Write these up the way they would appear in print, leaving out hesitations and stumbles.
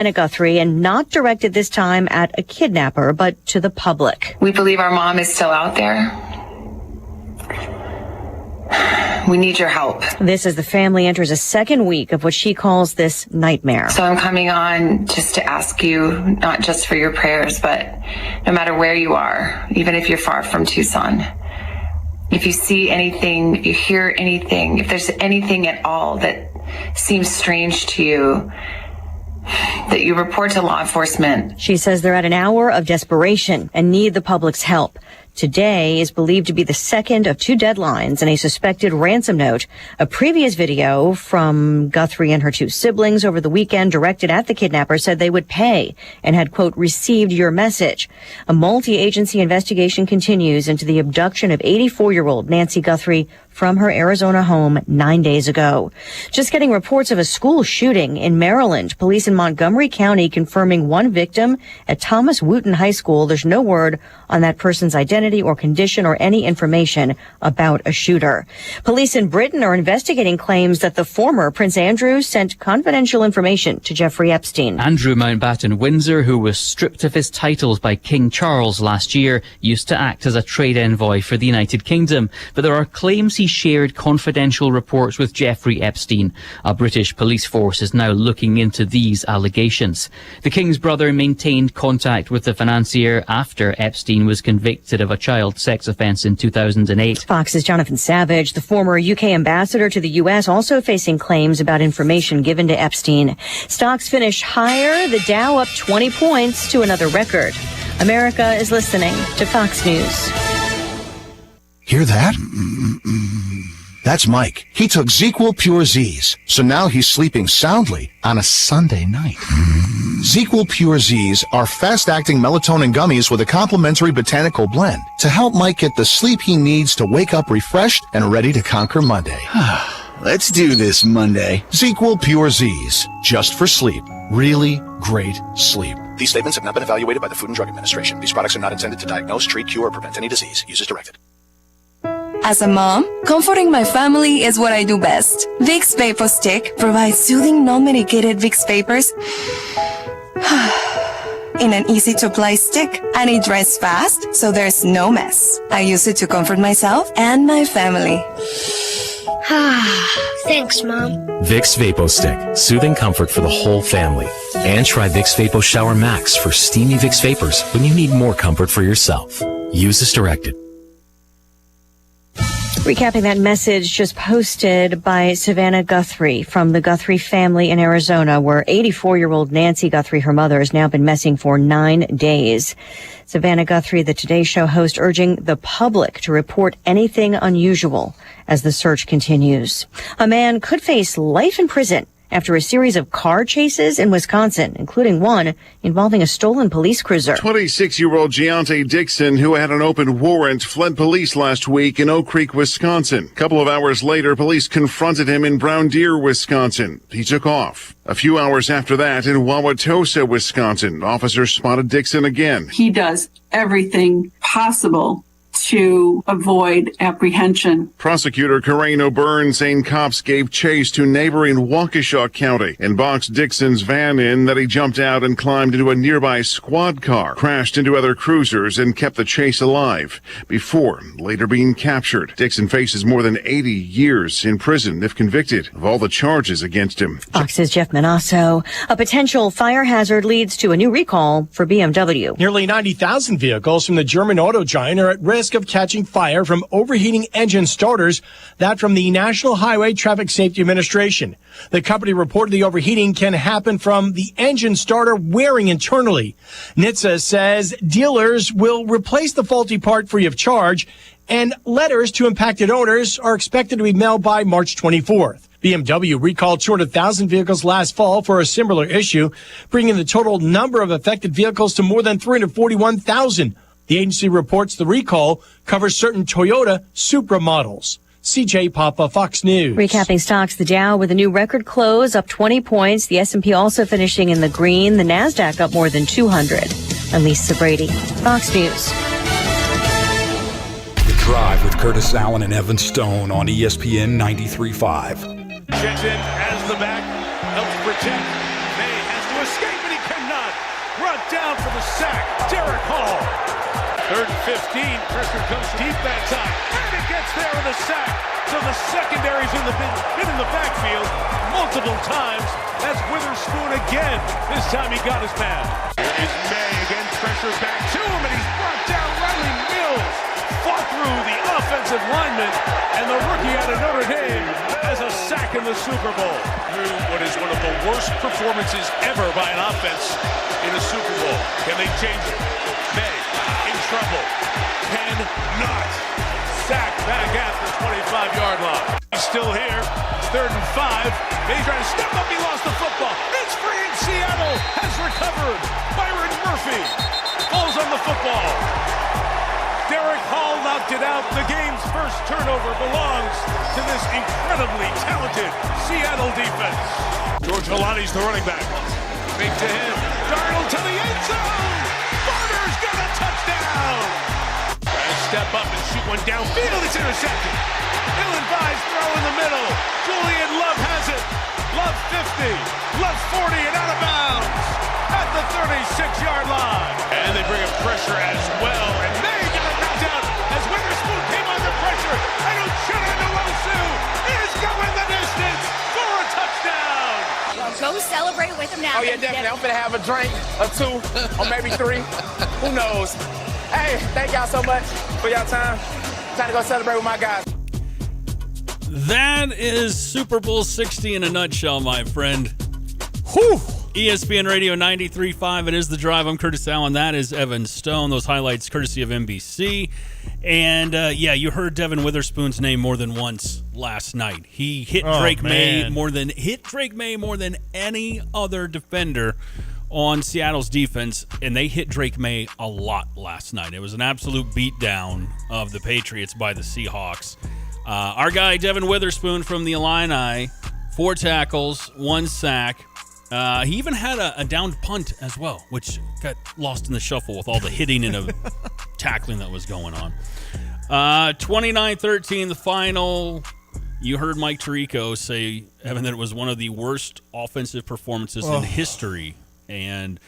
Guthrie, and not directed this time at a kidnapper, but to the public. We believe our mom is still out there. We need your help. This as the family enters a second week of what she calls this nightmare. So I'm coming on just to ask you, not just for your prayers, but no matter where you are, even if you're far from Tucson, if you see anything, if you hear anything, if there's anything at all that seems strange to you, that you report to law enforcement. She says they're at an hour of desperation and need the public's help. Today is believed to be the second of two deadlines in a suspected ransom note. A previous video from Guthrie and her two siblings over the weekend directed at the kidnapper said they would pay and had, quote, received your message. A multi-agency investigation continues into the abduction of 84-year-old Nancy Guthrie from her Arizona home 9 days ago. Just getting reports of a school shooting in Maryland. Police in Montgomery County confirming one victim at Thomas Wooten High School. There's no word on that person's identity or condition or any information about a shooter. Police in Britain are investigating claims that the former Prince Andrew sent confidential information to Jeffrey Epstein. Andrew Mountbatten Windsor, who was stripped of his titles by King Charles last year, used to act as a trade envoy for the United Kingdom. But there are claims he shared confidential reports with Jeffrey Epstein. A British police force is now looking into these allegations. The King's brother maintained contact with the financier after Epstein was convicted of a child sex offence in 2008. Fox's Jonathan Savage, the former UK ambassador to the US, also facing claims about information given to Epstein. Stocks finish higher, the Dow up 20 points to another record. America is listening to Fox News. Hear that? That's Mike. He took ZQL Pure Z's, so now he's sleeping soundly on a Sunday night. ZQL Pure Z's are fast-acting melatonin gummies with a complementary botanical blend to help Mike get the sleep he needs to wake up refreshed and ready to conquer Monday. Let's do this Monday. ZQL Pure Z's, just for sleep. Really great sleep. These statements have not been evaluated by the Food and Drug Administration. These products are not intended to diagnose, treat, cure, or prevent any disease. Use as directed. As a mom, comforting my family is what I do best. Vicks Vapor Stick provides soothing, non-medicated Vicks Vapors in an easy-to-apply stick, and it dries fast, so there's no mess. I use it to comfort myself and my family. Thanks, Mom. Vicks Vapo Stick, soothing comfort for the whole family. And try Vicks Vapo Shower Max for steamy Vicks Vapors when you need more comfort for yourself. Use as directed. Recapping that message just posted by Savannah Guthrie from the Guthrie family in Arizona, where 84-year-old Nancy Guthrie, her mother, has now been missing for 9 days. Savannah Guthrie, the Today Show host, urging the public to report anything unusual as the search continues. A man could face life in prison after a series of car chases in Wisconsin, including one involving a stolen police cruiser. 26-year-old Giante Dixon, who had an open warrant, fled police last week in Oak Creek, Wisconsin. A couple of hours later, police confronted him in Brown Deer, Wisconsin. He took off. A few hours after that, in Wauwatosa, Wisconsin, officers spotted Dixon again. He does everything possible to avoid apprehension. Prosecutor Corain O'Byrne saying cops gave chase to neighboring Waukesha County and boxed Dixon's van in that he jumped out and climbed into a nearby squad car, crashed into other cruisers, and kept the chase alive before later being captured. Dixon faces more than 80 years in prison if convicted of all the charges against him. Fox's Jeff Manasso. A potential fire hazard leads to a new recall for BMW. Nearly 90,000 vehicles from the German auto giant are at risk of catching fire from overheating engine starters. That from the National Highway Traffic Safety Administration. The company reported the overheating can happen from the engine starter wearing internally. NHTSA says dealers will replace the faulty part free of charge, and letters to impacted owners are expected to be mailed by March 24th. BMW recalled 200,000 vehicles last fall for a similar issue, bringing the total number of affected vehicles to more than 341,000. The agency reports the recall covers certain Toyota Supra models. CJ Papa, Fox News. Recapping stocks, the Dow with a new record close up 20 points. The S&P also finishing in the green. The NASDAQ up more than 200. I'm Lisa Brady, Fox News. The Drive with Curtis Allen and Evan Stone on ESPN 93.5. Checks in as the back helps protect. May has to escape and he brought down for the sack. Derek Hall. 3rd and 15. Pressure comes deep that time. And it gets there in the sack. So the secondary's been in the backfield multiple times. That's Witherspoon again. This time he got his man. Here is May again. Pressure back to him, and he's brought down. Riley Mills fought through the offensive lineman, and the rookie out of Notre Dame has a sack in the Super Bowl. Through what is one of the worst performances ever by an offense in a Super Bowl. Can they change it? May in trouble. Cannot. Sack back at the 25-yard line. He's still here. It's 3rd and 5. May trying to step up. He lost the football. It's free in Seattle. Has recovered. Byron Murphy falls on the football. Derek Hall knocked it out. The game's first turnover belongs to this incredibly talented Seattle defense. George Holani's the running back. Fake to him. Darnold to the end zone. Barner's got a touchdown. Step up and shoot one downfield. It's intercepted. Dylan Vise throw in the middle. Julian Love has it. Love 50. Love 40 and out of bounds at the 36-yard line. And they bring up pressure as well. And May get a knockdown as Witherspoon came under pressure. And Uchenna Nwosu is going the distance for a touchdown. Go celebrate with him now. Oh, yeah, definitely. I'm going to have a drink or 2 or maybe 3. Who knows? Hey, thank y'all so much for y'all time. Time to go celebrate with my guys. That is Super Bowl 60 in a nutshell, my friend. Whew. ESPN Radio 93.5. It is The Drive. I'm Curtis Allen. That is Evan Stone. Those highlights courtesy of NBC. And, you heard Devin Witherspoon's name more than once last night. He hit Drake May more than any other defender on Seattle's defense, and they hit Drake May a lot last night. It was an absolute beatdown of the Patriots by the Seahawks. Our guy, Devin Witherspoon from the Illini, 4 tackles, 1 sack. He even had a downed punt as well, which got lost in the shuffle with all the hitting and tackling that was going on. 29-13, the final. You heard Mike Tirico say, Evan, that it was one of the worst offensive performances in history. And,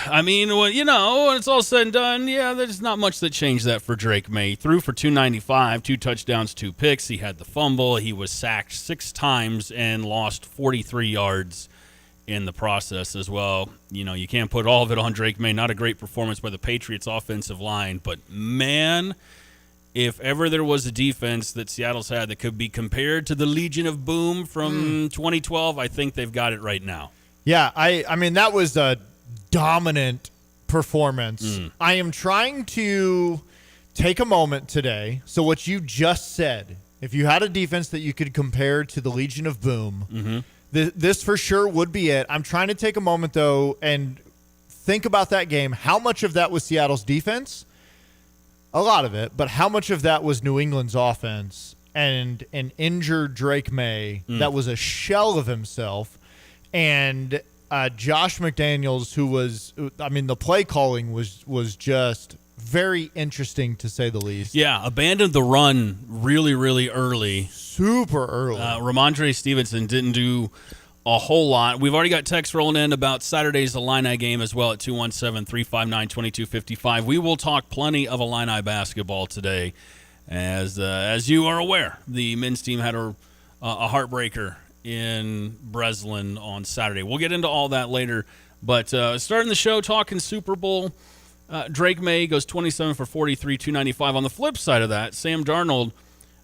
I mean, when it's all said and done, there's not much that changed that for Drake May. He threw for 295, 2 touchdowns, 2 picks. He had the fumble. He was sacked 6 times and lost 43 yards in the process as well. You can't put all of it on Drake May. Not a great performance by the Patriots' offensive line. But, man, if ever there was a defense that Seattle's had that could be compared to the Legion of Boom from 2012, I think they've got it right now. Yeah, I mean, that was a dominant performance. I am trying to take a moment today. So what you just said, if you had a defense that you could compare to the Legion of Boom, this for sure would be it. I'm trying to take a moment, though, and think about that game. How much of that was Seattle's defense? A lot of it. But how much of that was New England's offense and an injured Drake May that was a shell of himself? And Josh McDaniels, who was, the play calling was just very interesting to say the least. Yeah, abandoned the run really, really early. Super early. Ramondre Stevenson didn't do a whole lot. We've already got texts rolling in about Saturday's Illini game as well at 217-359-2255. We will talk plenty of Illini basketball today. As you are aware, the men's team had a heartbreaker in Breslin on Saturday. We'll get into all that later. But starting the show talking Super Bowl, Drake May goes 27 for 43, 295. On the flip side of that, Sam Darnold,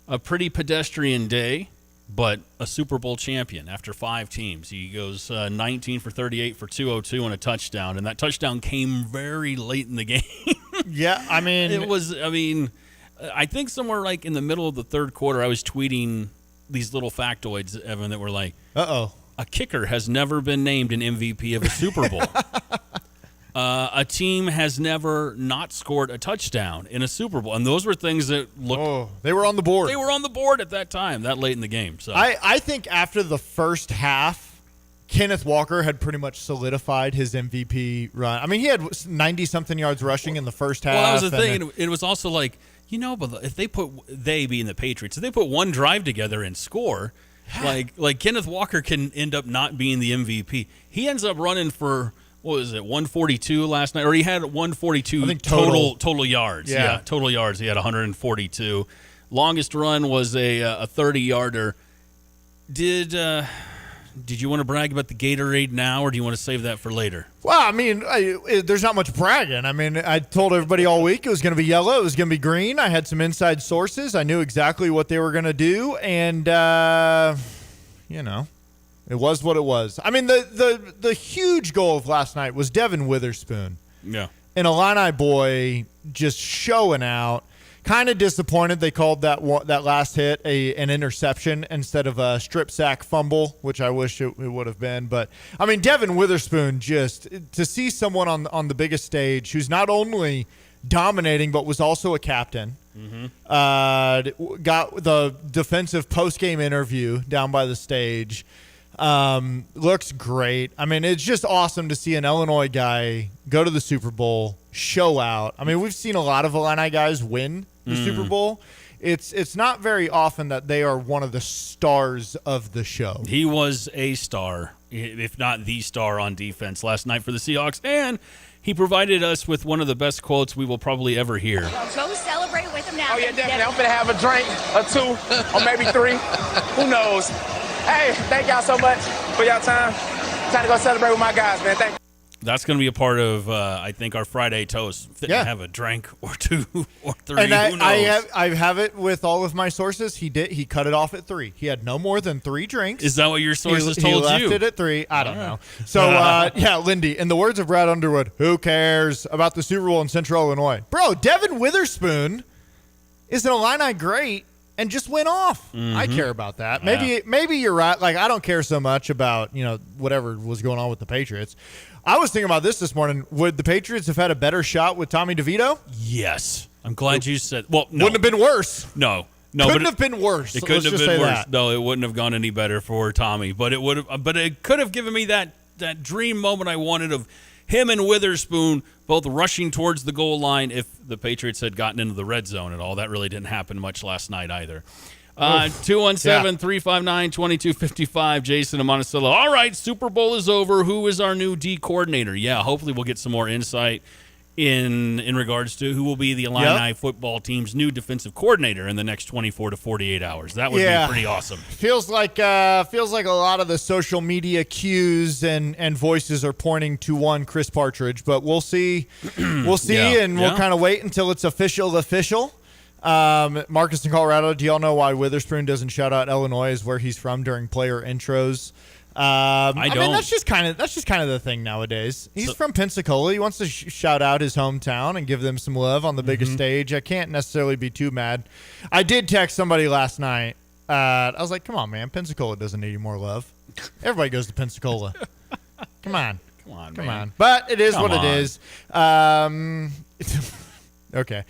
a pretty pedestrian day, but a Super Bowl champion after 5 teams. He goes 19 for 38 for 202 and a touchdown, and that touchdown came very late in the game. Yeah, I think somewhere like in the middle of the third quarter, I was tweeting these little factoids, Evan, that were like, a kicker has never been named an MVP of a Super Bowl. A team has never not scored a touchdown in a Super Bowl. And those were things that looked... they were on the board. They were on the board at that time, that late in the game. So I think after the first half, Kenneth Walker had pretty much solidified his MVP run. I mean, he had 90-something yards rushing in the first half. Well, that was the thing. It was also like, but if they being the Patriots, if they put one drive together and score, like Kenneth Walker can end up not being the MVP. He ends up running for what was it, 142 last night? Or he had 142 I think total yards. Yeah. Total yards. He had 142. Longest run was a 30-yarder. Did you want to brag about the Gatorade now, or do you want to save that for later? Well, I mean, there's not much bragging. I mean, I told everybody all week it was going to be yellow, it was going to be green. I had some inside sources. I knew exactly what they were going to do, and it was what it was. I mean, the huge goal of last night was Devin Witherspoon. Yeah. An Illini boy just showing out. Kind of disappointed they called that last hit an interception instead of a strip sack fumble, which I wish it would have been. But, I mean, Devin Witherspoon, just to see someone on the biggest stage who's not only dominating but was also a captain, got the defensive post-game interview down by the stage, looks great. I mean, it's just awesome to see an Illinois guy go to the Super Bowl, show out. I mean, we've seen a lot of Illini guys win the Super Bowl. It's not very often that they are one of the stars of the show. He was a star, if not the star on defense last night for the Seahawks, and he provided us with one of the best quotes we will probably ever hear. Go celebrate with him now. Oh, yeah, definitely. I'm going to have a drink or two or maybe three. Who knows? Hey, thank y'all so much for y'all time. Time to go celebrate with my guys, man. Thank you. That's going to be a part of, I think, our Friday toast. Have a drink or two or three. And Who knows? I have it with all of my sources. He cut it off at 3. He had no more than 3 drinks. Is that what your sources told you? He left it at 3. I don't know. So, Lindy, in the words of Brad Underwood, who cares about the Super Bowl in Central Illinois? Bro, Devin Witherspoon is an Illini great and just went off. I care about that. Maybe you're right. Like, I don't care so much about, whatever was going on with the Patriots. I was thinking about this morning. Would the Patriots have had a better shot with Tommy DeVito? Yes. I'm glad you said. Well, no. Wouldn't have been worse. No. Couldn't have been worse. It couldn't have been worse. No, it wouldn't have gone any better for Tommy. But it would have. But it could have given me that dream moment I wanted of him and Witherspoon both rushing towards the goal line if the Patriots had gotten into the red zone at all. That really didn't happen much last night either. 217-359-2255, Jason and Monticello. All right, Super Bowl is over. Who is our new D coordinator? Yeah, hopefully we'll get some more insight in regards to who will be the Illini football team's new defensive coordinator in the next 24 to 48 hours. That would be pretty awesome. Feels like a lot of the social media cues and voices are pointing to one Chris Partridge, but we'll see. We'll kind of wait until it's official. Marcus in Colorado, do y'all know why Witherspoon doesn't shout out Illinois as where he's from during player intros? I don't. I mean, that's just kind of the thing nowadays. He's from Pensacola. He wants to shout out his hometown and give them some love on the biggest stage. I can't necessarily be too mad. I did text somebody last night. I was like, come on, man. Pensacola doesn't need any more love. Everybody goes to Pensacola. Come on. Come on. But it is what it is. Okay.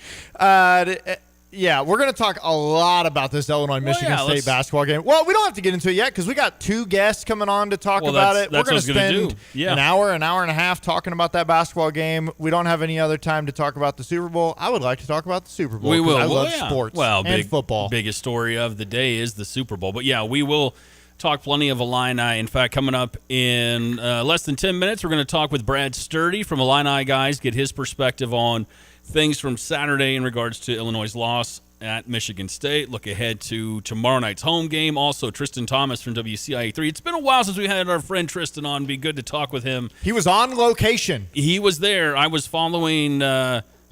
Yeah, we're going to talk a lot about this Illinois-Michigan State basketball game. Well, we don't have to get into it yet because we got 2 guests coming on to talk about it. We're going to spend an hour and a half talking about that basketball game. We don't have any other time to talk about the Super Bowl. I would like to talk about the Super Bowl. We will. I love sports and football. Biggest story of the day is the Super Bowl. But, yeah, we will talk plenty of Illini. In fact, coming up in less than 10 minutes, we're going to talk with Brad Sturdy from Illini Guys, get his perspective on things from Saturday in regards to Illinois' loss at Michigan State. Look ahead to tomorrow night's home game. Also, Tristan Thomas from WCIA3. It's been a while since we had our friend Tristan on. Be good to talk with him. He was on location. He was there. I was following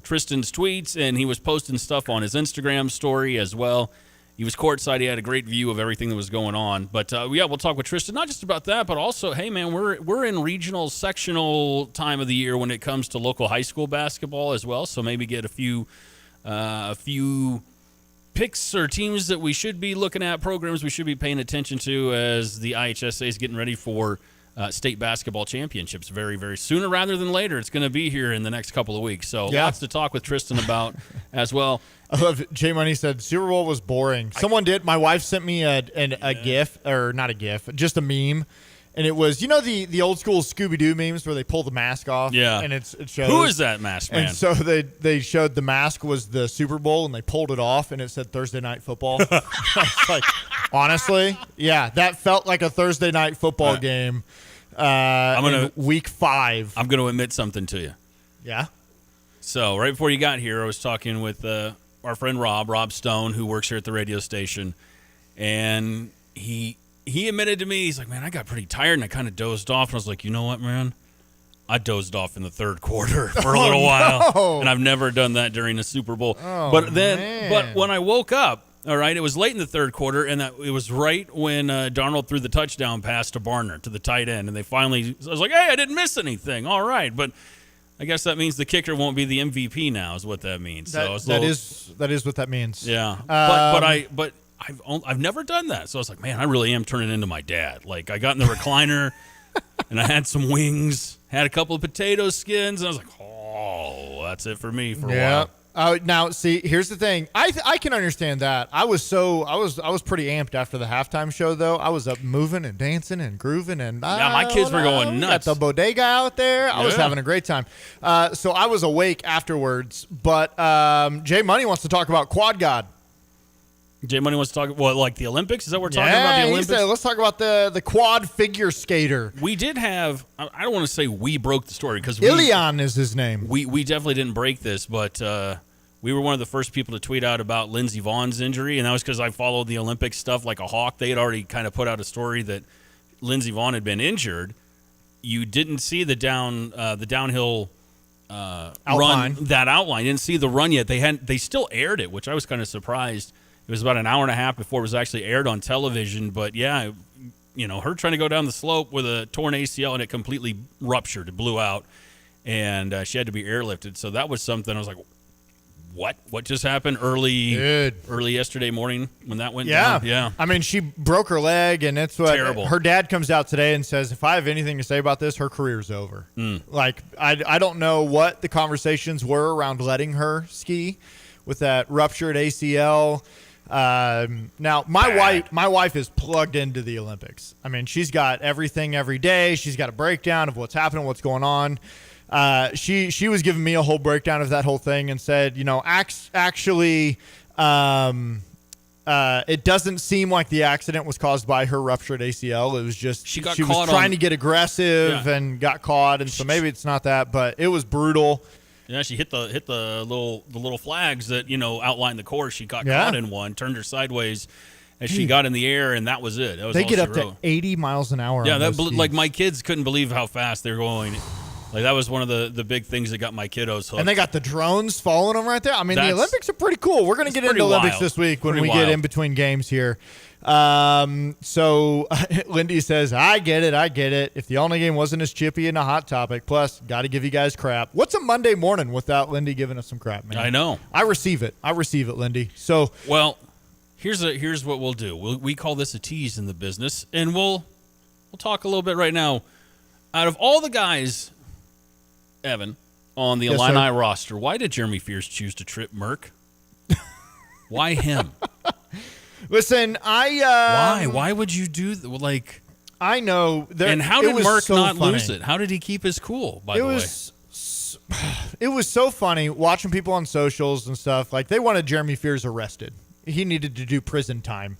Tristan's tweets, and he was posting stuff on his Instagram story as well. He was courtside. He had a great view of everything that was going on. But, we'll talk with Tristan, not just about that, but also, hey, man, we're in regional, sectional time of the year when it comes to local high school basketball as well. So maybe get a few picks or teams that we should be looking at, programs we should be paying attention to as the IHSA is getting ready for state basketball championships very, very sooner rather than later. It's going to be here in the next couple of weeks. So lots to talk with Tristan about as well. I love it. J Money said Super Bowl was boring. Someone did. My wife sent me a GIF, or not a GIF, just a meme. And it was, the old school Scooby-Doo memes where they pull the mask off. Yeah. And it shows. Who is that mask man? And so they showed the mask was the Super Bowl and they pulled it off and it said Thursday Night Football. It's like, honestly, yeah, that felt like a Thursday Night Football game. in week 5. I'm going to admit something to you. Yeah? So right before you got here, I was talking with our friend Rob Stone, who works here at the radio station, and he admitted to me, he's like, man, I got pretty tired, and I kind of dozed off. And I was like, you know what, man? I dozed off in the third quarter for a little while, and I've never done that during a Super Bowl. But when I woke up, all right, it was late in the third quarter, and it was right when Darnold threw the touchdown pass to Barner, to the tight end, and I was like, hey, I didn't miss anything. All right, but I guess that means the kicker won't be the MVP now, is what that means. That is what that means. Yeah, but I've never done that, so I was like, man, I really am turning into my dad. Like, I got in the recliner, and I had some wings. Had a couple of potato skins, and I was like, "Oh, that's it for me for a while." Now, see, here's the thing. I can understand that. I was pretty amped after the halftime show, though. I was up moving and dancing and grooving, and my kids were going nuts. Got the bodega out there. I was having a great time. So I was awake afterwards. But Jay Money wants to talk about Quad God. Jay Money wants to talk like the Olympics? Is that what we're talking about, the Olympics? Said, let's talk about the quad figure skater. We did have, I don't want to say we broke the story, because Ilion is his name. We definitely didn't break this, but we were one of the first people to tweet out about Lindsey Vohn's injury, and that was because I followed the Olympic stuff like a hawk. They had already kind of put out a story that Lindsey Vonn had been injured. You didn't see the downhill run, that outline. You didn't see the run yet. They still aired it, which I was kind of surprised. It was about an hour and a half before it was actually aired on television. But, yeah, her trying to go down the slope with a torn ACL, and it completely ruptured. It blew out, and she had to be airlifted. So that was something I was like, what? What just happened early yesterday morning when that went down? Yeah. I mean, she broke her leg, and it's what terrible. Her dad comes out today and says, if I have anything to say about this, her career's over. Like, I don't know what the conversations were around letting her ski with that ruptured ACL. Now my wife is plugged into the Olympics. I mean, she's got everything every day. She's got a breakdown of what's happening, what's going on. She was giving me a whole breakdown of that whole thing and said, actually, it doesn't seem like the accident was caused by her ruptured ACL. It was just she was trying to get aggressive and got caught, and so maybe it's not that, but it was brutal. Yeah, she hit the little flags that outline the course. She got caught in one, turned her sideways as she got in the air, and that was it. That was they all get she up wrote. to 80 miles an hour. Yeah, like my kids couldn't believe how fast they were going. Like that was one of the big things that got my kiddos hooked. And they got the drones following them right there. I mean, the Olympics are pretty cool. We're going to get into Olympics this week when we get in between games here. So Lindy says, I get it. If the only game wasn't as chippy and a hot topic, plus got to give you guys crap. What's a Monday morning without Lindy giving us some crap, man? I know. I receive it, Lindy. So, well, here's what we'll do. We call this a tease in the business, and we'll talk a little bit right now. Out of all the guys, Evan, on the Illini roster, why did Jeremy Fears choose to trip Merck? Why him? Listen, Why would you do like? I know. And how did Merck not lose it? How did he keep his cool? By the way, it was so funny watching people on socials and stuff. Like they wanted Jeremy Fears arrested. He needed to do prison time,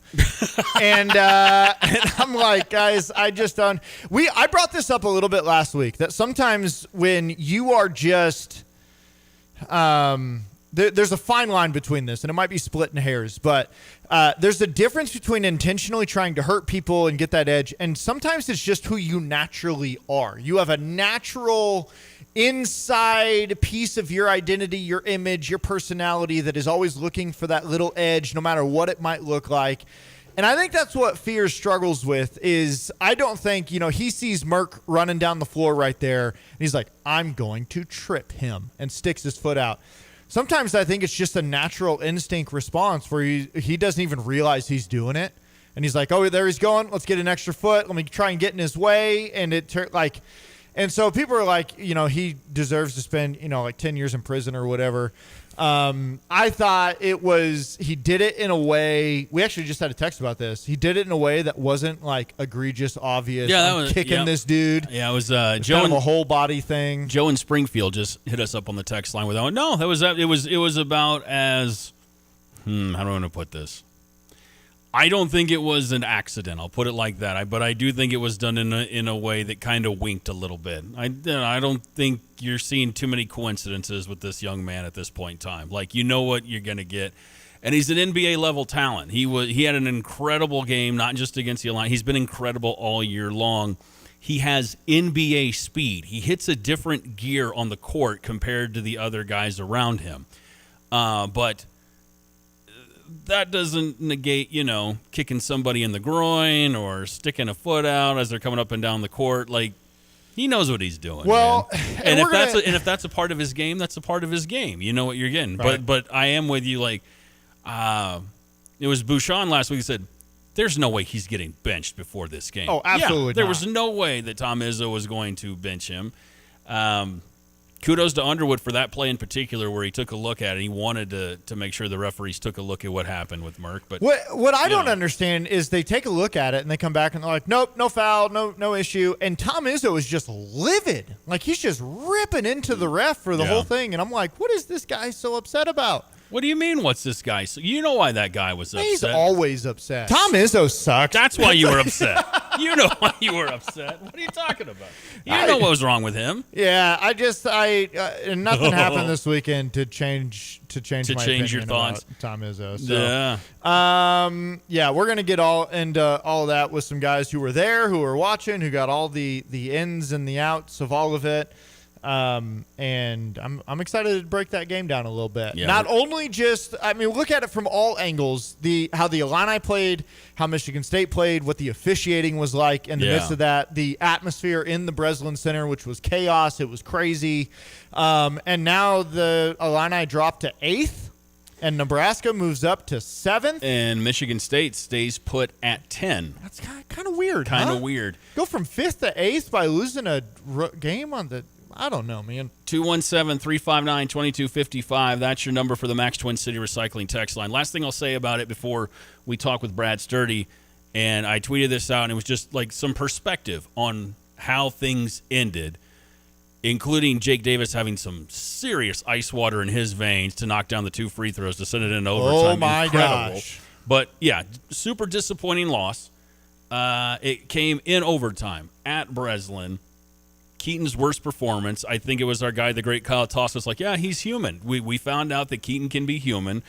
and I'm like, guys, I just don't. I brought this up a little bit last week that sometimes when you are just there's a fine line between this, and it might be splitting hairs, but there's a difference between intentionally trying to hurt people and get that edge, and sometimes it's just who you naturally are. You have a natural inside piece of your identity, your image, your personality that is always looking for that little edge, no matter what it might look like. And I think that's what Fears struggles with is I don't think, he sees Merck running down the floor right there, and he's like, I'm going to trip him, and sticks his foot out. Sometimes I think it's just a natural instinct response where he doesn't even realize he's doing it. And he's like, oh, there he's going. Let's get an extra foot. Let me try and get in his way. And and so people are like, he deserves to spend, 10 years in prison or whatever. I thought he did it in a way, we actually just had a text about this. He did it in a way that wasn't like egregious, obvious. Yeah, that was kicking this dude. Yeah, it was Joe, kind of a whole body thing. Joe in Springfield just hit us up on the text line with that one. No, it was about as, how do I want to put this? I don't think it was an accident. I'll put it like that. But I do think it was done in a way that kind of winked a little bit. I don't think you're seeing too many coincidences with this young man at this point in time. Like, you know what you're going to get. And he's an NBA level talent. He had an incredible game, not just against the Alliance. He's been incredible all year long. He has NBA speed. He hits a different gear on the court compared to the other guys around him. But that doesn't negate, kicking somebody in the groin or sticking a foot out as they're coming up and down the court. Like, he knows what he's doing. Well, man. And if that's a part of his game, that's a part of his game. You know what you're getting. Right. But I am with you. Like, it was Bouchon last week who said, there's no way he's getting benched before this game. Oh, absolutely There not. was no way that Tom Izzo was going to bench him. Kudos to Underwood for that play in particular where he took a look at it. He wanted to make sure the referees took a look at what happened with Merck. But what I don't understand is they take a look at it and they come back and they're like, nope, no foul, no issue. And Tom Izzo is just livid. Like, he's just ripping into the ref for the whole thing. And I'm like, what is this guy so upset about? What do you mean, what's this guy? So you know why that guy was upset. He's always upset. Tom Izzo sucks. That's why you were upset. You know why you were upset. What are you talking about? You know what was wrong with him. Yeah, nothing happened this weekend to change my opinion your thoughts. about Tom Izzo. So, yeah. We're gonna get all into all of that with some guys who were there, who were watching, who got all the ins and the outs of all of it. And I'm excited to break that game down a little bit. Yeah, Not only just, look at it from all angles, how the Illini played, how Michigan State played, what the officiating was like in the midst of that, the atmosphere in the Breslin Center, which was chaos. It was crazy. And now the Illini dropped to 8th and Nebraska moves up to 7th. And Michigan State stays put at 10. That's kind of weird, weird. Go from 5th to 8th by losing a game on the... I don't know, man. 217-359-2255. That's your number for the Max Twin City Recycling text line. Last thing I'll say about it before we talk with Brad Sturdy, and I tweeted this out, and it was just like some perspective on how things ended, including Jake Davis having some serious ice water in his veins to knock down the 2 free throws to send it into overtime. Oh, my gosh. But, yeah, super disappointing loss. It came in overtime at Breslin. Keaton's worst performance. I think it was our guy, the great Kyle Toss, was like, yeah, he's human. We found out that Keaton can be human.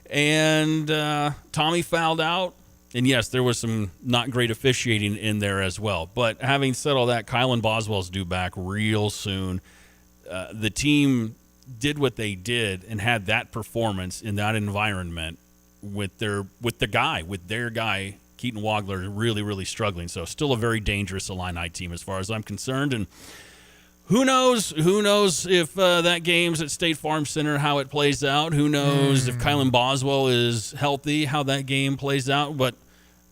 And Tommy fouled out. And, yes, there was some not great officiating in there as well. But having said all that, Kylan Boswell's due back real soon. The team did what they did and had that performance in that environment with their guy, Keaton Wagler, really, really struggling. So still a very dangerous Illini team as far as I'm concerned. And who knows if that game's at State Farm Center, how it plays out. Who knows if Kylan Boswell is healthy, how that game plays out. But,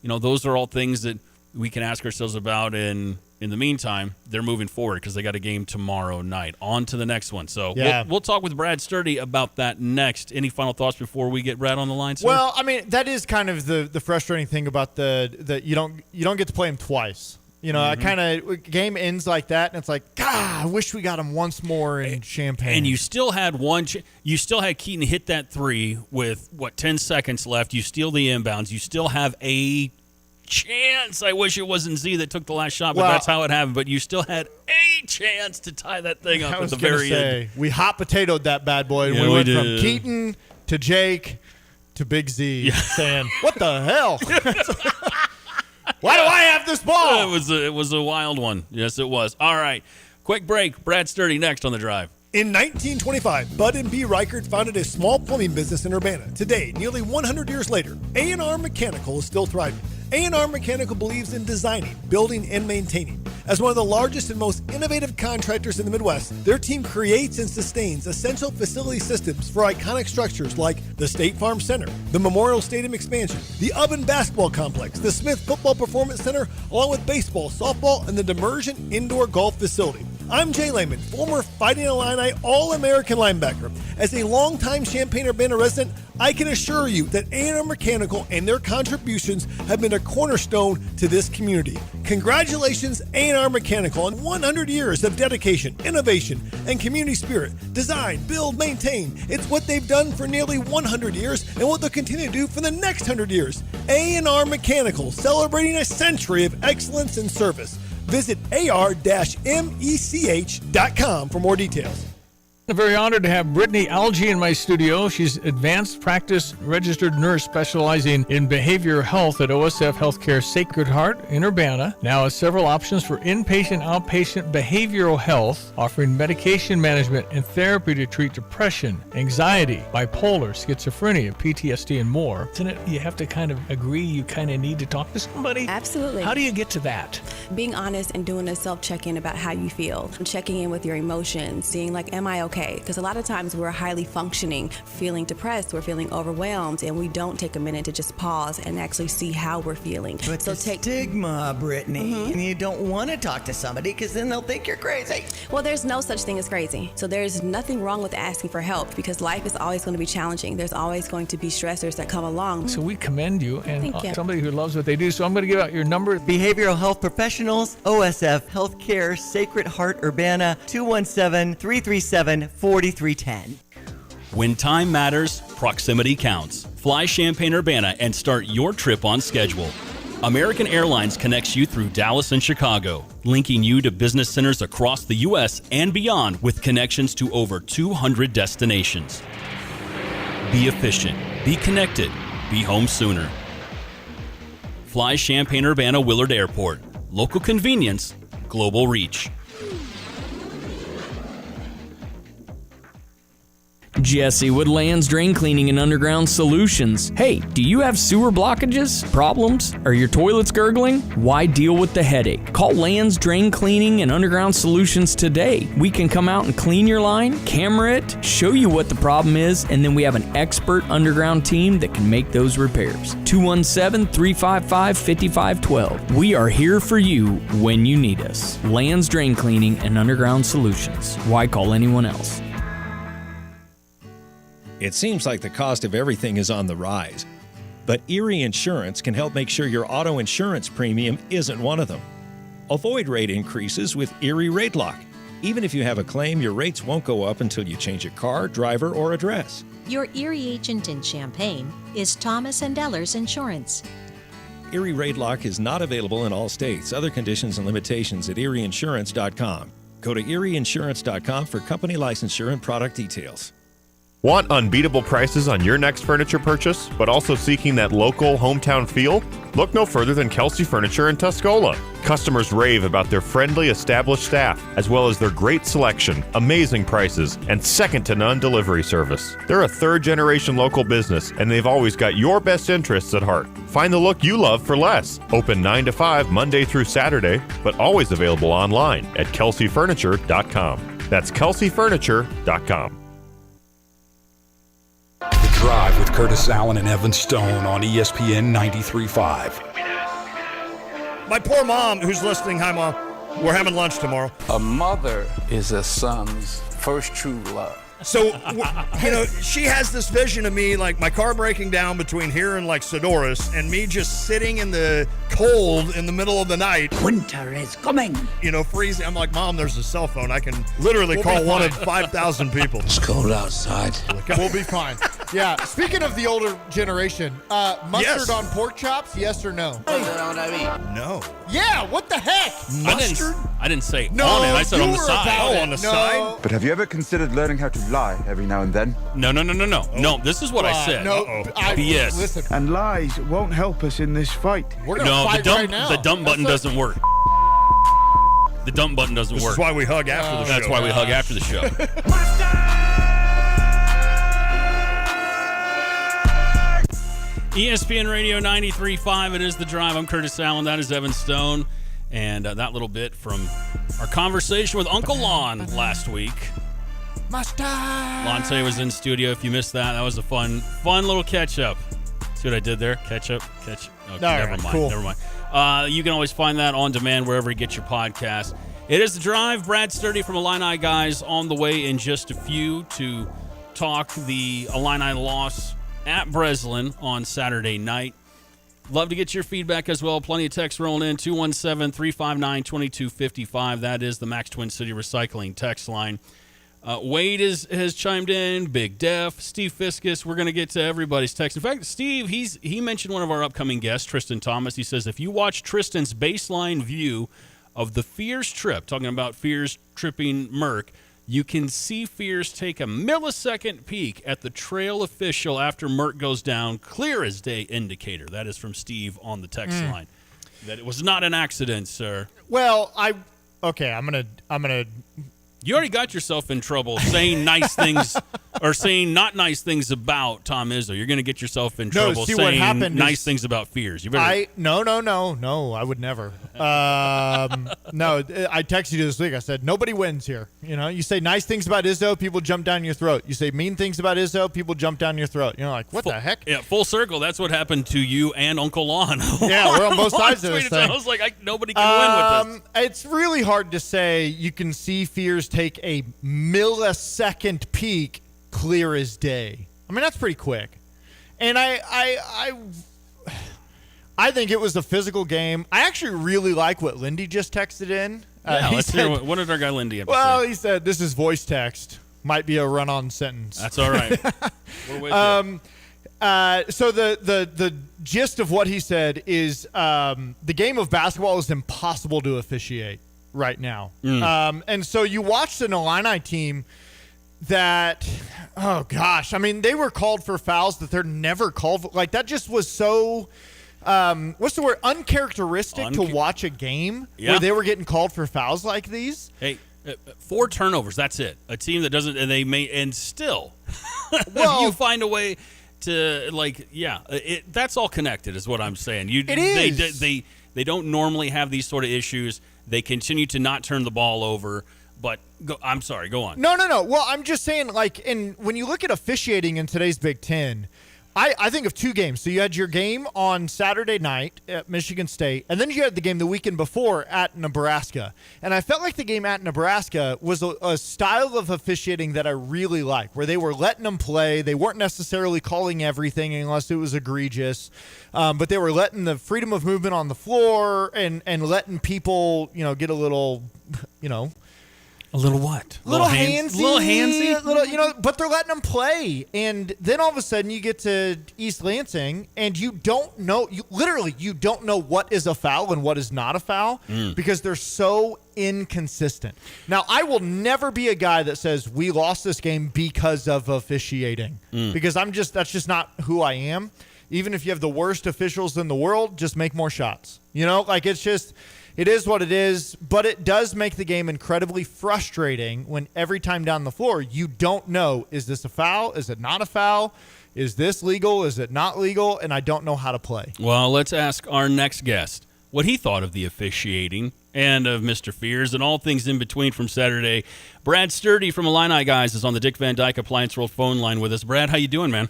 those are all things that we can ask ourselves about. And in the meantime, they're moving forward because they got a game tomorrow night. On to the next one. So we'll talk with Brad Sturdy about that next. Any final thoughts before we get Brad on the line, sir? Well, that is kind of the frustrating thing about the you don't get to play him twice. Game ends like that, and it's like, God, I wish we got him once more in Champaign. And you still had you still had Keaton hit that 3 with 10 seconds left. You steal the inbounds. You still have a chance. I wish it wasn't Z that took the last shot, but that's how it happened. But you still had a chance to tie that thing up at the very end. We hot potatoed that bad boy. Yeah, we went did. From Keaton to Jake to Big Z, saying, "What the hell? Why do I have this ball?" It was a wild one. Yes, it was. All right, quick break. Brad Sturdy next on The Drive. In 1925, Bud and B. Reichert founded a small plumbing business in Urbana. Today, nearly 100 years later, A&R Mechanical is still thriving. A&R Mechanical believes in designing, building, and maintaining. As one of the largest and most innovative contractors in the Midwest, their team creates and sustains essential facility systems for iconic structures like the State Farm Center, the Memorial Stadium expansion, the Ubben Basketball Complex, the Smith Football Performance Center, along with baseball, softball, and the Demersion Indoor Golf Facility. I'm Jay Lehman, former Fighting Illini All-American linebacker. As a longtime Champaign-Urbana resident, I can assure you that A&R Mechanical and their contributions have been a cornerstone to this community. Congratulations, A&R Mechanical, on 100 years of dedication, innovation, and community spirit. Design, build, maintain. It's what they've done for nearly 100 years and what they'll continue to do for the next 100 years. A&R Mechanical, celebrating a century of excellence and service. Visit ar-mech.com for more details. I'm very honored to have Brittany Algie in my studio. She's advanced practice registered nurse specializing in behavioral health at OSF Healthcare Sacred Heart in Urbana. Now has several options for inpatient, outpatient behavioral health, offering medication management and therapy to treat depression, anxiety, bipolar, schizophrenia, PTSD, and more. Isn't it? You have to kind of agree you kind of need to talk to somebody? Absolutely. How do you get to that? Being honest and doing a self-check-in about how you feel. Checking in with your emotions, seeing like, am I okay? Because a lot of times we're highly functioning, feeling depressed, we're feeling overwhelmed, and we don't take a minute to just pause and actually see how we're feeling. But so stigma, Brittany, and you don't want to talk to somebody because then they'll think you're crazy. Well, there's no such thing as crazy. So there's nothing wrong with asking for help because life is always going to be challenging. There's always going to be stressors that come along. So we commend you and Thank you. Somebody who loves what they do. So I'm going to give out your number. Behavioral Health Professionals, OSF Healthcare, Sacred Heart, Urbana, 217-337-4310. When time matters, proximity counts. Fly Champaign-Urbana and start your trip on schedule. American Airlines connects you through Dallas and Chicago, linking you to business centers across the U.S. and beyond with connections to over 200 destinations. Be efficient, be connected, be home sooner. Fly Champaign-Urbana Willard Airport. Local convenience, global reach. Jesse with Lands Drain Cleaning and Underground Solutions. Hey, do you have sewer blockages, problems? Are your toilets gurgling? Why deal with the headache? Call Lands Drain Cleaning and Underground Solutions today. We can come out and clean your line, camera it, show you what the problem is, and then we have an expert underground team that can make those repairs. 217-355-5512. We are here for you when you need us. Lands Drain Cleaning and Underground Solutions. Why call anyone else? It seems like the cost of everything is on the rise, but Erie Insurance can help make sure your auto insurance premium isn't one of them. Avoid rate increases with Erie Rate Lock. Even if you have a claim, your rates won't go up until you change your car, driver, or address. Your Erie agent in Champaign is Thomas & Ellers Insurance. Erie Rate Lock is not available in all states. Other conditions and limitations at erieinsurance.com. Go to erieinsurance.com for company licensure and product details. Want unbeatable prices on your next furniture purchase, but also seeking that local hometown feel? Look no further than Kelsey Furniture in Tuscola. Customers rave about their friendly, established staff, as well as their great selection, amazing prices, and second-to-none delivery service. They're a third-generation local business, and they've always got your best interests at heart. Find the look you love for less. Open 9 to 5 Monday through Saturday, but always available online at kelseyfurniture.com. That's kelseyfurniture.com. The Drive with Curtis Allen and Evan Stone on ESPN 93.5. My poor mom, who's listening, hi Mom, we're having lunch tomorrow. A mother is a son's first true love. So, she has this vision of me, like my car breaking down between here and like Sodoris, and me just sitting in the cold in the middle of the night. Winter is coming. Freezing. I'm like, Mom, there's a cell phone. I can literally call one of 5,000 people. It's cold outside. We'll be fine. Yeah. Speaking of the older generation, mustard on pork chops, yes or no? No. Yeah, what the heck? Mustard? I didn't say No, on it. I said you on the were side. about it. On the No. side? But have you ever considered learning how to lie every now and then? No. No, this is what I said. BS. Listen, And lies won't help us in this fight. we're going to fight right now. The dump button doesn't work. The dump button doesn't This work. is why we hug after the show. That's why we hug after the show. ESPN Radio 93.5. It is The Drive. I'm Curtis Allen. That is Evan Stone. And that little bit from our conversation with Uncle Lon last week. Lonte was in studio. If you missed that, that was a fun little catch-up. See what I did there? Catch-up. Okay, never mind. Cool. Never mind. You can always find that on demand wherever you get your podcast. It is The Drive. Brad Sturdy from Illini Guys on the way in just a few to talk the Illini loss at Breslin on Saturday night. Love to get your feedback as well. Plenty of text rolling in, 217-359-2255. That is the Max Twin City Recycling text line. Wade has chimed in, Big Def, Steve Fiskus. We're going to get to everybody's text. In fact, Steve, he mentioned one of our upcoming guests, Tristan Thomas. He says, if you watch Tristan's baseline view of the Fears trip, talking about Fears tripping Merck, you can see Fears take a millisecond peek at the trail official after Merck goes down. Clear as day indicator. That is from Steve on the text line. That it was not an accident, sir. Well, I'm gonna. You already got yourself in trouble saying nice things or saying not nice things about Tom Izzo. You're going to get yourself in trouble saying nice things about Fears. You better. No, I would never. No, I texted you this week. I said, nobody wins here. You say nice things about Izzo, people jump down your throat. You say mean things about Izzo, people jump down your throat. Like, what the heck? Yeah, full circle. That's what happened to you and Uncle Lon. Yeah, we're on both sides of this thing. I was like, nobody can win with this. It's really hard to say you can see Fears take a millisecond peek clear as day. I mean, that's pretty quick. And I think it was a physical game. I actually really like what Lindy just texted in. Let's hear what did our guy Lindy have to say? He said, this is voice text. Might be a run-on sentence. That's all right. We're with you. So the gist of what he said is the game of basketball is impossible to officiate right now. And so you watched an Illini team that, oh gosh, I mean, they were called for fouls that they're never called for. Like, that just was so, what's the word, uncharacteristic to watch a game where they were getting called for fouls like these. Hey, 4 turnovers, that's it. A team that doesn't, and they may, and still, you find a way to, that's all connected is what I'm saying. It is. They don't normally have these sort of issues. They continue to not turn the ball over, but I'm sorry, go on. No. Well, I'm just saying, when you look at officiating in today's Big Ten, I think of 2 games. So you had your game on Saturday night at Michigan State, and then you had the game the weekend before at Nebraska. And I felt like the game at Nebraska was a style of officiating that I really like, where they were letting them play. They weren't necessarily calling everything unless it was egregious, but they were letting the freedom of movement on the floor and letting people, get a little, A little what? Little handsy. Little handsy? But they're letting them play. And then all of a sudden you get to East Lansing and you don't know, you don't know what is a foul and what is not a foul because they're so inconsistent. Now, I will never be a guy that says we lost this game because of officiating because that's just not who I am. Even if you have the worst officials in the world, just make more shots. It is what it is, but it does make the game incredibly frustrating when every time down the floor, you don't know, is this a foul? Is it not a foul? Is this legal? Is it not legal? And I don't know how to play. Well, let's ask our next guest what he thought of the officiating and of Mr. Fears and all things in between from Saturday. Brad Sturdy from Illini Guys is on the Dick Van Dyke Appliance World phone line with us. Brad, how you doing, man?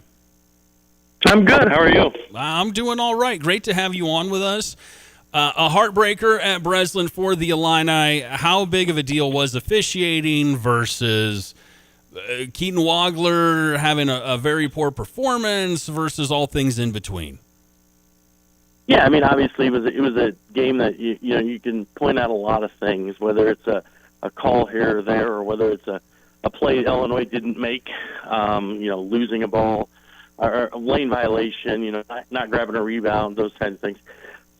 I'm good. How are you? I'm doing all right. Great to have you on with us. A heartbreaker at Breslin for the Illini. How big of a deal was officiating versus Keaton Wagler having a very poor performance versus all things in between? Yeah, I mean, obviously it was a game that you can point out a lot of things, whether it's a call here or there, or whether it's a play Illinois didn't make, losing a ball or a lane violation, not grabbing a rebound, those kinds of things.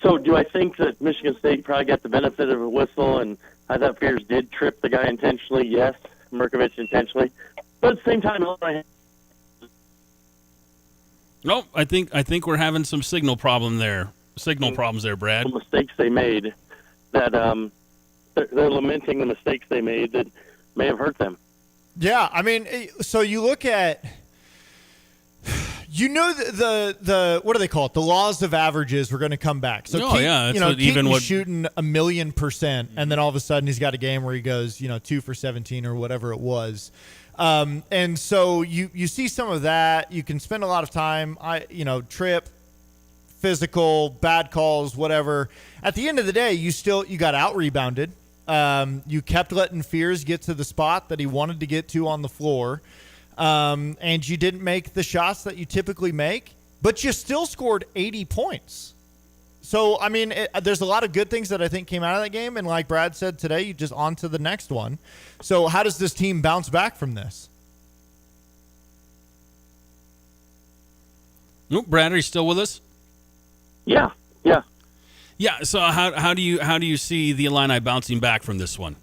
So do I think that Michigan State probably got the benefit of a whistle, and I thought Fears did trip the guy intentionally? Yes, Merkovich intentionally. But at the same time, no, I think we're having some signal problems there, Brad. The mistakes they made that they're lamenting the mistakes they made that may have hurt them. Yeah, I mean, so you look at. The what do they call it? The laws of averages were going to come back. So Keaton's shooting 1,000,000%, and then all of a sudden he's got a game where he goes 2 for 17 or whatever it was. And so you see some of that. You can spend a lot of time, trip, physical, bad calls, whatever. At the end of the day, you got out rebounded. You kept letting Fears get to the spot that he wanted to get to on the floor. and you didn't make the shots that you typically make, but you still scored 80 points. So, I mean, there's a lot of good things that I think came out of that game, and like Brad said today, you just on to the next one. So how does this team bounce back from this? Nope, Brad, are you still with us? Yeah. Yeah. So how do you see the Illini bouncing back from this one?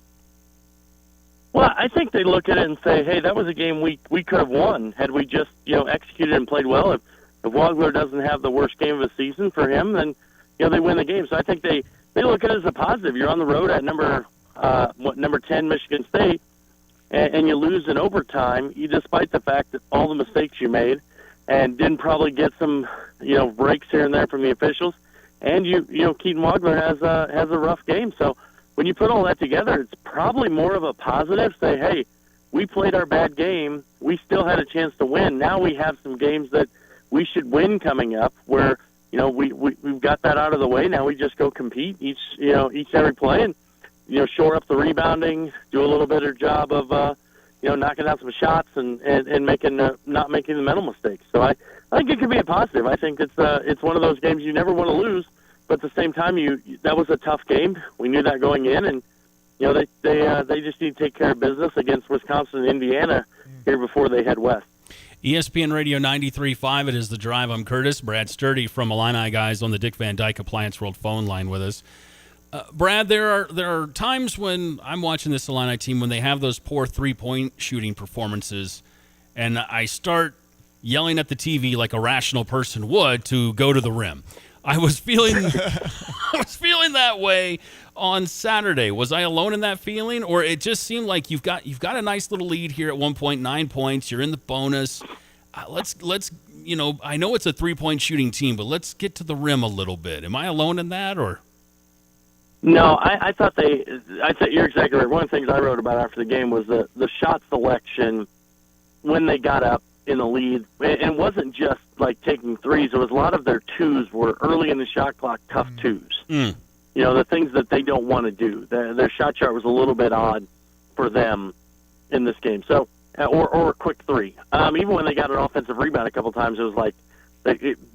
Well, I think they look at it and say, "Hey, that was a game we could have won had we just executed and played well." If Wagler doesn't have the worst game of the season for him, then they win the game. So I think they look at it as a positive. You're on the road at number 10 Michigan State, and you lose in overtime, despite the fact that all the mistakes you made, and didn't probably get some breaks here and there from the officials. And Keaton Wagler has a rough game. So when you put all that together, it's probably more of a positive. Say, hey, we played our bad game. We still had a chance to win. Now we have some games that we should win coming up where, we've got that out of the way. Now we just go compete each every play and, shore up the rebounding, do a little better job of, knocking out some shots and not making the mental mistakes. So I think it could be a positive. I think it's one of those games you never want to lose, but at the same time, that was a tough game. We knew that going in, and they just need to take care of business against Wisconsin and Indiana here before they head west. ESPN Radio 93.5, it is The Drive. I'm Curtis. Brad Sturdy from Illini Guys on the Dick Van Dyke Appliance World phone line with us. Brad, there are times when I'm watching this Illini team when they have those poor three-point shooting performances, and I start yelling at the TV like a rational person would to go to the rim. I was feeling that way on Saturday. Was I alone in that feeling, or it just seemed like you've got a nice little lead here at 1 point, 9 points. You're in the bonus. Let's I know it's a three-point shooting team, but let's get to the rim a little bit. Am I alone in that, or? No, I thought you're exactly right. One of the things I wrote about after the game was the shot selection when they got up in the lead. It wasn't just like taking threes. It was a lot of their twos were early in the shot clock, tough twos. The things that they don't want to do. Their shot chart was a little bit odd for them in this game. So, or a quick three. Even when they got an offensive rebound a couple times, it was like,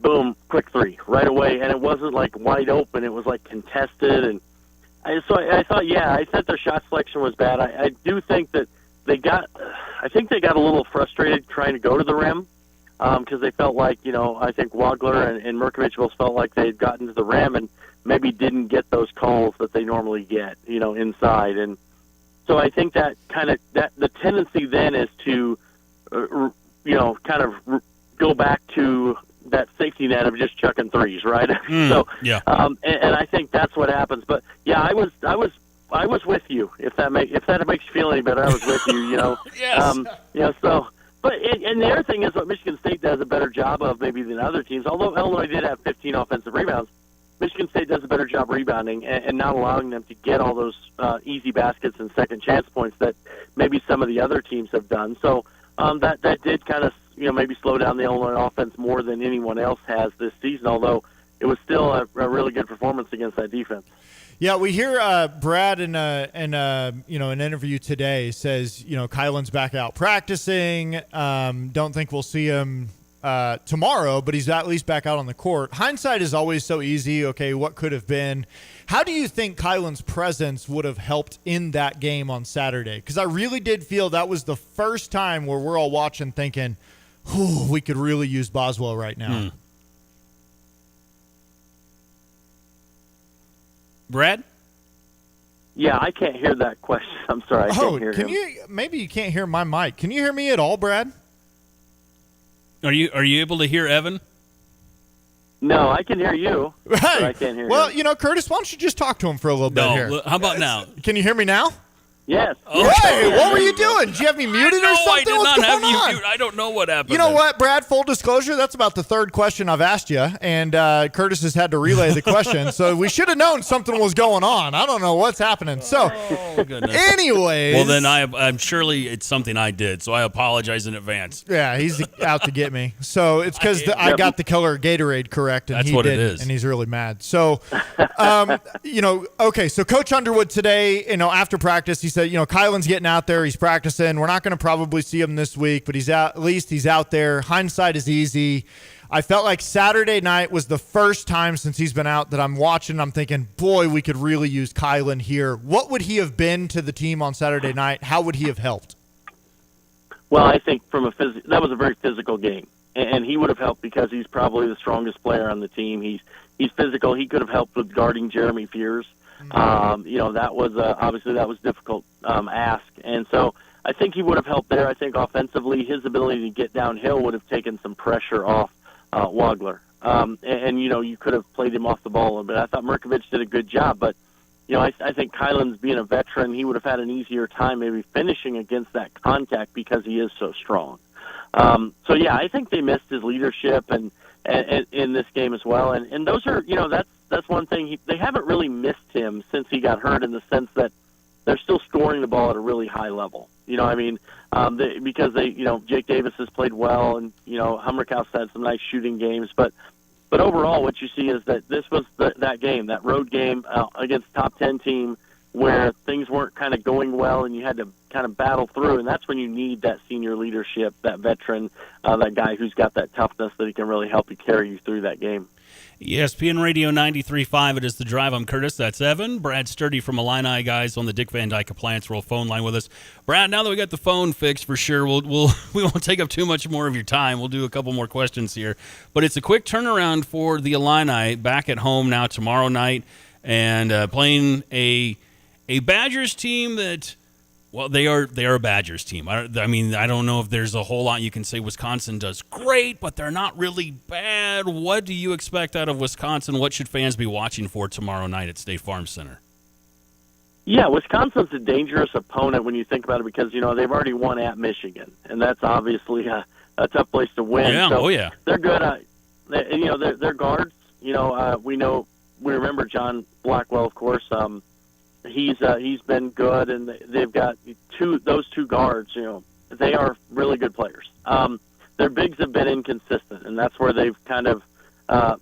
boom, quick three right away. And it wasn't like wide open. It was like contested. And I thought their shot selection was bad. I do think that they got a little frustrated trying to go to the rim because they felt like, I think Wagler and Merkovich both felt like they had gotten to the rim and maybe didn't get those calls that they normally get, inside. And so I think that the tendency then is to, go back to that safety net of just chucking threes, right? And I think that's what happens. But yeah, I was with you. If that makes you feel any better, I was with you. Yes. But the other thing is what Michigan State does a better job of maybe than other teams. Although Illinois did have 15 offensive rebounds, Michigan State does a better job rebounding and not allowing them to get all those easy baskets and second chance points that maybe some of the other teams have done. So that did kind of maybe slow down the Illinois offense more than anyone else has this season, although it was still a really good performance against that defense. Yeah, we hear Brad in an interview today says, Kylan's back out practicing. Don't think we'll see him tomorrow, but he's at least back out on the court. Hindsight is always so easy. Okay, what could have been? How do you think Kylan's presence would have helped in that game on Saturday? Because I really did feel that was the first time where we're all watching thinking, we could really use Boswell right now. Brad? Yeah, I can't hear that question. I'm sorry, I can't hear him. Maybe you can't hear my mic. Can you hear me at all, Brad? Are you able to hear Evan? No, I can hear you. Hey, but I can't hear him. Curtis, why don't you just talk to him for a little bit here? How about now? Can you hear me now? Yes. Hey, what were you doing? Did you have me muted or something? I did What's not going have you on? muted. I don't know what happened. You know what, Brad? Full disclosure, that's about the third question I've asked you, and Curtis has had to relay the question, so we should have known something was going on. I don't know what's happening. So, anyways. Well, then I'm surely it's something I did, so I apologize in advance. Yeah, he's out to get me. So it's because I got the color Gatorade correct, and that's he what didn't, it is. and he's really mad. So, okay, so Coach Underwood today, after practice, he said, Kylan's getting out there. He's practicing. We're not going to probably see him this week, but at least he's out there. Hindsight is easy. I felt like Saturday night was the first time since he's been out that I'm watching. I'm thinking, boy, we could really use Kylan here. What would he have been to the team on Saturday night? How would he have helped? Well, I think that was a very physical game, and he would have helped because he's probably the strongest player on the team. He's physical. He could have helped with guarding Jeremy Fears. That was obviously that was difficult ask, and so I think he would have helped there. I think offensively, his ability to get downhill would have taken some pressure off Wagler. You could have played him off the ball a little bit. I thought Mirkovic did a good job, but I think Kylan's being a veteran, he would have had an easier time maybe finishing against that contact because he is so strong. I think they missed his leadership and in this game as well. And those are, that's one thing. They haven't really missed him since he got hurt in the sense that they're still scoring the ball at a really high level. Because Jake Davis has played well, and Hummerkaus had some nice shooting games, but overall, what you see is that this was that game, that road game against a top 10 team where things weren't kind of going well and you had to kind of battle through, and that's when you need that senior leadership, that veteran, that guy who's got that toughness that he can really help you carry you through that game. ESPN Radio 93.5, it is The Drive. I'm Curtis. That's Evan. Brad Sturdy from Illini Guys on the Dick Van Dyke Appliance World phone line with us. Brad, now that we got the phone fixed for sure, we won't take up too much more of your time. We'll do a couple more questions here. But it's a quick turnaround for the Illini back at home now tomorrow night and playing a Badgers team that, well, they are a Badgers team. I don't know if there's a whole lot you can say Wisconsin does great, but they're not really bad. What do you expect out of Wisconsin? What should fans be watching for tomorrow night at State Farm Center? Yeah, Wisconsin's a dangerous opponent when you think about it because, they've already won at Michigan, and that's obviously a tough place to win. Yeah, so yeah. They're good. Their guards, we remember John Blackwell, of course. He's been good, and they've got those two guards. They are really good players. Their bigs have been inconsistent, and that's where they've kind of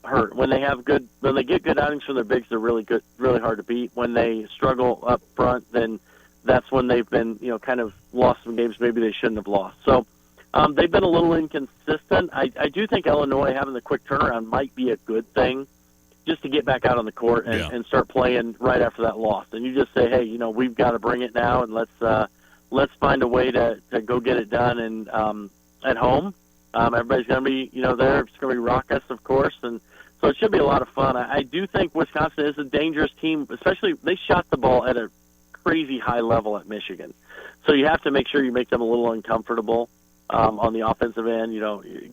hurt. When they get good outings from their bigs, they're really good, really hard to beat. When they struggle up front, then that's when they've been kind of lost some games maybe they shouldn't have lost. So they've been a little inconsistent. I do think Illinois having the quick turnaround might be a good thing, just to get back out on the court and start playing right after that loss. And you just say, hey, we've got to bring it now, and let's find a way to go get it done. And at home, everybody's going to be there. It's going to be raucous, of course, and so it should be a lot of fun. I do think Wisconsin is a dangerous team, especially they shot the ball at a crazy high level at Michigan. So you have to make sure you make them a little uncomfortable on the offensive end.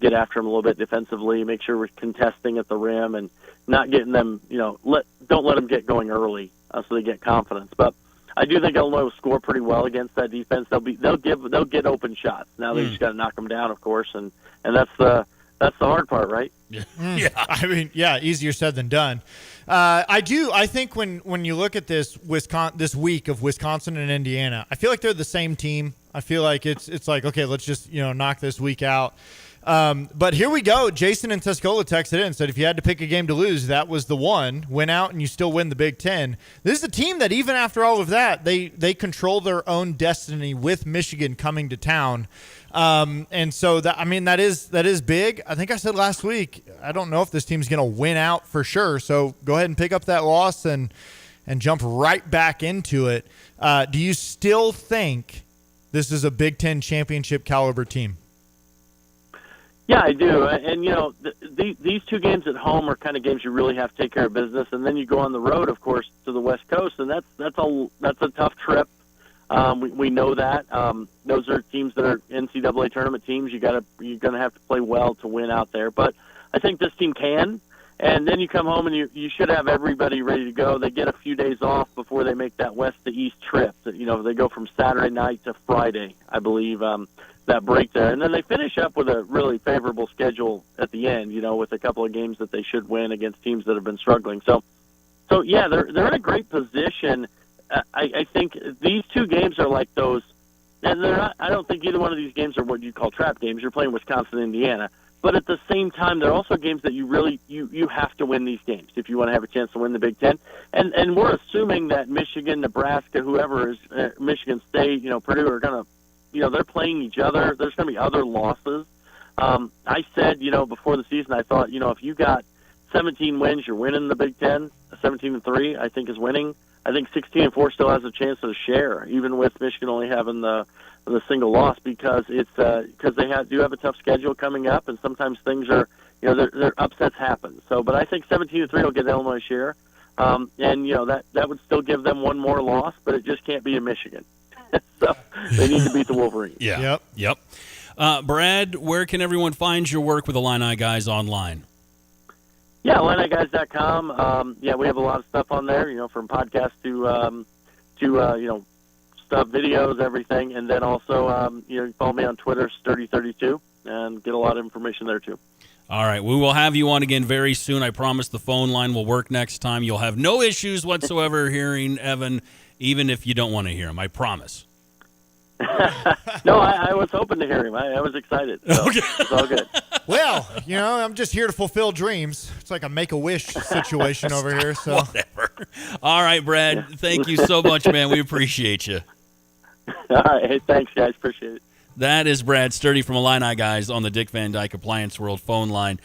Get after them a little bit defensively, make sure we're contesting at the rim and not getting them, don't let them get going early so they get confidence. But I do think Illinois will score pretty well against that defense. They'll get open shots. Now they just got to knock them down, of course, and that's the hard part, right? Yeah. Easier said than done. I think when you look at this week of Wisconsin and Indiana, I feel like they're the same team. I feel like it's like, okay, let's just knock this week out. But here we go. Jason in Tuscola texted in and said if you had to pick a game to lose, that was the one. Win out and you still win the Big Ten. This is a team that even after all of that, they control their own destiny with Michigan coming to town. And so that is big. I think I said last week, I don't know if this team's going to win out for sure. So go ahead and pick up that loss and jump right back into it. Do you still think this is a Big Ten championship caliber team? Yeah, I do. And, these two games at home are kind of games you really have to take care of business. And then you go on the road, of course, to the West Coast, and that's a tough trip. We know that. Those are teams that are NCAA tournament teams. You're going to have to play well to win out there. But I think this team can. And then you come home and you should have everybody ready to go. They get a few days off before they make that west to east trip. They go from Saturday night to Friday, I believe, that break there. And then they finish up with a really favorable schedule at the end, with a couple of games that they should win against teams that have been struggling. So yeah, they're in a great position. I think these two games are like those, and they're not. I don't think either one of these games are what you call trap games. You're playing Wisconsin, Indiana. But at the same time, there are also games that you really you have to win these games if you want to have a chance to win the Big Ten. And we're assuming that Michigan, Nebraska, whoever is Michigan State, Purdue are going to, they're playing each other. There's going to be other losses. I said, before the season, I thought, if you got 17 wins, you're winning the Big Ten. 17-3, I think, is winning. I think 16-4 still has a chance of a share, even with Michigan only having the single loss, because it's because they do have a tough schedule coming up, and sometimes things are, their upsets happen. So, but I think 17-3 will get Illinois share, and that would still give them one more loss, but it just can't be in Michigan. So they need to beat the Wolverines. Yeah. Yep. Brad, where can everyone find your work with Illini Guys online? Yeah, IlliniGuys.com. We have a lot of stuff on there, from podcasts to stuff, videos, everything. And then also, you can follow me on Twitter, Sturdy32, and get a lot of information there, too. All right. We will have you on again very soon. I promise the phone line will work next time. You'll have no issues whatsoever hearing Evan, even if you don't want to hear him. I promise. No, I was hoping to hear him. I was excited. So Okay. It's all good. Well, I'm just here to fulfill dreams. It's like a Make-A-Wish situation over here. So whatever. All right, Brad. Thank you so much, man. We appreciate you. All right. Hey, thanks, guys. Appreciate it. That is Brad Sturdy from Illini Guys on the Dick Van Dyke Appliance World phone line.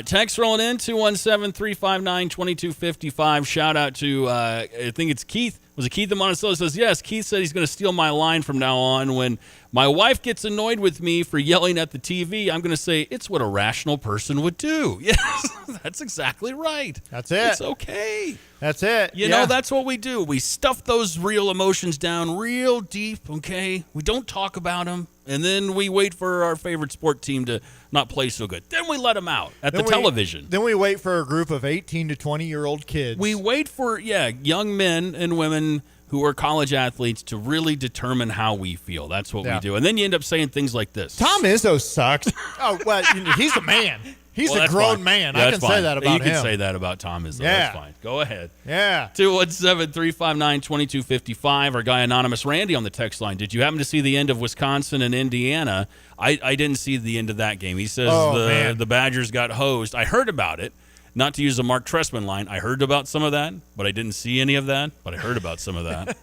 Text rolling in, 217-359-2255. Shout out to, I think it's Keith. Was it Keith in Monticello? Says, yes, Keith said he's going to steal my line from now on. When my wife gets annoyed with me for yelling at the TV, I'm going to say, it's what a rational person would do. Yes, that's exactly right. That's it. It's okay. That's it. You know, that's what we do. We stuff those real emotions down real deep, okay? We don't talk about them, and then we wait for our favorite sport team to not play so good. Then we let them out at the television. Then we wait for a group of 18 to 20-year-old kids. We wait for, young men and women who are college athletes to really determine how we feel. That's what we do. And then you end up saying things like this. Tom Izzo sucks. Oh, well, he's a man. He's a grown man. I can say that about him. You can say that about Tom Izzo. Yeah. That's fine. Go ahead. Yeah. 217-359-2255. Our guy Anonymous Randy on the text line. Did you happen to see the end of Wisconsin and Indiana? I didn't see the end of that game. He says the Badgers got hosed. I heard about it. Not to use a Mark Trestman line, I heard about some of that, but I didn't see any of that, but I heard about some of that.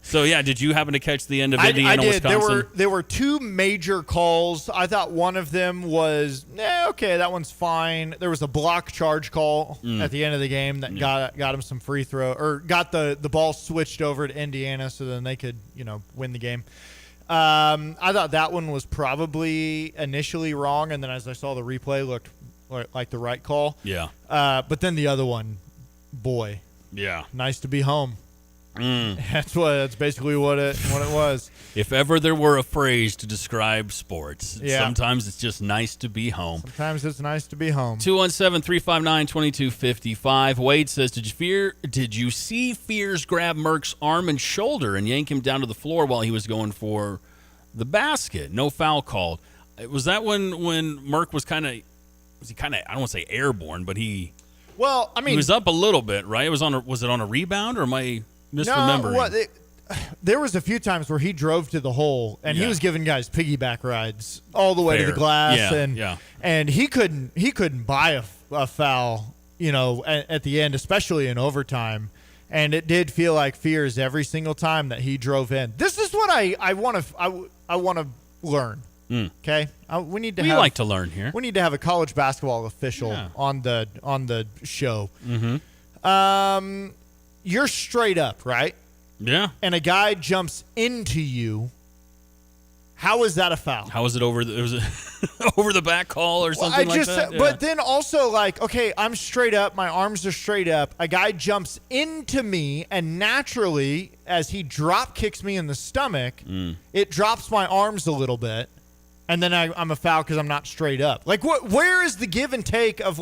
So, did you happen to catch the end of Indiana, I did. Wisconsin? There were two major calls. I thought one of them was, okay, that one's fine. There was a block charge call at the end of the game that got him some free throw, or got the ball switched over to Indiana so then they could, win the game. I thought that one was probably initially wrong, and then as I saw the replay, looked like the right call. Yeah. But then the other one, boy. Yeah. Nice to be home. That's basically what it was. If ever there were a phrase to describe sports, sometimes it's just nice to be home. Sometimes it's nice to be home. 217-359-2255. Wade says, did you see Fears grab Merck's arm and shoulder and yank him down to the floor while he was going for the basket? No foul called. Was that when Merck was kind of, I don't want to say airborne, but he was up a little bit, right? Was it on a rebound, or am I misremembering? No, there was a few times where he drove to the hole and he was giving guys piggyback rides all the way to the glass, and he couldn't buy a foul, at the end, especially in overtime. And it did feel like Fears every single time that he drove in. This is what I want to learn. Okay, we like to learn here. We need to have a college basketball official on the show. Mm-hmm. You're straight up, right? Yeah. And a guy jumps into you. How is that a foul? How is it over the back call or something like that? But then also, okay, I'm straight up. My arms are straight up. A guy jumps into me, and naturally, as he drop kicks me in the stomach, it drops my arms a little bit. And then I'm a foul because I'm not straight up. Where is the give and take of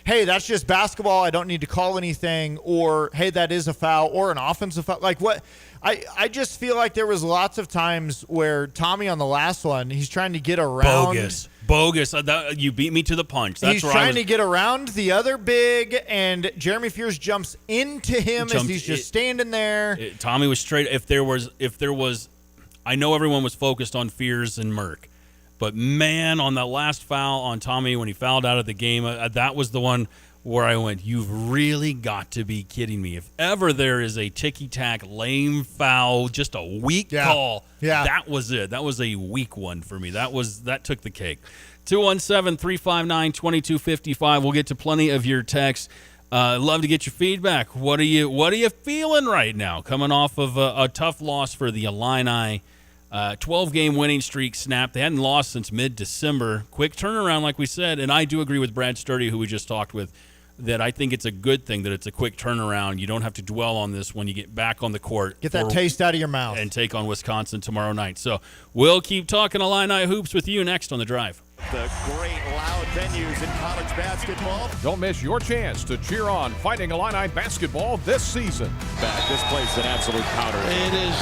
hey, that's just basketball, I don't need to call anything, or hey, that is a foul, or an offensive foul? What? I just feel like there was lots of times where Tommy on the last one, he's trying to get around. Bogus. You beat me to the punch. That's he's trying to get around the other big, and Jeremy Fears jumps into him as he's just standing there. Tommy was straight. If there was, I know everyone was focused on Fears and Merck. But, man, on that last foul on Tommy when he fouled out of the game, that was the one where I went, you've really got to be kidding me. If ever there is a ticky-tack, lame foul, just a weak call, that was it. That was a weak one for me. That took the cake. 217-359-2255. We'll get to plenty of your texts. Love to get your feedback. What are you feeling right now? Coming off of a tough loss for the Illini. 12-game winning streak snapped. They hadn't lost since mid-December. Quick turnaround, like we said. And I do agree with Brad Sturdy, who we just talked with, that I think it's a good thing that it's a quick turnaround. You don't have to dwell on this when you get back on the court. Get that taste out of your mouth. And take on Wisconsin tomorrow night. So we'll keep talking Illini hoops with you next on The Drive. The great loud venues in college basketball. Don't miss your chance to cheer on Fighting Illini basketball this season. This place is an absolute powder. It is.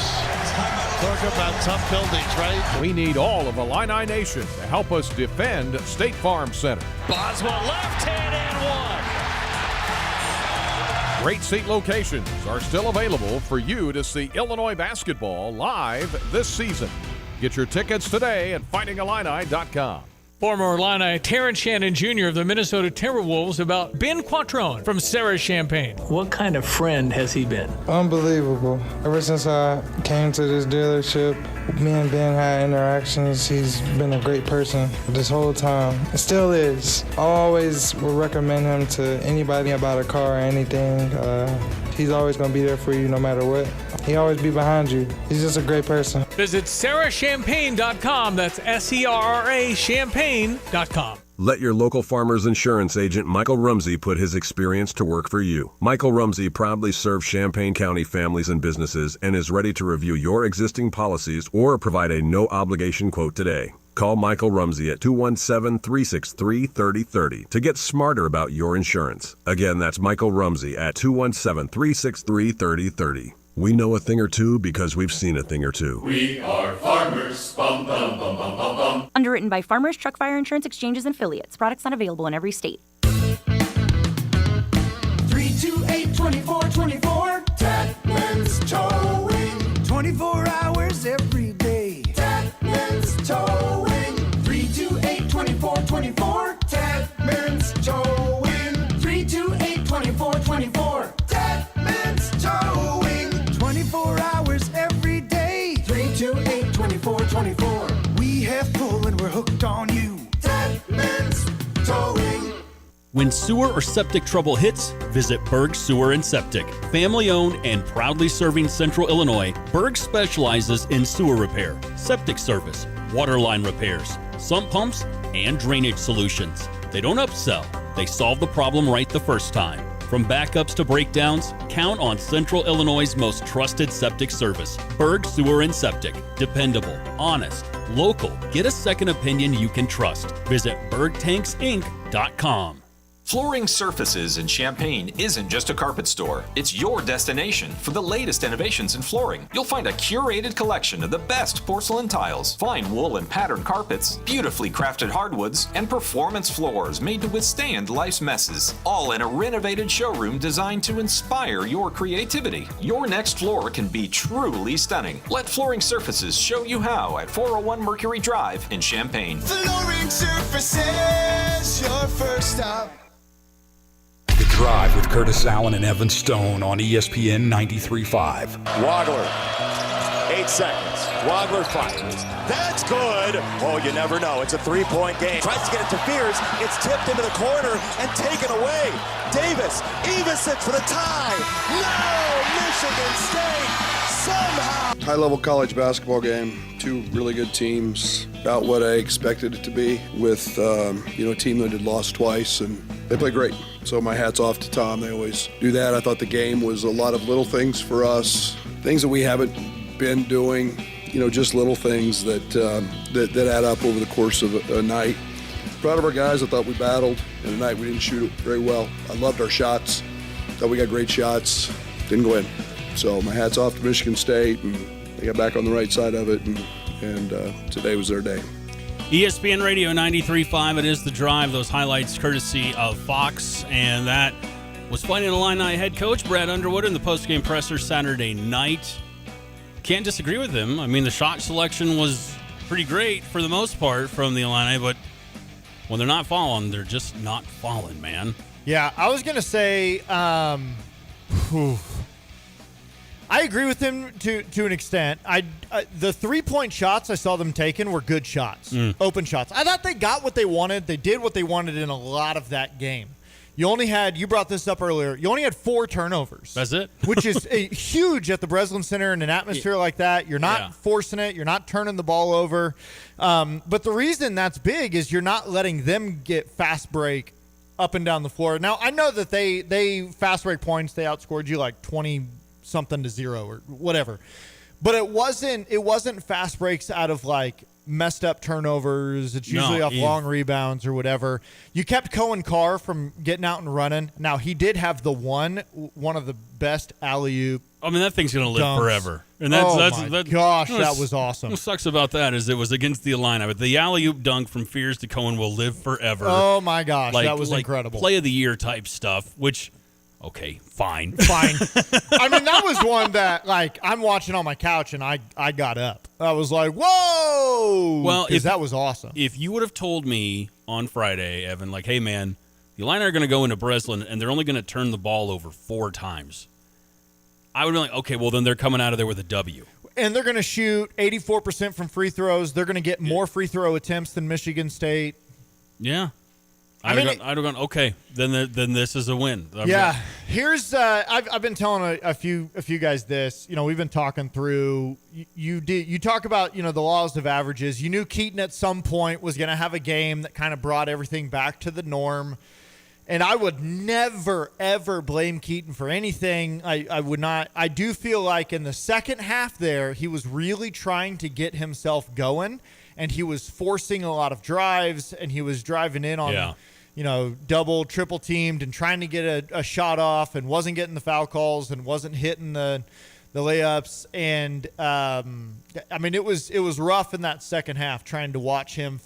Talk about tough buildings, right? We need all of Illini Nation to help us defend State Farm Center. Boswell left hand and one. Great seat locations are still available for you to see Illinois basketball live this season. Get your tickets today at fightingillini.com. Former Illini Terrence Shannon Jr. of the Minnesota Timberwolves about Ben Quattrone from Sarah Champagne. What kind of friend has he been? Unbelievable. Ever since I came to this dealership, me and Ben had interactions. He's been a great person this whole time. It still is. I always would recommend him to anybody about a car or anything. He's always going to be there for you no matter what. He always be behind you. He's just a great person. Visit sarahchampagne.com. That's SERRA champagne.com. Let your local Farmers Insurance agent Michael Rumsey put his experience to work for you. Michael Rumsey proudly serves Champaign County families and businesses and is ready to review your existing policies or provide a no-obligation quote today. Call Michael Rumsey at 217-363-3030 to get smarter about your insurance. Again, that's Michael Rumsey at 217-363-3030. We know a thing or two because we've seen a thing or two. We are farmers. Bum, bum, bum, bum, bum, bum. Underwritten by Farmers Truck Fire Insurance Exchanges and Affiliates. Products not available in every state. 328-2424. Tatman's Towing. 24 hours every day. Tatman's Towing. 328-2424. Tatman's Towing. 328-2424. Tatman's Towing. 24 hours every day. 328-2424. We have pull and we're hooked on you. Tatman's Towing. When sewer or septic trouble hits, visit Berg Sewer and Septic. Family-owned and proudly serving Central Illinois, Berg specializes in sewer repair, septic service, water line repairs, sump pumps, and drainage solutions. They don't upsell. They solve the problem right the first time. From backups to breakdowns, count on Central Illinois' most trusted septic service. Berg Sewer and Septic. Dependable, honest, local. Get a second opinion you can trust. Visit bergtanksinc.com. Flooring Surfaces in Champaign isn't just a carpet store. It's your destination for the latest innovations in flooring. You'll find a curated collection of the best porcelain tiles, fine wool and patterned carpets, beautifully crafted hardwoods, and performance floors made to withstand life's messes. All in a renovated showroom designed to inspire your creativity. Your next floor can be truly stunning. Let Flooring Surfaces show you how at 401 Mercury Drive in Champaign. Flooring Surfaces, your first stop. The Drive with Curtis Allen and Evan Stone on ESPN 93.5. Wagler, 8 seconds. Wagler fires. That's good. Oh, you never know. It's a three-point game. Tries to get it to Fears. It's tipped into the corner and taken away. Davis, Evison for the tie. No! Michigan State somehow. High-level college basketball game. Two really good teams. About what I expected it to be with, a team that had lost twice, and they play great. So my hat's off to Tom. They always do that. I thought the game was a lot of little things for us, things that we haven't been doing, just little things that add up over the course of a night. Proud of our guys. I thought we battled, and tonight we didn't shoot it very well. I loved our shots. Thought we got great shots. Didn't go in. So my hat's off to Michigan State, and they got back on the right side of it, and today was their day. ESPN Radio 93.5, it is The Drive. Those highlights courtesy of Fox, and that was Fighting Illini head coach Brad Underwood in the postgame presser Saturday night. Can't disagree with him. I mean, the shot selection was pretty great for the most part from the Illini, but when they're not falling, they're just not falling, man. Yeah, I was going to say I agree with him to an extent. The 3-point shots I saw them taking were good shots, open shots. I thought they got what they wanted. They did what they wanted in a lot of that game. You brought this up earlier, you only had 4 turnovers. That's it. Which is huge at the Breslin Center in an atmosphere like that. You're not forcing it. You're not turning the ball over. But the reason that's big is you're not letting them get fast break up and down the floor. Now, I know that they fast break points. They outscored you like 20-something to 0 or whatever. But it wasn't fast breaks out of like messed up turnovers. It's usually off long rebounds or whatever. You kept Cohen Carr from getting out and running. Now, he did have the one of the best alley-oop. I mean, that thing's going to live dunks. Forever. And gosh, that was awesome. What sucks about that is it was against the Illini, but the alley-oop dunk from Fears to Cohen will live forever. Oh, my gosh, that was incredible. Play of the year type stuff, which, okay, fine. I mean, that was one that, like, I'm watching on my couch, and I got up. I was like, whoa! Well, that was awesome. If you would have told me on Friday, Evan, like, hey, man, the Illini are going to go into Breslin, and they're only going to turn the ball over 4 times, I would be like, okay, well, then they're coming out of there with a W. And they're going to shoot 84% from free throws. They're going to get more free throw attempts than Michigan State. Yeah. I'd have gone, okay, then this is a win. Here's I've been telling a few guys this. We've been talking through. You talk about the laws of averages. You knew Keaton at some point was going to have a game that kind of brought everything back to the norm. And I would never, ever blame Keaton for anything. I would not. I do feel like in the second half there, he was really trying to get himself going, and he was forcing a lot of drives, and he was driving in on, double, triple teamed and trying to get a shot off and wasn't getting the foul calls and wasn't hitting the layups. And, I mean, it was rough in that second half trying to watch him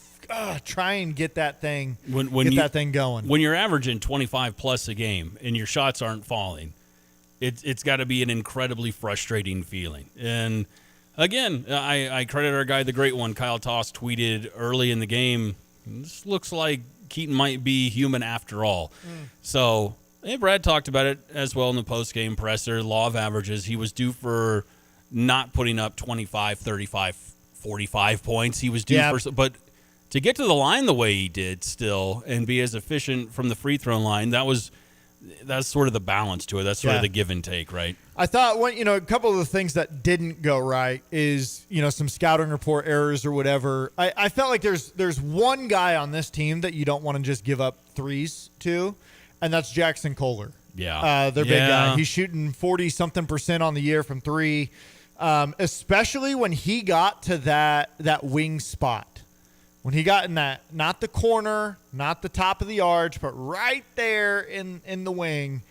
try and get that thing that thing going. When you're averaging 25 plus a game and your shots aren't falling, it's got to be an incredibly frustrating feeling. And again, I credit our guy, the great one, Kyle Toss, tweeted early in the game, this looks like Keaton might be human after all. So Brad talked about it as well in the post-game presser, law of averages. He was due for not putting up 25, 35, 45 points. He was due for – but – to get to the line the way he did still and be as efficient from the free throw line, that's sort of the balance to it. That's sort of the give and take, right? I thought a couple of the things that didn't go right is, some scouting report errors or whatever. I felt like there's one guy on this team that you don't want to just give up threes to, and that's Jackson Kohler. Yeah. Their big guy. He's shooting 40-something% on the year from 3, especially when he got to that wing spot. When he got in that, not the corner, not the top of the arch, but right there in the wing,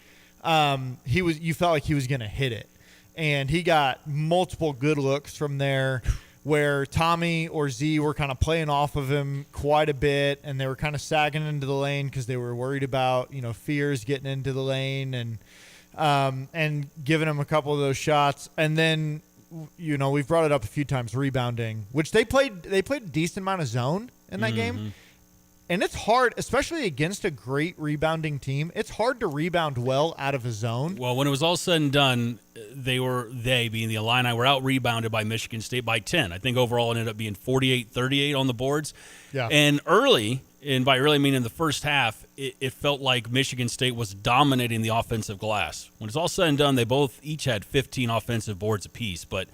you felt like he was going to hit it. And he got multiple good looks from there where Tommy or Z were kind of playing off of him quite a bit, and they were kind of sagging into the lane because they were worried about, Fears getting into the lane and giving him a couple of those shots. And then we've brought it up a few times, rebounding, which they played a decent amount of zone in that game. And it's hard, especially against a great rebounding team. It's hard to rebound well out of a zone. Well, when it was all said and done, they being the Illini, were out-rebounded by Michigan State by 10. I think overall it ended up being 48-38 on the boards. Yeah. And early, and by early I mean in the first half, it felt like Michigan State was dominating the offensive glass. When it's all said and done, they each had 15 offensive boards apiece. But,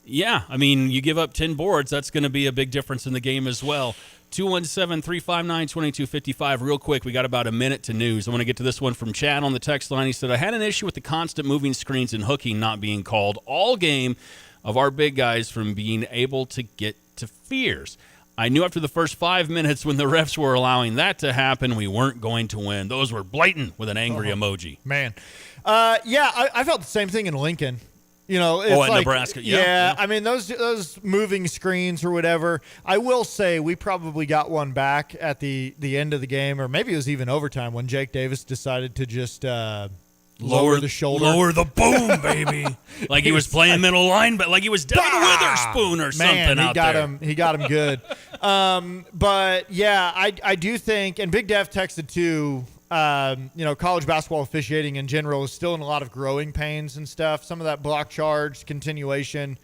yeah, I mean, you give up 10 boards, that's going to be a big difference in the game as well. 217-359-2255. Real quick, we got about a minute to news. I want to get to this one from Chad on the text line. He said, I had an issue with the constant moving screens and hooking not being called all game of our big guys from being able to get to Fears. I knew after the first 5 minutes when the refs were allowing that to happen, we weren't going to win. Those were blatant with an angry emoji. Man. I felt the same thing in Lincoln. It's Nebraska. Yeah. I mean, those moving screens or whatever. I will say we probably got one back at the end of the game, or maybe it was even overtime when Jake Davis decided to just lower the shoulder. Lower the boom, baby. Like he was playing middle line, but like he was Devin Witherspoon or something out there. He got him good. But, yeah, I do think, and Big Dev texted too, college basketball officiating in general is still in a lot of growing pains and stuff. Some of that block charge, continuation.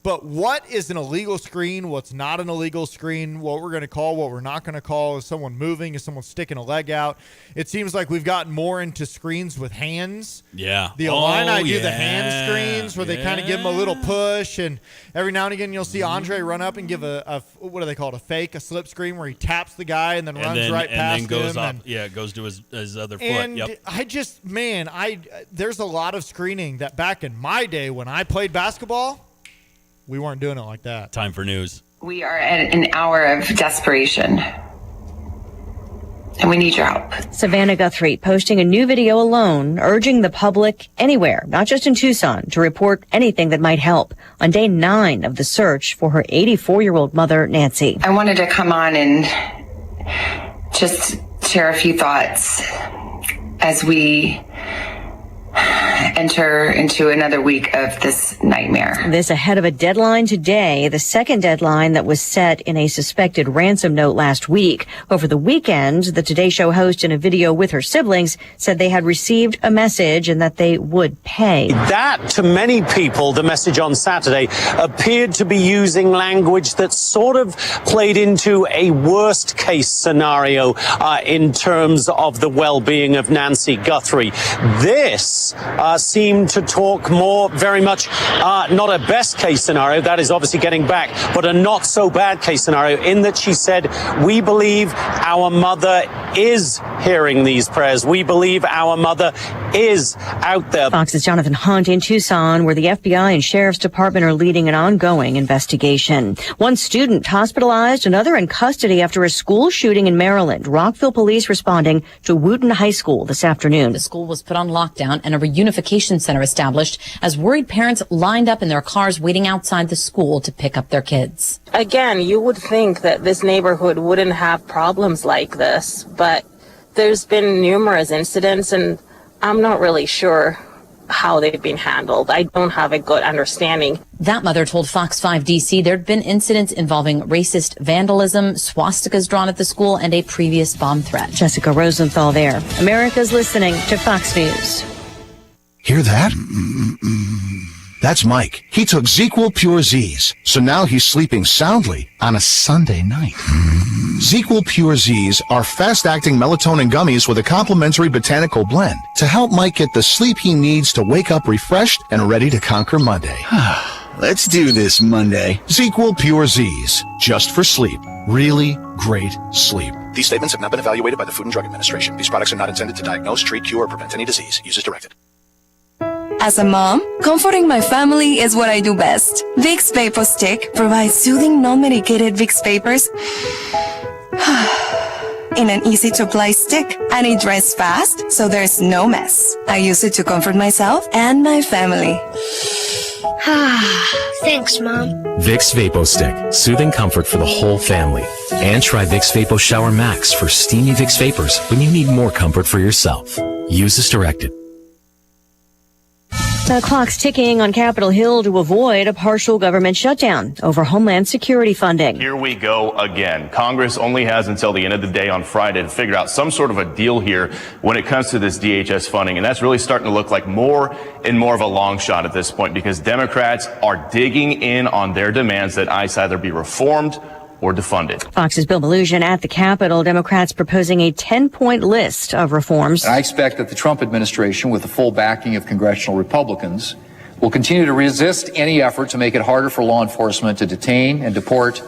But what is an illegal screen? What's not an illegal screen? What we're going to call, what we're not going to call? Is someone moving? Is someone sticking a leg out? It seems like we've gotten more into screens with hands. Yeah. The Illini do the hand screens where they kind of give them a little push, and every now and again you'll see Andre run up and give a what do they call it? A slip screen where he taps the guy and then runs right past him. Goes up. It goes to his other foot. And yep. There's a lot of screening that back in my day when I played basketball, we weren't doing it like that. Time for news. We are at an hour of desperation, and we need your help. Savannah Guthrie posting a new video alone, urging the public anywhere, not just in Tucson, to report anything that might help on day 9 of the search for her 84-year-old mother, Nancy. I wanted to come on and just share a few thoughts as we enter into another week of this nightmare. This ahead of a deadline today, the second deadline that was set in a suspected ransom note last week. Over the weekend, the Today Show host in a video with her siblings said they had received a message and that they would pay. That, to many people, the message on Saturday appeared to be using language that sort of played into a worst case scenario in terms of the well-being of Nancy Guthrie. This seemed to talk more very much not a best case scenario, that is obviously getting back, but a not so bad case scenario in that she said, we believe our mother is hearing these prayers. We believe our mother is out there. Fox's Jonathan Hunt in Tucson, where the FBI and Sheriff's Department are leading an ongoing investigation. One student hospitalized, another in custody after a school shooting in Maryland. Rockville police responding to Wooten High School this afternoon. The school was put on lockdown and a reunification center established as worried parents lined up in their cars waiting outside the school to pick up their kids. Again, you would think that this neighborhood wouldn't have problems like this, but there's been numerous incidents and I'm not really sure how they've been handled. I don't have a good understanding. That mother told Fox 5 DC there'd been incidents involving racist vandalism, swastikas drawn at the school, and a previous bomb threat. Jessica Rosenthal there. America's listening to Fox News. Hear that? That's Mike. He took ZQL Pure Z's, so now he's sleeping soundly on a Sunday night. ZQL Pure Z's are fast-acting melatonin gummies with a complementary botanical blend to help Mike get the sleep he needs to wake up refreshed and ready to conquer Monday. Let's do this Monday. ZQL Pure Z's, just for sleep. Really great sleep. These statements have not been evaluated by the Food and Drug Administration. These products are not intended to diagnose, treat, cure, or prevent any disease. Use as directed. As a mom, comforting my family is what I do best. Vicks Vapor Stick provides soothing, non-medicated Vicks vapors in an easy-to-apply stick, and it dries fast, so there's no mess. I use it to comfort myself and my family. Thanks, Mom. Vicks Vapo Stick, soothing comfort for the whole family. And try Vicks Vapo Shower Max for steamy Vicks Vapors when you need more comfort for yourself. Use as directed. The clock's ticking on Capitol Hill to avoid a partial government shutdown over Homeland Security funding. Here we go again. Congress only has until the end of the day on Friday to figure out some sort of a deal here when it comes to this DHS funding. And that's really starting to look like more and more of a long shot at this point because Democrats are digging in on their demands that ICE either be reformed or defunded. Fox's Bill Belusian at the Capitol. Democrats proposing a 10-point list of reforms. I expect that the Trump administration, with the full backing of congressional Republicans, will continue to resist any effort to make it harder for law enforcement to detain and deport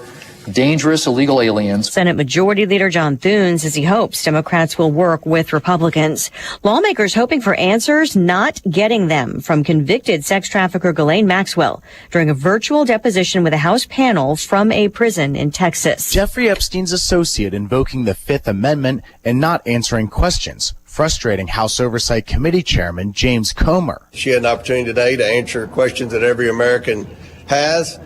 dangerous illegal aliens. Senate Majority Leader John Thune says he hopes Democrats will work with Republicans. Lawmakers hoping for answers, not getting them from convicted sex trafficker Ghislaine Maxwell during a virtual deposition with a House panel from a prison in Texas. Jeffrey Epstein's associate invoking the Fifth Amendment and not answering questions, frustrating House Oversight Committee Chairman James Comer. She had an opportunity today to answer questions that every American has.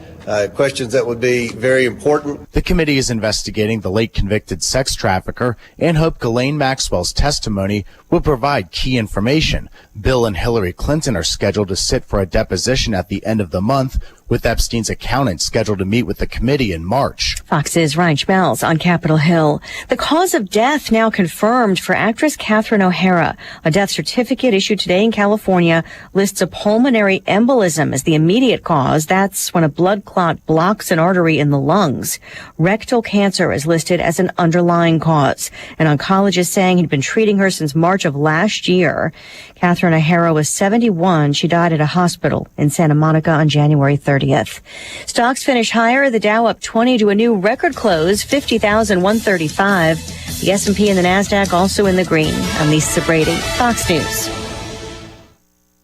questions that would be very important. The committee is investigating the late convicted sex trafficker and hope Ghislaine Maxwell's testimony will provide key information. Bill and Hillary Clinton are scheduled to sit for a deposition at the end of the month, with Epstein's accountant scheduled to meet with the committee in March. Fox's Ryan Schmelz on Capitol Hill. The cause of death now confirmed for actress Catherine O'Hara. A death certificate issued today in California lists a pulmonary embolism as the immediate cause. That's when a blood clot blocks an artery in the lungs. Rectal cancer is listed as an underlying cause. An oncologist saying he'd been treating her since March of last year. Catherine O'Hara was 71. She died at a hospital in Santa Monica on January 30th. Stocks finish higher. The Dow up 20 to a new record close, 50,135. The S&P and the NASDAQ also in the green. I'm Lisa Brady, Fox News.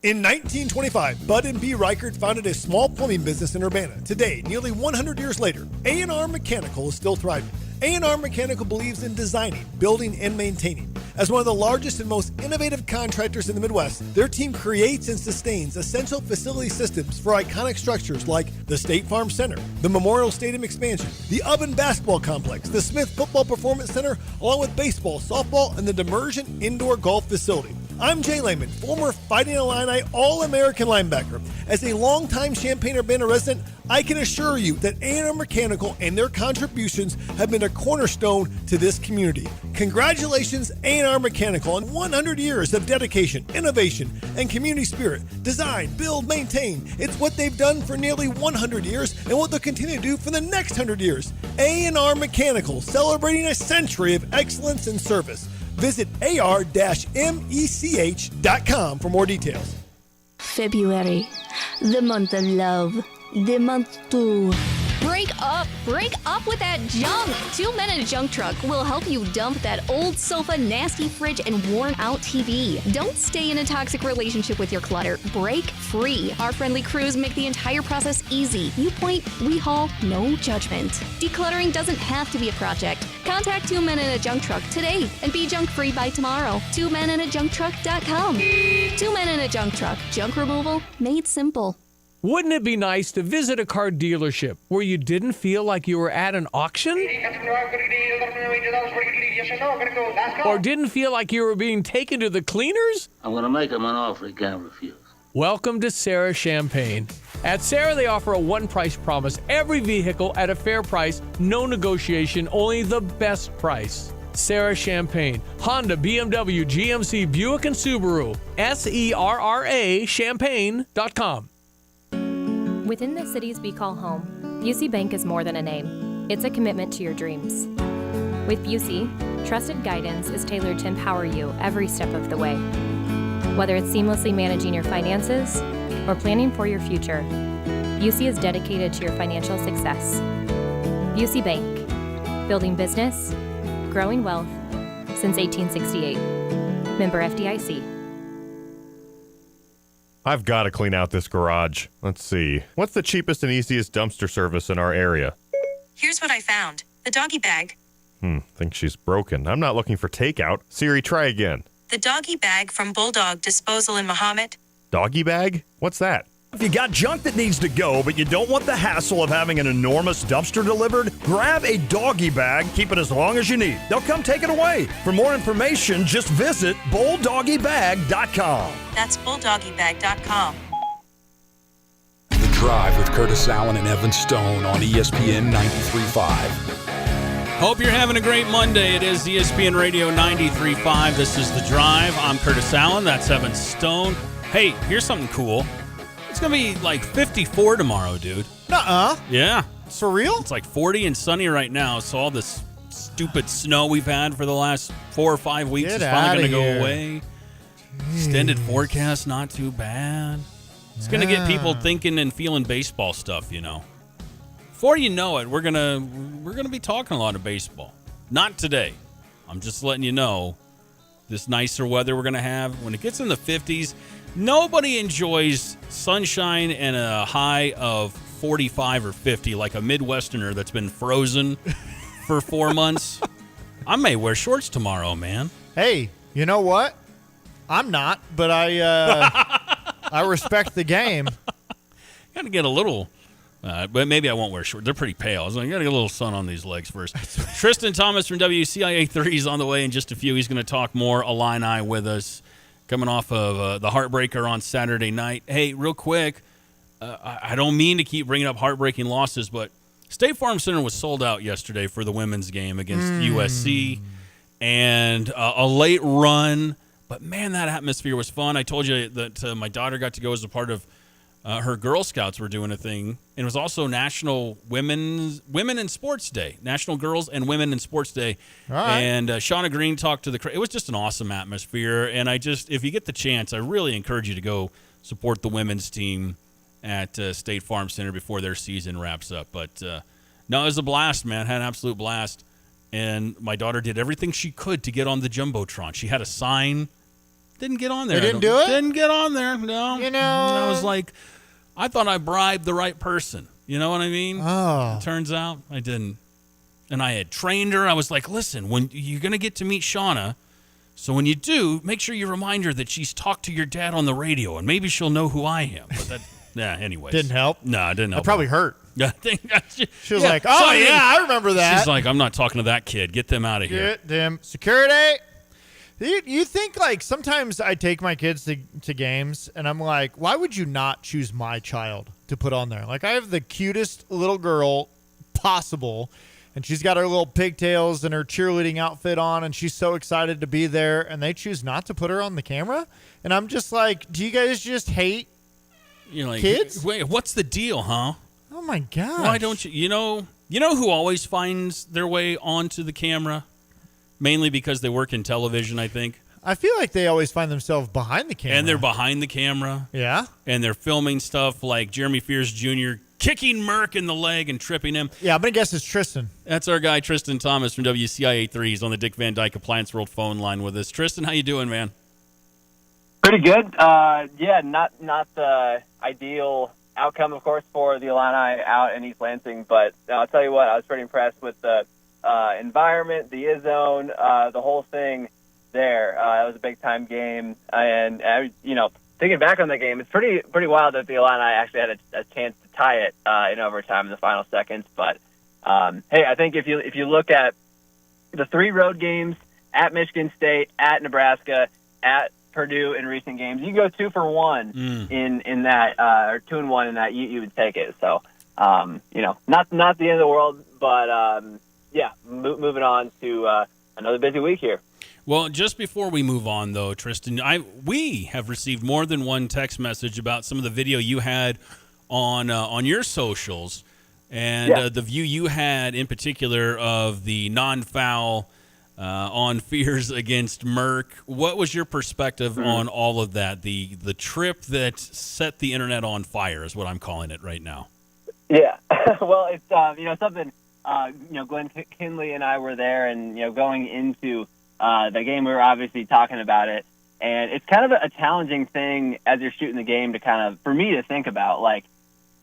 In 1925, Bud and B. Reichert founded a small plumbing business in Urbana. Today, nearly 100 years later, A&R Mechanical is still thriving. A&R Mechanical believes in designing, building, and maintaining. As one of the largest and most innovative contractors in the Midwest, their team creates and sustains essential facility systems for iconic structures like the State Farm Center, the Memorial Stadium expansion, the Ubben Basketball Complex, the Smith Football Performance Center, along with baseball, softball, and the Demersion Indoor Golf Facility. I'm Jay Lehman, former Fighting Illini All-American linebacker. As a longtime Champaign-Urbana resident, I can assure you that A&R Mechanical and their contributions have been a cornerstone to this community. Congratulations, A&R Mechanical, on 100 years of dedication, innovation, and community spirit. Design, build, maintain. It's what they've done for nearly 100 years and what they'll continue to do for the next 100 years. A&R Mechanical, celebrating a century of excellence and service. Visit ar-mech.com for more details. February, the month of love, the month to break up with that junk. 2 Men in a Junk Truck will help you dump that old sofa, nasty fridge, and worn out TV. Don't stay in a toxic relationship with your clutter. Break free. Our friendly crews make the entire process easy. You point, we haul, no judgment. Decluttering doesn't have to be a project. Contact 2 Men in a Junk Truck today and be junk free by tomorrow. 2meninAjunkTruck.com. 2 Men in a Junk Truck. Junk removal made simple. Wouldn't it be nice to visit a car dealership where you didn't feel like you were at an auction? Or didn't feel like you were being taken to the cleaners? I'm going to make him an offer he can't refuse. Welcome to Sarah Champagne. At Sarah, they offer a one-price promise. Every vehicle at a fair price, no negotiation, only the best price. Sarah Champagne, Honda, BMW, GMC, Buick, and Subaru. SERRA Champagne.com. Within the cities we call home, Busey Bank is more than a name. It's a commitment to your dreams. With Busey, trusted guidance is tailored to empower you every step of the way. Whether it's seamlessly managing your finances or planning for your future, Busey is dedicated to your financial success. Busey Bank, building business, growing wealth since 1868. Member FDIC. I've got to clean out this garage. Let's see. What's the cheapest and easiest dumpster service in our area? Here's what I found. The doggy bag. Think she's broken. I'm not looking for takeout. Siri, try again. The doggy bag from Bulldog Disposal in Mahomet. Doggy bag? What's that? If you got junk that needs to go, but you don't want the hassle of having an enormous dumpster delivered, grab a doggy bag, keep it as long as you need. They'll come take it away. For more information, just visit bulldoggybag.com. That's bulldoggybag.com. The Drive with Curtis Allen and Evan Stone on ESPN 93.5. Hope you're having a great Monday. It is ESPN Radio 93.5. This is The Drive. I'm Curtis Allen. That's Evan Stone. Hey, here's something cool. It's going to be like 54 tomorrow, dude. Nuh-uh. Yeah. It's for real? It's like 40 and sunny right now, so all this stupid snow we've had for the last 4 or 5 weeks is finally going to go away. Extended forecast, not too bad. It's going to get people thinking and feeling baseball stuff, you know. Before you know it, we're gonna be talking a lot of baseball. Not today. I'm just letting you know this nicer weather we're going to have. When it gets in the 50s, nobody enjoys sunshine and a high of 45 or 50 like a Midwesterner that's been frozen for 4 months. I may wear shorts tomorrow, man. Hey, you know what? I'm not, but I respect the game. Got to get a little But maybe I won't wear shorts. They're pretty pale. I was like, I got to get a little sun on these legs first. Tristan Thomas from WCIA 3 is on the way in just a few. He's going to talk more Illini with us, coming off of the heartbreaker on Saturday night. Hey, real quick, I don't mean to keep bringing up heartbreaking losses, but State Farm Center was sold out yesterday for the women's game against USC, and a late run. But, man, that atmosphere was fun. I told you that my daughter got to go as a part of her Girl Scouts were doing a thing. And it was also National Women in Sports Day, National Girls and Women in Sports Day. All right. And Shauna Green talked to it was just an awesome atmosphere. And if you get the chance, I really encourage you to go support the women's team at State Farm Center before their season wraps up. But, no, it was a blast, man. Had an absolute blast. And my daughter did everything she could to get on the Jumbotron. She had a sign. Didn't get on there. They didn't do it? Didn't get on there, no. You know. I was like, I thought I bribed the right person. You know what I mean? Oh. It turns out I didn't. And I had trained her. I was like, listen, when you're going to get to meet Shauna, so when you do, make sure you remind her that she's talked to your dad on the radio, and maybe she'll know who I am. But that, anyways. Didn't help? No, it didn't help. That probably hurt. She was like, oh, yeah, I remember that. She's like, I'm not talking to that kid. Get them out of here. Get them. Security. You think, like, sometimes I take my kids to games, and I'm like, why would you not choose my child to put on there? Like, I have the cutest little girl possible, and she's got her little pigtails and her cheerleading outfit on, and she's so excited to be there, and they choose not to put her on the camera? And I'm just like, do you guys just hate kids? Wait, what's the deal, huh? Oh, my gosh. Why don't you? You know who always finds their way onto the camera? Mainly because they work in television, I think. I feel like they always find themselves behind the camera. And they're behind the camera. Yeah. And they're filming stuff like Jeremy Fears Jr. kicking Merck in the leg and tripping him. Yeah, I'm going to guess it's Tristan. That's our guy, Tristan Thomas from WCIA 3. He's on the Dick Van Dyke Appliance World phone line with us. Tristan, how you doing, man? Pretty good. Yeah, not the ideal outcome, of course, for the Illini out in East Lansing. But I'll tell you what, I was pretty impressed with the environment, the zone, the whole thing there. It was a big-time game. And, thinking back on the game, it's pretty wild that the Illini actually had a chance to tie it in overtime in the final seconds. But, hey, I think if you look at the 3 road games, at Michigan State, at Nebraska, at Purdue in recent games, you go 2 for 1 in that, or 2-1 in that, you would take it. So, not the end of the world, but yeah, moving on to another busy week here. Well, just before we move on, though, Tristan, we have received more than one text message about some of the video you had on your socials, and the view you had in particular of the non-foul on Fears against Merck. What was your perspective on all of that? The trip that set the internet on fire is what I'm calling it right now. Yeah, well, it's something. Glenn Kinley and I were there, and going into the game, we were obviously talking about it, and it's kind of a challenging thing as you're shooting the game to kind of, for me to think about. Like,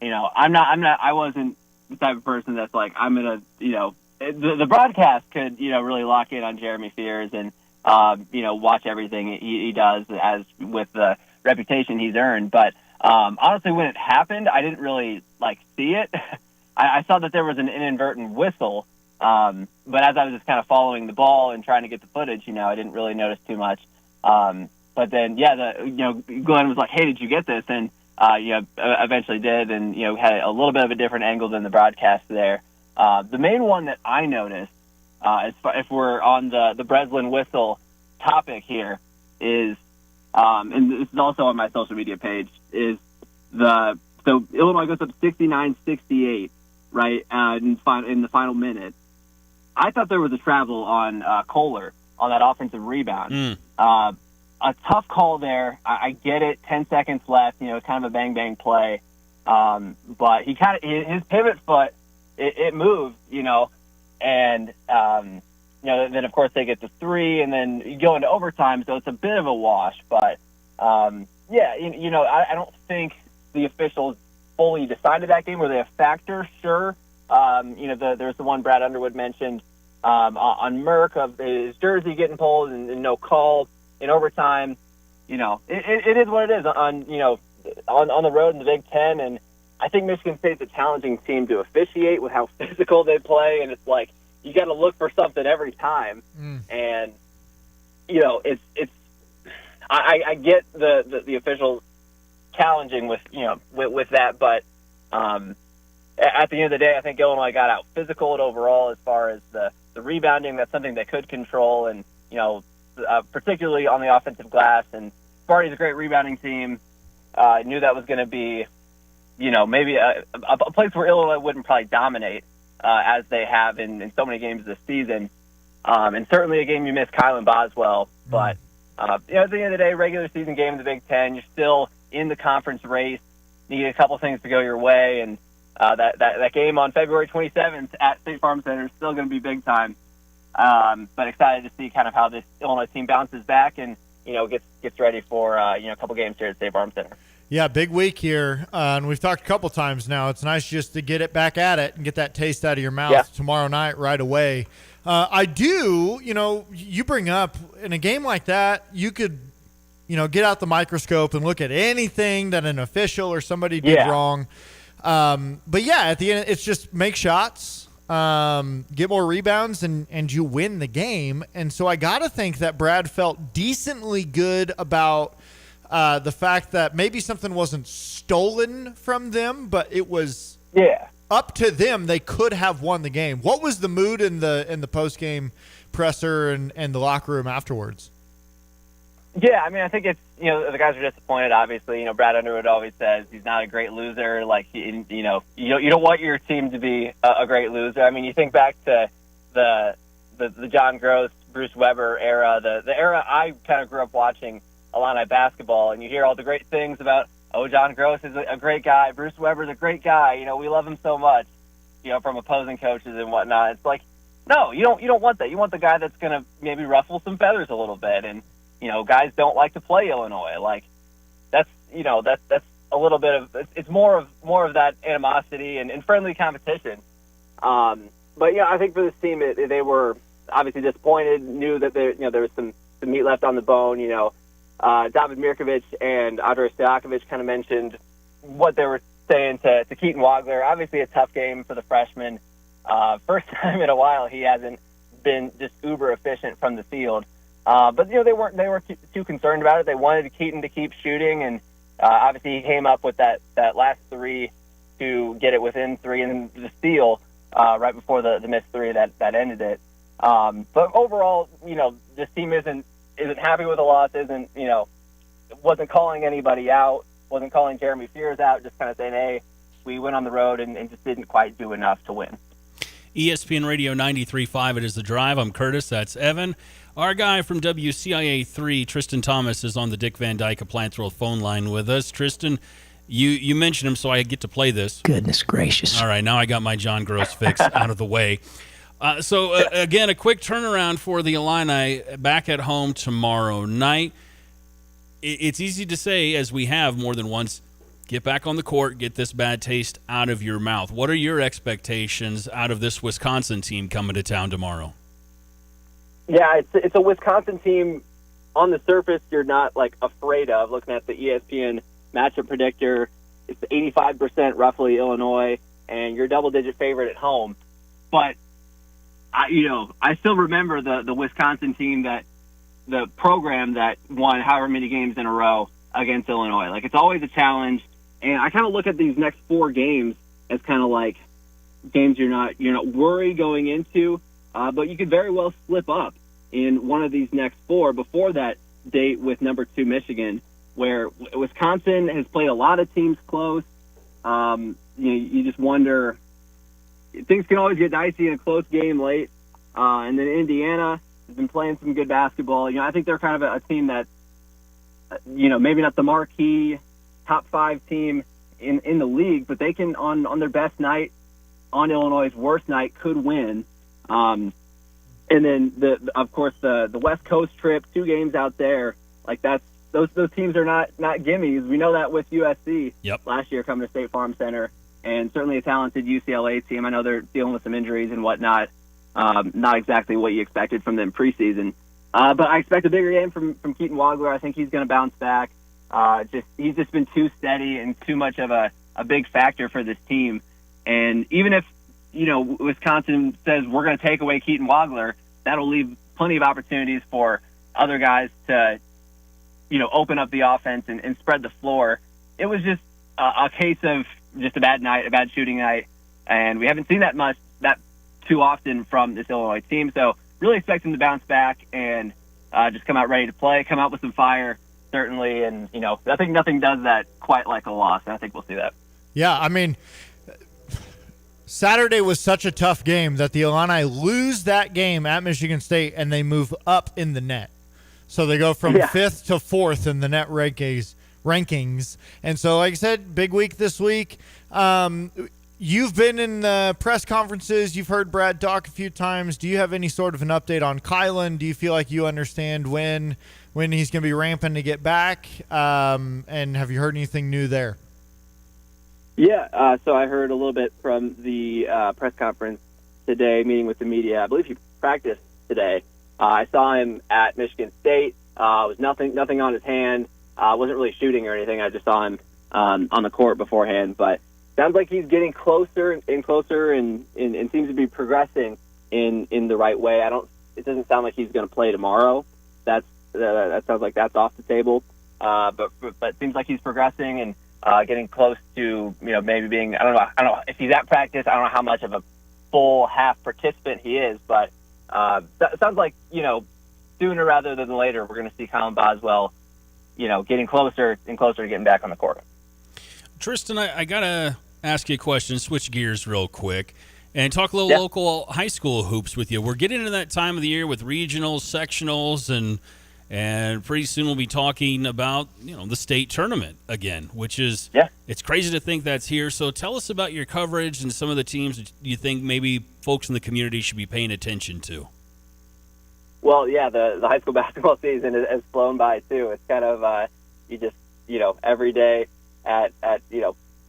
I wasn't the type of person that's like, I'm gonna, the broadcast could, really lock in on Jeremy Fears and, watch everything he does as with the reputation he's earned. But honestly, when it happened, I didn't really see it. I saw that there was an inadvertent whistle, but as I was just kind of following the ball and trying to get the footage, I didn't really notice too much. But then, Glenn was like, "Hey, did you get this?" And eventually did, and had a little bit of a different angle than the broadcast there. The main one that I noticed, if we're on the Breslin whistle topic here, is, and this is also on my social media page, is so Illinois goes up 69-68. Right, in the final minute. I thought there was a travel on Kohler on that offensive rebound. A tough call there. I get it, 10 seconds left, kind of a bang-bang play. But he his pivot foot, it moved, and, then, of course, they get the 3, and then you go into overtime, so it's a bit of a wash. But, I don't think the officials fully decided that game. Were they a factor? Sure. There's the one Brad Underwood mentioned on Merck of his jersey getting pulled and no call in overtime. It is what it is on the road in the Big Ten. And I think Michigan State's a challenging team to officiate with how physical they play, and it's like you got to look for something every time. And I get the officials challenging with that, but at the end of the day, I think Illinois got out physical and overall as far as the rebounding. That's something they could control, and particularly on the offensive glass. And Sparty's a great rebounding team. Knew that was going to be, maybe a place where Illinois wouldn't probably dominate as they have in so many games this season. And certainly a game you miss Kylan Boswell. But at the end of the day, regular season game in the Big Ten, you're still in the conference race. Need a couple things to go your way, and that game on February 27th at State Farm Center is still going to be big time. But excited to see kind of how this Illinois team bounces back and gets ready for a couple games here at State Farm Center. Yeah, big week here, and we've talked a couple times now. It's nice just to get it back at it and get that taste out of your mouth tomorrow night right away. I do, you bring up in a game like that, you could, get out the microscope and look at anything that an official or somebody did wrong. But yeah, at the end, it's just make shots, get more rebounds, and you win the game. And so I got to think that Brad felt decently good about the fact that maybe something wasn't stolen from them, but it was up to them. They could have won the game. What was the mood in the post-game presser and the locker room afterwards? Yeah, I mean, I think it's, the guys are disappointed, obviously. Brad Underwood always says he's not a great loser. Like, you don't want your team to be a great loser. I mean, you think back to the John Gross, Bruce Weber era, the era I kind of grew up watching Illini basketball, and you hear all the great things about, John Gross is a great guy, Bruce Weber's a great guy, we love him so much, from opposing coaches and whatnot. It's like, no, you don't want that. You want the guy that's going to maybe ruffle some feathers a little bit, and guys don't like to play Illinois. Like, that's a little bit of, it's more of that animosity and friendly competition. But I think for this team, they were obviously disappointed, knew that there was some meat left on the bone. David Mirkovic and Andrei Stojakovic kind of mentioned what they were saying to Keaton Wagler. Obviously a tough game for the freshman. First time in a while he hasn't been just uber efficient from the field. But they weren't too concerned about it. They wanted Keaton to keep shooting, and obviously he came up with that last three to get it within three, and then the steal right before the missed three that ended it. But overall, this team isn't happy with the loss, wasn't calling anybody out, wasn't calling Jeremy Fears out, just kind of saying, hey, we went on the road and just didn't quite do enough to win. ESPN Radio 93.5, it is The Drive. I'm Curtis, that's Evan. Our guy from WCIA3, Tristan Thomas, is on the Dick Van Dyke of Plantsville phone line with us. Tristan, you mentioned him, so I get to play this. Goodness gracious. All right, now I got my John Gross fix out of the way. Again, a quick turnaround for the Illini back at home tomorrow night. It's easy to say, as we have more than once, get back on the court, get this bad taste out of your mouth. What are your expectations out of this Wisconsin team coming to town tomorrow? Yeah, it's a Wisconsin team on the surface you're not, afraid of. Looking at the ESPN matchup predictor, it's 85% roughly Illinois, and you're a double-digit favorite at home. But I still remember the Wisconsin team the program that won however many games in a row against Illinois. Like, it's always a challenge, and I kind of look at these next four games as kind of like games you're not worried going into, but you could very well slip up in one of these next four before that date with number 2 Michigan, where Wisconsin has played a lot of teams close. You just wonder. Things can always get dicey in a close game late. And then Indiana has been playing some good basketball. I think they're kind of a team that, maybe not the marquee top 5 team in the league, but they can, on their best night, on Illinois' worst night, could win. And then, of course, the West Coast trip, 2 games out there, those teams are not gimmies. We know that with USC last year coming to State Farm Center. And certainly a talented UCLA team. I know they're dealing with some injuries and whatnot. Not exactly what you expected from them preseason. But I expect a bigger game from Keaton Wagler. I think he's going to bounce back. He's just been too steady and too much of a a big factor for this team. And even if, Wisconsin says we're going to take away Keaton Wagler, that'll leave plenty of opportunities for other guys to, open up the offense and spread the floor. It was just a case of just a bad night, a bad shooting night. And we haven't seen that too often from this Illinois team. So really expect them to bounce back and just come out ready to play, come out with some fire, certainly. And, I think nothing does that quite like a loss. And I think we'll see that. Yeah, I mean, Saturday was such a tough game that the Illini lose that game at Michigan State and they move up in the net. So they go from 5th to 4th in the net rankings. And so, like I said, big week this week. You've been in the press conferences. You've heard Brad talk a few times. Do you have any sort of an update on Kylan? Do you feel like you understand when he's going to be ramping to get back? And have you heard anything new there? Yeah, so I heard a little bit from the press conference today, meeting with the media. I believe he practiced today. I saw him at Michigan State. Was nothing on his hand. Wasn't really shooting or anything. I just saw him on the court beforehand. But sounds like he's getting closer and closer, and seems to be progressing in the right way. It doesn't sound like he's going to play tomorrow. That sounds like that's off the table. But it seems like he's progressing and getting close to, maybe being, I don't know if he's at practice. I don't know how much of a full half participant he is, but it sounds like, sooner rather than later, we're going to see Colin Boswell, getting closer and closer to getting back on the court. Tristan, I got to ask you a question, switch gears real quick, and talk a little local high school hoops with you. We're getting into that time of the year with regionals, sectionals, and pretty soon we'll be talking about, the state tournament again, which is, it's crazy to think that's here. So tell us about your coverage and some of the teams that you think maybe folks in the community should be paying attention to. Well, yeah, the high school basketball season has flown by, too. It's kind of, you just, every day at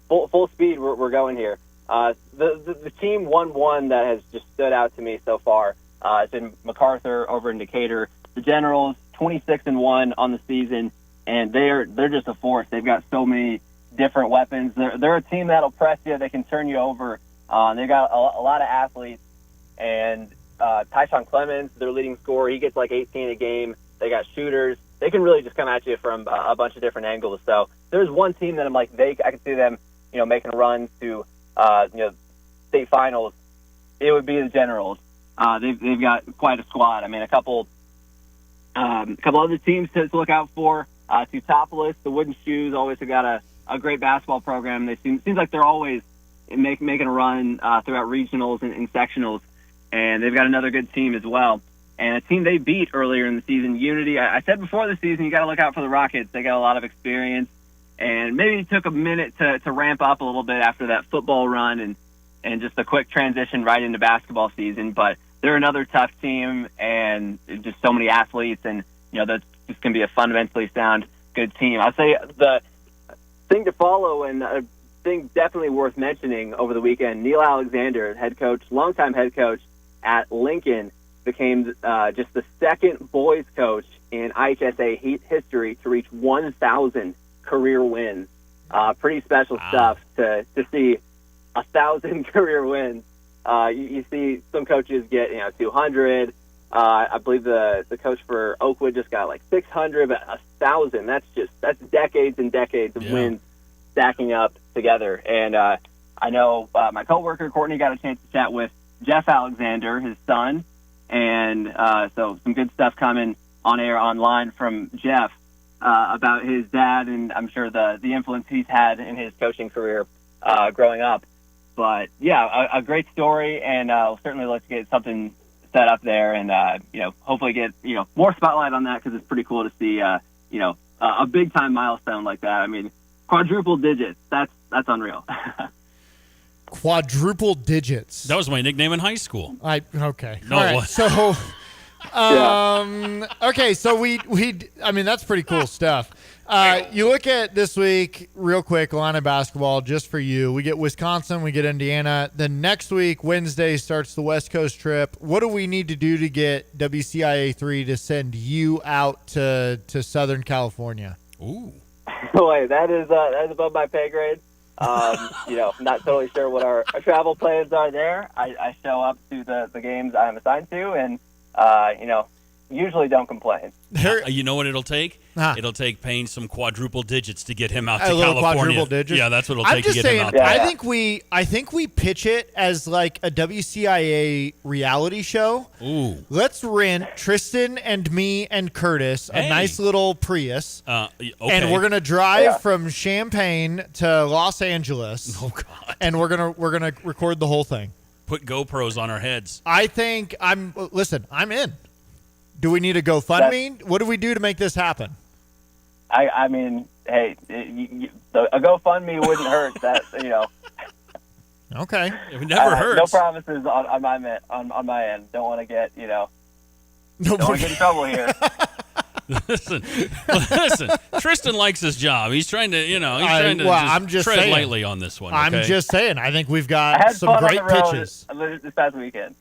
full speed we're going here. The team 1-1 that has just stood out to me so far has been MacArthur over in Decatur. The Generals, 26-1 on the season, and they're just a force. They've got so many different weapons. They're a team that'll press you. They can turn you over. They've got a lot of athletes, and Tyshawn Clemens, their leading scorer, he gets like 18 a game. They got shooters. They can really just come at you from a bunch of different angles. So there's one team that I'm like, I can see them, making a run to state finals. It would be the Generals. They've got quite a squad. I mean, a couple other teams to look out for. Teutopolis, the Wooden Shoes, always have got a great basketball program. They seems like they're always making a run throughout regionals and sectionals, and they've got another good team as well. And a team they beat earlier in the season, Unity. I said before the season, you got to look out for the Rockets. They got a lot of experience, and maybe it took a minute to ramp up a little bit after that football run and just a quick transition right into basketball season. But they're another tough team, and just so many athletes, and that's just going to be a fundamentally sound, good team. I'd say the thing to follow, and a thing definitely worth mentioning over the weekend, Neil Alexander, longtime head coach at Lincoln, became just the second boys coach in IHSA history to reach 1,000 career wins. Pretty special stuff to see 1,000 career wins. You see some coaches get 200. I believe the coach for Oakwood just got like 600, but 1,000. That's decades and decades of wins stacking up together. And I know my coworker Courtney got a chance to chat with Jeff Alexander, his son, and so some good stuff coming on air online from Jeff about his dad, and I'm sure the influence he's had in his coaching career growing up. But yeah, a great story, and we'll certainly look to get something set up there, and hopefully get more spotlight on that, because it's pretty cool to see a big time milestone like that. I mean, quadruple digits. That's unreal. Quadruple digits. That was my nickname in high school. Okay. No, all right, it was. so. Okay, so we that's pretty cool stuff. You look at this week real quick, Illini basketball, just for you. We get Wisconsin, we get Indiana. Then next week, Wednesday, starts the West Coast trip. What do we need to do to get WCIA 3 to send you out to Southern California? Ooh. Boy, that is above my pay grade. Not totally sure what our travel plans are there. I show up to the games I'm assigned to, and usually don't complain. You know what it'll take? It'll take paying some quadruple digits to get him out to a little California. quadruple digits. Yeah, that's what it'll I'm take just to get saying, him out there. I think we pitch it as like a WCIA reality show. Ooh. Let's rent Tristan and me and Curtis a nice little Prius. Okay. And we're gonna drive from Champaign to Los Angeles. Oh God. And we're gonna record the whole thing. Put GoPros on our heads. I think I'm in. Do we need a GoFundMe? What do we do to make this happen? I mean, hey, a GoFundMe wouldn't hurt. That Okay. It never hurts. No promises on my end. Don't want to get don't want to get in trouble here. Listen. Tristan likes his job. He's trying to, I'm just tread saying. lightly on this one. I'm okay? just saying. I think we've I got had some fun great on the road pitches. this past weekend.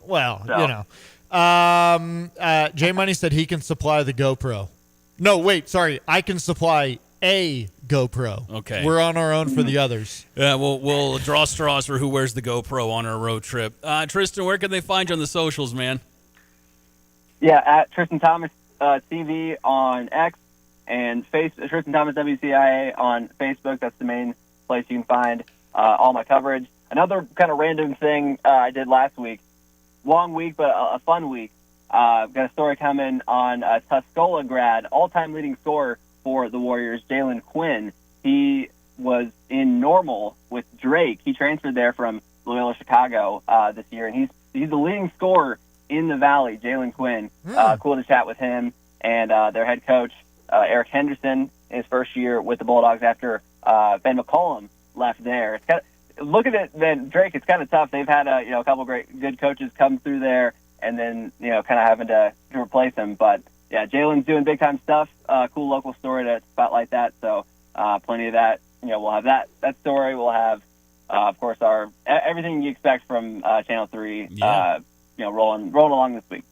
Well, So. J Money said he can supply the GoPro. No, wait, sorry. I can supply a GoPro. Okay. We're on our own for the others. Yeah, we'll draw straws for who wears the GoPro on our road trip. Tristan, where can they find you on the socials, man? Yeah, at Tristan Thomas TV on X and Tristan Thomas WCIA on Facebook. That's the main place you can find all my coverage. Another kind of random thing I did last week. Long week, but a fun week. Got a story coming on Tuscola grad, all-time leading scorer for the Warriors, Jalen Quinn. He was in Normal with Drake. He transferred there from Loyola Chicago this year, and he's the leading scorer in the Valley, Jalen Quinn. Cool to chat with him and their head coach, Eric Henderson, in his first year with the Bulldogs after Ben McCollum left there. It's kind of, look at it, then Drake. It's kind of tough. They've had a couple good coaches come through there, and then kind of having to replace him. But yeah, Jalen's doing big time stuff. Cool local story to spotlight that. So plenty of that. We'll have that story. We'll have of course our everything you expect from Channel 3. Yeah. Rolling along this week.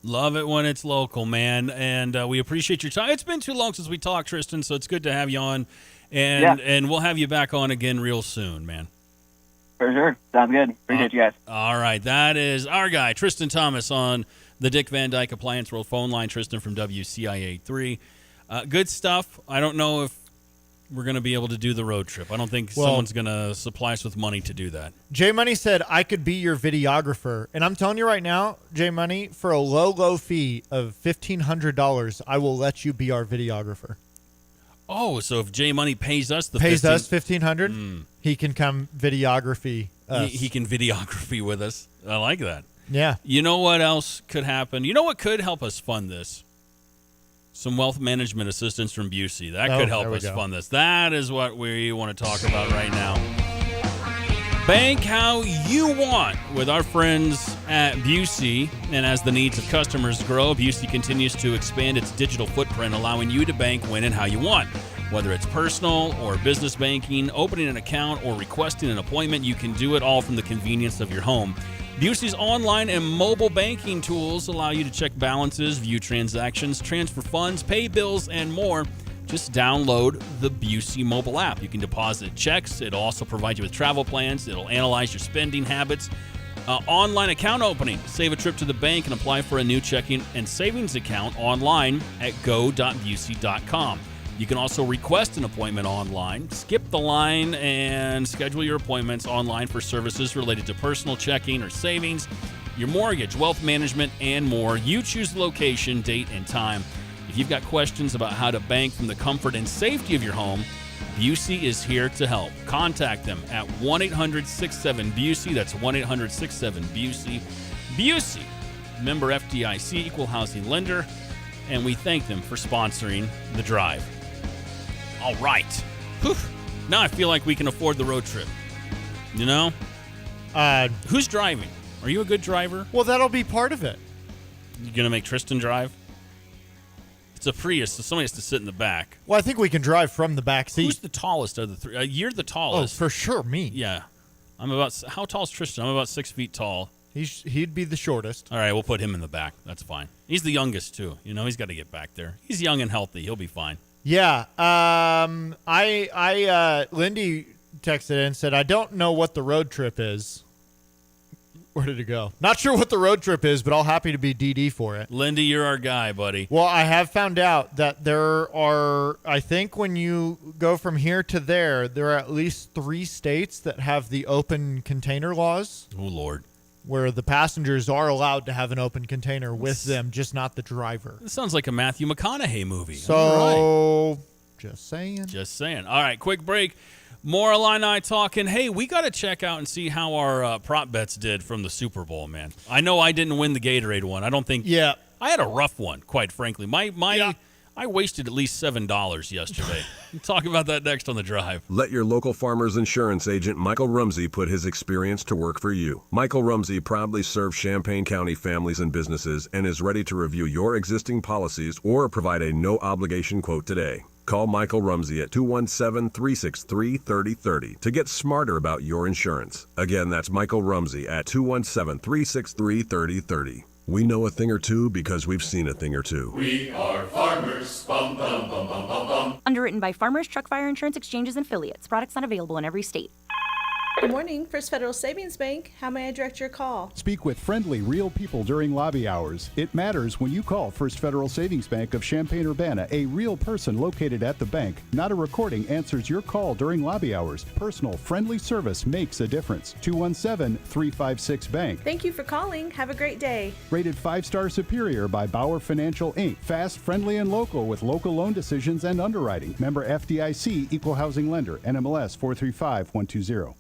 Love it when it's local, man, and we appreciate your time. It's been too long since we talked, Tristan, so it's good to have you on, and we'll have you back on again real soon, man. For sure. Sounds good. Appreciate you guys. All right, that is our guy, Tristan Thomas, on the Dick Van Dyke Appliance World phone line. Tristan from WCIA 3. Good stuff. I don't know if we're going to be able to do the road trip. I don't think someone's going to supply us with money to do that. J Money said I could be your videographer, and I'm telling you right now, J Money, for a low fee of $1,500, I will let you be our videographer. Oh, so if J Money pays us us $1,500, he can come videography us. He can videography with us. I like that. Yeah. You know what else could happen? You know what could help us fund this? Some wealth management assistance from Busey. That could help us fund this. That is what we want to talk about right now. Bank how you want with our friends at Busey. And as the needs of customers grow, Busey continues to expand its digital footprint, allowing you to bank when and how you want. Whether it's personal or business banking, opening an account, or requesting an appointment, you can do it all from the convenience of your home. Busey's online and mobile banking tools allow you to check balances, view transactions, transfer funds, pay bills, and more. Just download the Busey mobile app. You can deposit checks. It'll also provide you with travel plans. It'll analyze your spending habits. Online account opening. Save a trip to the bank and apply for a new checking and savings account online at go.busey.com. You can also request an appointment online, skip the line, and schedule your appointments online for services related to personal checking or savings, your mortgage, wealth management, and more. You choose the location, date, and time. If you've got questions about how to bank from the comfort and safety of your home, Busey is here to help. Contact them at 1-800-67-BUSEY. That's 1-800-67-BUSEY. Busey, member FDIC, equal housing lender, and we thank them for sponsoring The Drive. All right. Whew. Now I feel like we can afford the road trip. You know? Who's driving? Are you a good driver? Well, that'll be part of it. You going to make Tristan drive? It's a Prius, so somebody has to sit in the back. Well, I think we can drive from the back seat. Who's the tallest of the three? You're the tallest. Oh, for sure, me. Yeah. How tall is Tristan? I'm about 6 feet tall. He'd be the shortest. All right, we'll put him in the back. That's fine. He's the youngest, too. He's got to get back there. He's young and healthy. He'll be fine. Yeah. Lindy texted in and said, I don't know what the road trip is. Where did it go? Not sure what the road trip is, but I'll happy to be DD for it. Lindy, you're our guy, buddy. Well, I have found out that there are, I think when you go from here to there are at least 3 states that have the open container laws. Oh, Lord. Where the passengers are allowed to have an open container with them, just not the driver. This sounds like a Matthew McConaughey movie. So, just saying. Just saying. All right, quick break. More Illini talking. Hey, we got to check out and see how our prop bets did from the Super Bowl, man. I know I didn't win the Gatorade one. I don't think. Yeah. I had a rough one, quite frankly. I wasted at least $7 yesterday. We'll talk about that next on The Drive. Let your local farmer's insurance agent, Michael Rumsey, put his experience to work for you. Michael Rumsey proudly serves Champaign County families and businesses and is ready to review your existing policies or provide a no-obligation quote today. Call Michael Rumsey at 217-363-3030 to get smarter about your insurance. Again, that's Michael Rumsey at 217-363-3030. We know a thing or two because we've seen a thing or two. We are farmers. Bum, bum, bum, bum, bum, bum. Underwritten by Farmers Truck Fire Insurance Exchanges and Affiliates. Products not available in every state. Good morning, First Federal Savings Bank. How may I direct your call? Speak with friendly, real people during lobby hours. It matters when you call First Federal Savings Bank of Champaign-Urbana. A real person located at the bank, not a recording, answers your call during lobby hours. Personal, friendly service makes a difference. 217-356-BANK. Thank you for calling. Have a great day. Rated 5-star superior by Bauer Financial, Inc. Fast, friendly, and local with local loan decisions and underwriting. Member FDIC, Equal Housing Lender, NMLS 435120.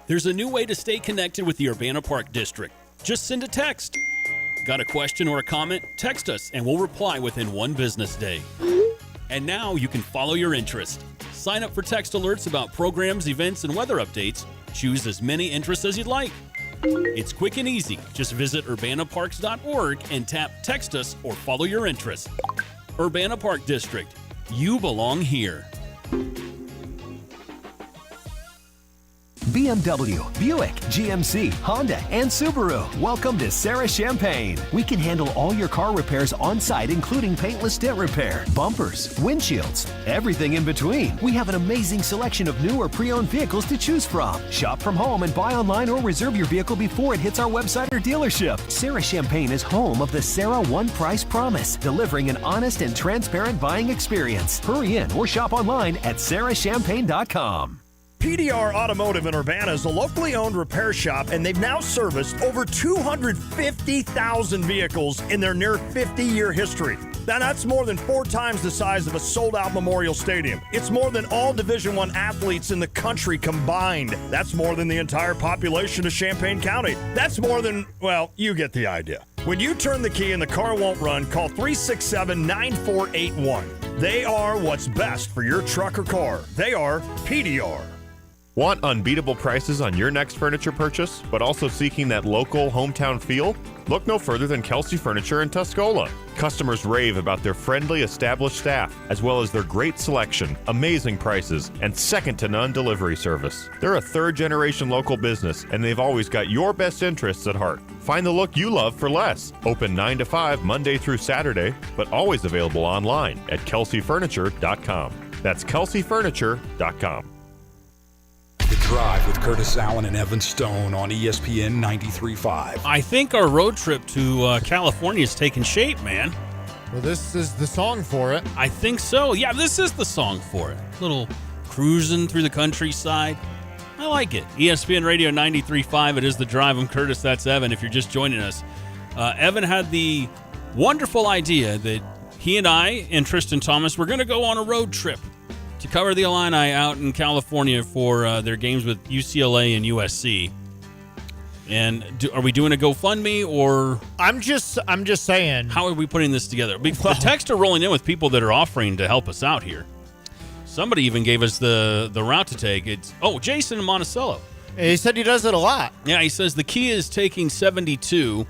There's a new way to stay connected with the Urbana Park District. Just send a text. Got a question or a comment? Text us and we'll reply within 1 business day. And now you can follow your interest. Sign up for text alerts about programs, events, and weather updates. Choose as many interests as you'd like. It's quick and easy. Just visit urbanaparks.org and tap Text Us or Follow Your Interest. Urbana Park District. You belong here. BMW, Buick, GMC, Honda, and Subaru. Welcome to Sarah Champagne. We can handle all your car repairs on site, including paintless dent repair, bumpers, windshields, everything in between. We have an amazing selection of new or pre-owned vehicles to choose from. Shop from home and buy online or reserve your vehicle before it hits our website or dealership. Sarah Champagne is home of the Sarah One Price Promise, delivering an honest and transparent buying experience. Hurry in or shop online at sarahchampagne.com. PDR Automotive in Urbana is a locally owned repair shop, and they've now serviced over 250,000 vehicles in their near 50-year history. Now, that's more than 4 times the size of a sold-out Memorial Stadium. It's more than all Division I athletes in the country combined. That's more than the entire population of Champaign County. That's more than, well, you get the idea. When you turn the key and the car won't run, call 367-9481. They are what's best for your truck or car. They are PDR. Want unbeatable prices on your next furniture purchase, but also seeking that local hometown feel? Look no further than Kelsey Furniture in Tuscola. Customers rave about their friendly, established staff, as well as their great selection, amazing prices, and second-to-none delivery service. They're a third-generation local business, and they've always got your best interests at heart. Find the look you love for less. Open 9 to 5 Monday through Saturday, but always available online at kelseyfurniture.com. That's kelseyfurniture.com. The Drive with Curtis Allen and Evan Stone on ESPN 93.5. I think our road trip to California is taking shape, man. Well, this is the song for it. I think so. Yeah, this is the song for it. Little cruising through the countryside. I like it. ESPN Radio 93.5. It is The Drive. I'm Curtis. That's Evan. If you're just joining us, Evan had the wonderful idea that he and I and Tristan Thomas were going to go on a road trip to cover the Illini out in California for their games with UCLA and USC. And are we doing a GoFundMe or? I'm just saying. How are we putting this together? The texts are rolling in with people that are offering to help us out here. Somebody even gave us the route to take. It's Jason in Monticello. He said he does it a lot. Yeah, he says the key is taking 72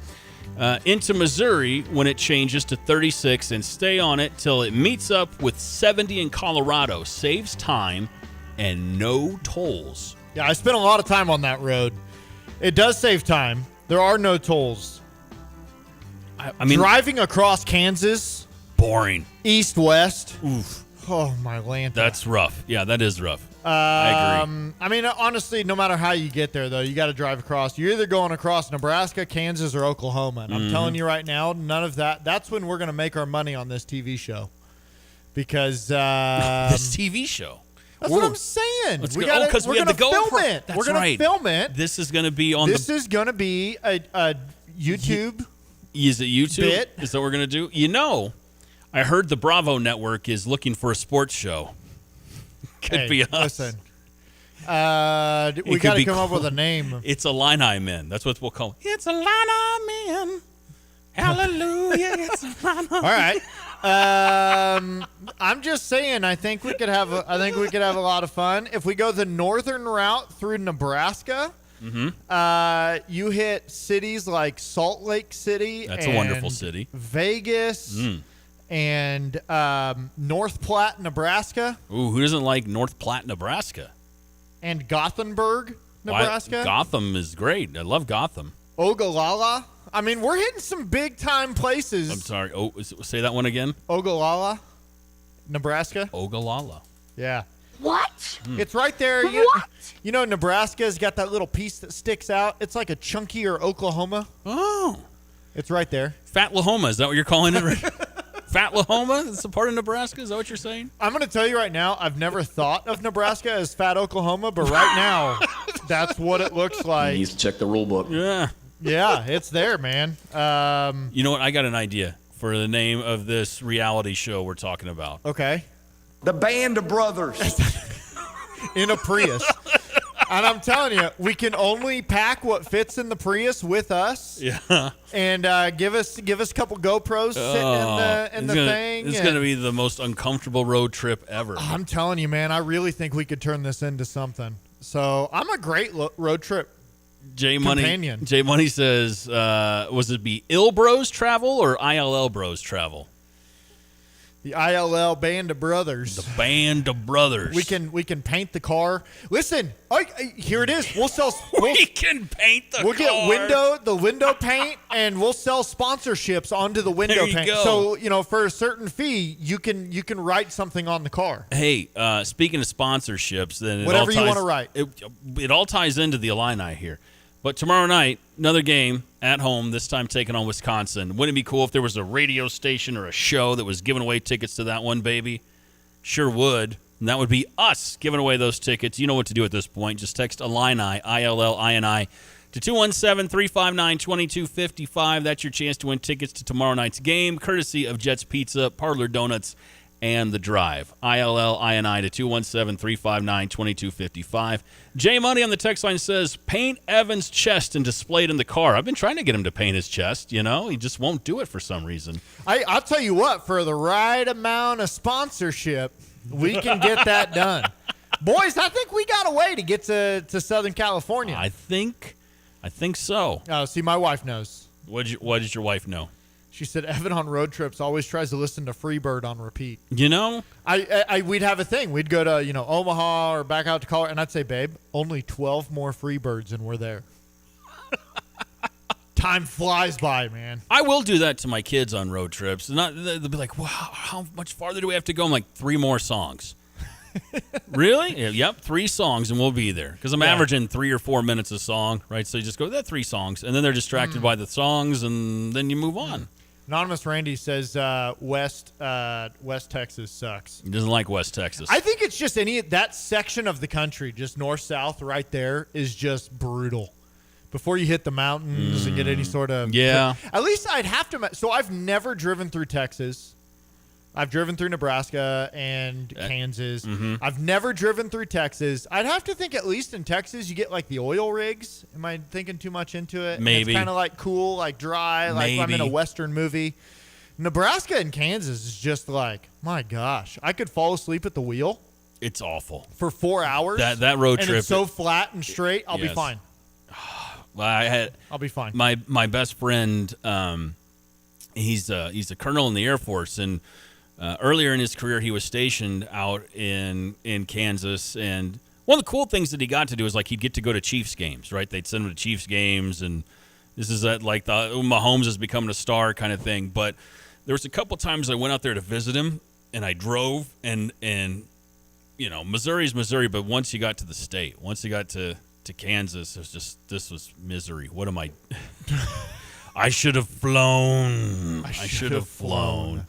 into Missouri when it changes to 36 and stay on it till it meets up with 70 in Colorado. Saves time and no tolls. Yeah, I spent a lot of time on that road. It does save time. There are no tolls. I mean, driving across Kansas, boring. East-west. Oof. Oh, my land. That's rough. Yeah, that is rough. I agree. I mean, honestly, no matter how you get there, though, you got to drive across. You're either going across Nebraska, Kansas, or Oklahoma. And I'm telling you right now, none of that. That's when we're going to make our money on this TV show. Because this TV show. That's what I'm saying. We have to go film it. That's we're going right. to film it. This is going to be on This is going to be a YouTube. Is it YouTube? Bit. Is that what we're going to do? You know, I heard the Bravo Network is looking for a sports show. Could be us. Listen. We got to come up with a name. It's Illini Men. That's what we'll call it. It's Illini Men. Hallelujah. It's Illini. All right. I'm just saying. I think we could have. I think we could have a lot of fun if we go the northern route through Nebraska. You hit cities like Salt Lake City. That's a wonderful city. Vegas. And North Platte, Nebraska. Ooh, who doesn't like North Platte, Nebraska? And Gothenburg, Nebraska. Gotham is great. I love Gotham. Ogallala. I mean, we're hitting some big-time places. I'm sorry. Say that one again. Ogallala, Nebraska. Ogallala. Yeah. What? It's right there. You know, Nebraska's got that little piece that sticks out. It's like a chunkier Oklahoma. Oh. It's right there. Fat Lahoma. Is that what you're calling it? Fat Lahoma? It's a part of Nebraska? Is that what you're saying? I'm going to tell you right now, I've never thought of Nebraska as Fat Oklahoma, but right now, that's what it looks like. He needs to check the rule book. Yeah. Yeah, it's there, man. You know what? I got an idea for the name of this reality show we're talking about. Okay. The Band of Brothers. In a Prius. And I'm telling you, we can only pack what fits in the Prius with us. Yeah. And give us a couple GoPros sitting in the thing. It's going to be the most uncomfortable road trip ever. I'm telling you, man, I really think we could turn this into something. So I'm a great road trip companion. J Money says, was it be Ill Bros Travel or ILL Bros Travel? The ILL Band of Brothers. The Band of Brothers. We can paint the car. Listen, here it is. We can paint the car. We'll get the window paint, and we'll sell sponsorships onto the window There you paint. go. So for a certain fee, you can write something on the car. Hey, speaking of sponsorships, then whatever you want to write. It all ties into the Illini here. But tomorrow night, another game at home, this time taking on Wisconsin. Wouldn't it be cool if there was a radio station or a show that was giving away tickets to that one, baby? Sure would. And that would be us giving away those tickets. You know what to do at this point. Just text Illini, ILLINI, to 217-359-2255. That's your chance to win tickets to tomorrow night's game, courtesy of Jets Pizza, Parlor Donuts, and The Drive. ILLINI to 217-359-2255. J Money on the text line says, paint Evan's chest and display it in the car. I've been trying to get him to paint his chest, He just won't do it for some reason. I'll tell you what, for the right amount of sponsorship, we can get that done. Boys, I think we got a way to get to Southern California. I think so. Oh, see, my wife knows. What did your wife know? She said Evan on road trips always tries to listen to Freebird on repeat. You know? We'd have a thing. We'd go to, Omaha or back out to Colorado, and I'd say, babe, only 12 more Freebirds and we're there. Time flies by, man. I will do that to my kids on road trips. They'll be like, wow, how much farther do we have to go? I'm like, 3 more songs. Really? Yep, 3 songs and we'll be there. Because I'm averaging 3 or 4 minutes a song, right? So you just go, 3 songs. And then they're distracted by the songs, and then you move on. Anonymous Randy says West Texas sucks. He doesn't like West Texas. I think it's just that section of the country, just north-south right there, is just brutal. Before you hit the mountains and get any sort of... Yeah. At least I'd have to... So I've never driven through Texas. I've driven through Nebraska and Kansas. Mm-hmm. I've never driven through Texas. I'd have to think at least in Texas you get like the oil rigs. Am I thinking too much into it? Maybe. It's kind of like cool, like dry, like I'm in a Western movie. Nebraska and Kansas is just like, my gosh, I could fall asleep at the wheel. It's awful. For 4 hours. That road trip. And it's so flat and straight, I'll be fine. Well, I'll be fine. My best friend, he's a colonel in the Air Force, and earlier in his career, he was stationed out in Kansas. And one of the cool things that he got to do is like he'd get to go to Chiefs games, right? They'd send him to Chiefs games, and this is like the Mahomes is becoming a star kind of thing. But there was a couple times I went out there to visit him, and I drove, and Missouri's Missouri, but once you got to the state, once you got to Kansas, this was misery. What am I? I should have flown. I should have flown.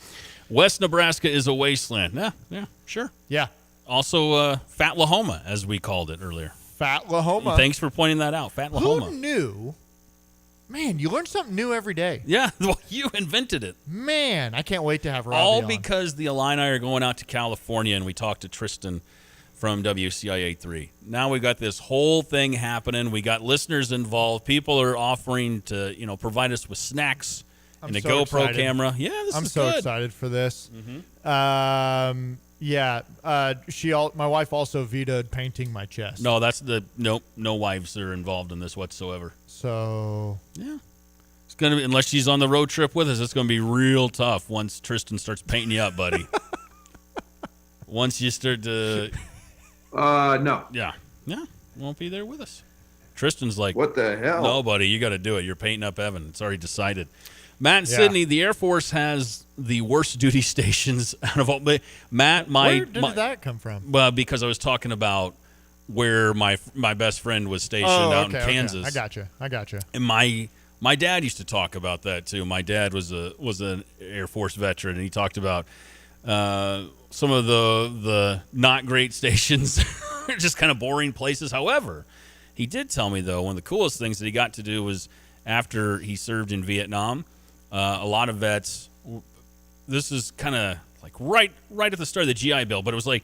West Nebraska is a wasteland. Yeah, sure. Yeah. Also, Fat Lahoma, as we called it earlier. Fat Lahoma. Thanks for pointing that out. Fat Lahoma. Who knew? Man, you learn something new every day. Yeah, well, you invented it. Man, I can't wait to have Robbie All on. because the Illini are going out to California, and we talked to Tristan from WCIA3. Now we got this whole thing happening. We got listeners involved. People are offering to, provide us with snacks and a so GoPro excited. camera. Yeah, this I'm is so good. excited for this. Mhm. Yeah. My wife also vetoed painting my chest. No, no wives are involved in this whatsoever. So yeah, it's gonna be, unless she's on the road trip with us, it's gonna be real tough once Tristan starts painting you up, buddy. Once you start to, no. Yeah, won't be there with us. Tristan's like, what the hell? No, buddy, you got to do it. You're painting up Evan. It's already decided. Matt and Yeah. Sydney, the Air Force has the worst duty stations out of all. Matt, where did that come from? Well, because I was talking about where my best friend was stationed out in Kansas. Okay. I got you. And my dad used to talk about that too. My dad was an Air Force veteran, and he talked about some of the not great stations, just kind of boring places. However, he did tell me though one of the coolest things that he got to do was after he served in Vietnam. A lot of vets. This is kind of like right at the start of the GI Bill, but it was like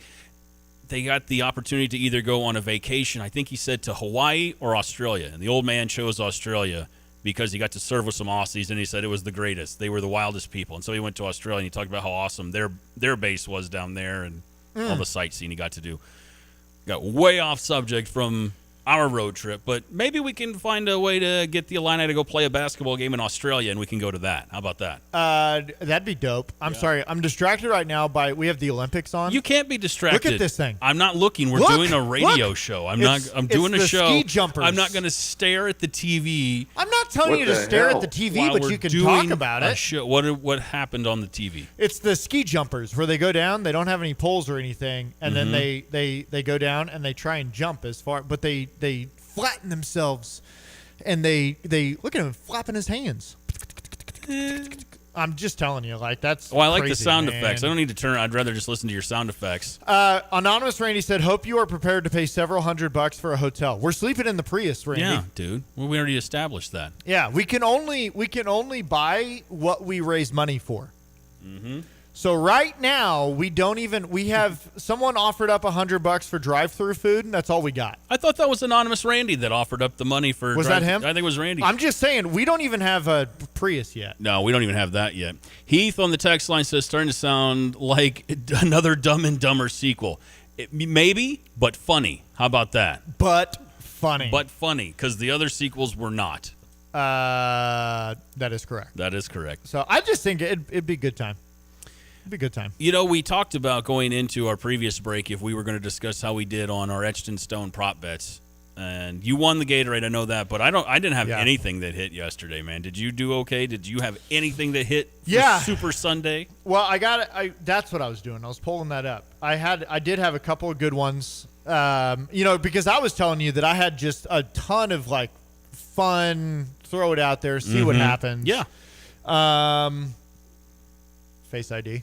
they got the opportunity to either go on a vacation, I think he said to Hawaii or Australia. And the old man chose Australia because he got to serve with some Aussies, and he said it was the greatest. They were the wildest people. And so he went to Australia, and he talked about how awesome their base was down there and all the sightseeing he got to do. Got way off subject from our road trip, but maybe we can find a way to get the Illini to go play a basketball game in Australia, and we can go to that. How about that? That'd be dope. I'm sorry. I'm distracted right now by we have the Olympics on. You can't be distracted. Look at this thing. I'm not looking. We're doing a radio show. I'm doing a the show. Ski jumpers. I'm not going to stare at the TV. I'm not telling you to stare at the TV, but you can talk about it. Show. What happened on the TV? It's the ski jumpers where they go down. They don't have any poles or anything, and then they go down and they try and jump as far, but they flatten themselves, and they look at him flapping his hands. I'm just telling you, like that's. I like crazy, the sound man. effects. I don't need to turn. I'd rather just listen to your sound effects. Anonymous Randy said, "Hope you are prepared to pay several $100 for a hotel." We're sleeping in the Prius, Randy. Yeah, dude. Well, we already established that. Yeah, we can only buy what we raise money for. Mm-hmm. So right now we have someone offered up $100 for drive-through food, and that's all we got. I thought that was Anonymous Randy that offered up the money for. Was that him? I think it was Randy. I'm just saying we don't even have a Prius yet. No, we don't even have that yet. Heath on the text line says, starting to sound like another Dumb and Dumber sequel. Maybe, but funny. How about that? But funny. Because the other sequels were not. That is correct. That is correct. So I just think it'd be a good time. It'd be a good time. We talked about going into our previous break if we were going to discuss how we did on our Etched in Stone prop bets. And you won the Gatorade, I know that, but I didn't have anything that hit yesterday, man. Did you do okay? Did you have anything that hit for Super Sunday? Well, that's what I was doing. I was pulling that up. I did have a couple of good ones. Because I was telling you that I had just a ton of like fun, throw it out there, see what happens. Yeah. Face ID.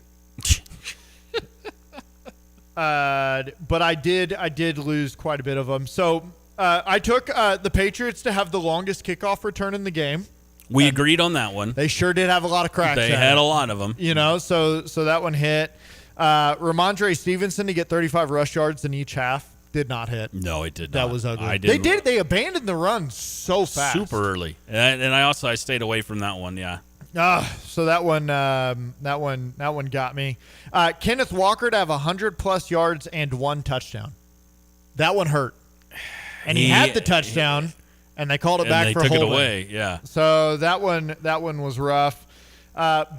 But I did lose quite a bit of them. So I took the Patriots to have the longest kickoff return in the game. We agreed on that one. They sure did have a lot of cracks. They had a lot of them. So that one hit. Ramondre Stevenson to get 35 rush yards in each half. Did not hit. No, it did not. That was ugly. They abandoned the run so fast. Super early. And I stayed away from that one, yeah. So that one got me. Kenneth Walker to have 100+ yards and 1 touchdown. That one hurt. And he had the touchdown, and they called it back for holding. They took it away, yeah. So that one was rough.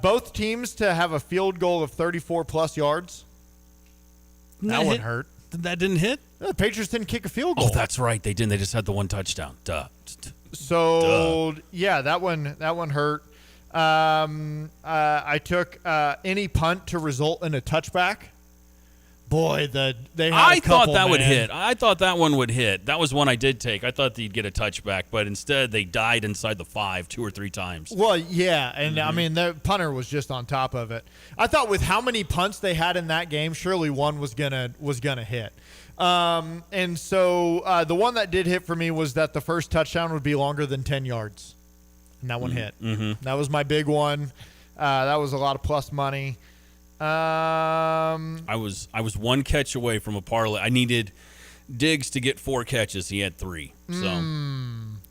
Both teams to have a field goal of 34+ yards. That one hurt. That didn't hit? The Patriots didn't kick a field goal. Oh, that's right. They didn't. They just had the 1 touchdown. Duh. So, yeah, that one hurt. I took any punt to result in a touchback. Boy, they had I thought that would hit. I thought that one would hit. That was one I did take. I thought they'd get a touchback, but instead they died inside the 5 2 or 3 times. Well, yeah, and I mean, the punter was just on top of it. I thought with how many punts they had in that game, surely one was gonna hit. And so the one that did hit for me was that the first touchdown would be longer than 10 yards, and that one hit. Mm-hmm. That was my big one. That was a lot of plus money. I was one catch away from a parlay. I needed Diggs to get 4 catches. He had 3. So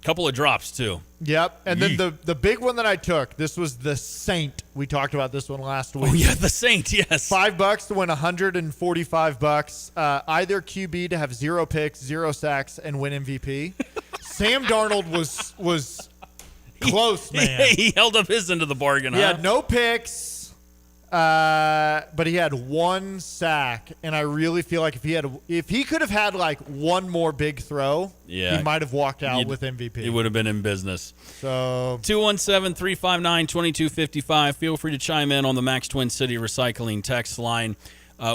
couple of drops too. Yep. And then the big one that I took, this was the Saint. We talked about this one last week. Oh yeah, the Saint, yes. $5 to win $145. Either QB to have 0 picks, 0 sacks, and win MVP. Sam Darnold was close, man. He held up his end of the bargain. He had no picks. But he had 1 sack, and I really feel like if he could have had like one more big throw, he might have walked out with MVP. He would have been in business. So 217-359-2255. Feel free to chime in on the Max Twin City Recycling text line.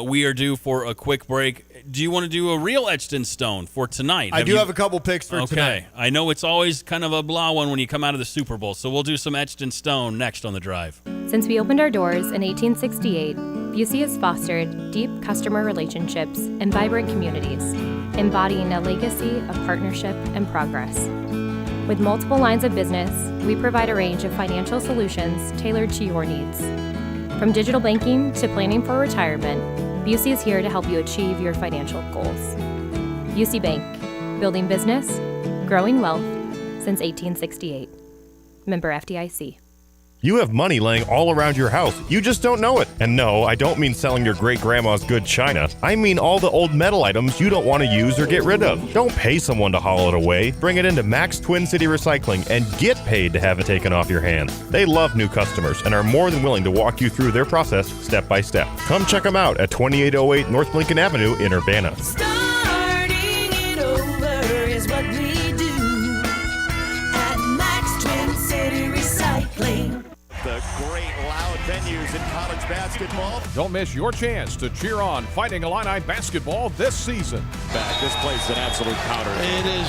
We are due for a quick break. Do you want to do a real Etched in Stone for tonight? I do have a couple picks for tonight. Okay. I know it's always kind of a blah one when you come out of the Super Bowl, so we'll do some Etched in Stone next on The Drive. Since we opened our doors in 1868, Busey has fostered deep customer relationships and vibrant communities, embodying a legacy of partnership and progress. With multiple lines of business, we provide a range of financial solutions tailored to your needs. From digital banking to planning for retirement, Busey is here to help you achieve your financial goals. Busey Bank, building business, growing wealth since 1868. Member FDIC. You have money laying all around your house. You just don't know it. And no, I don't mean selling your great-grandma's good china. I mean all the old metal items you don't want to use or get rid of. Don't pay someone to haul it away. Bring it into Max Twin City Recycling and get paid to have it taken off your hands. They love new customers and are more than willing to walk you through their process step by step. Come check them out at 2808 North Lincoln Avenue in Urbana. Starting it over is what we do at Max Twin City Recycling. The great loud venues in college basketball. Don't miss your chance to cheer on Fighting Illini basketball this season. Back, this place is an absolute powder. It is.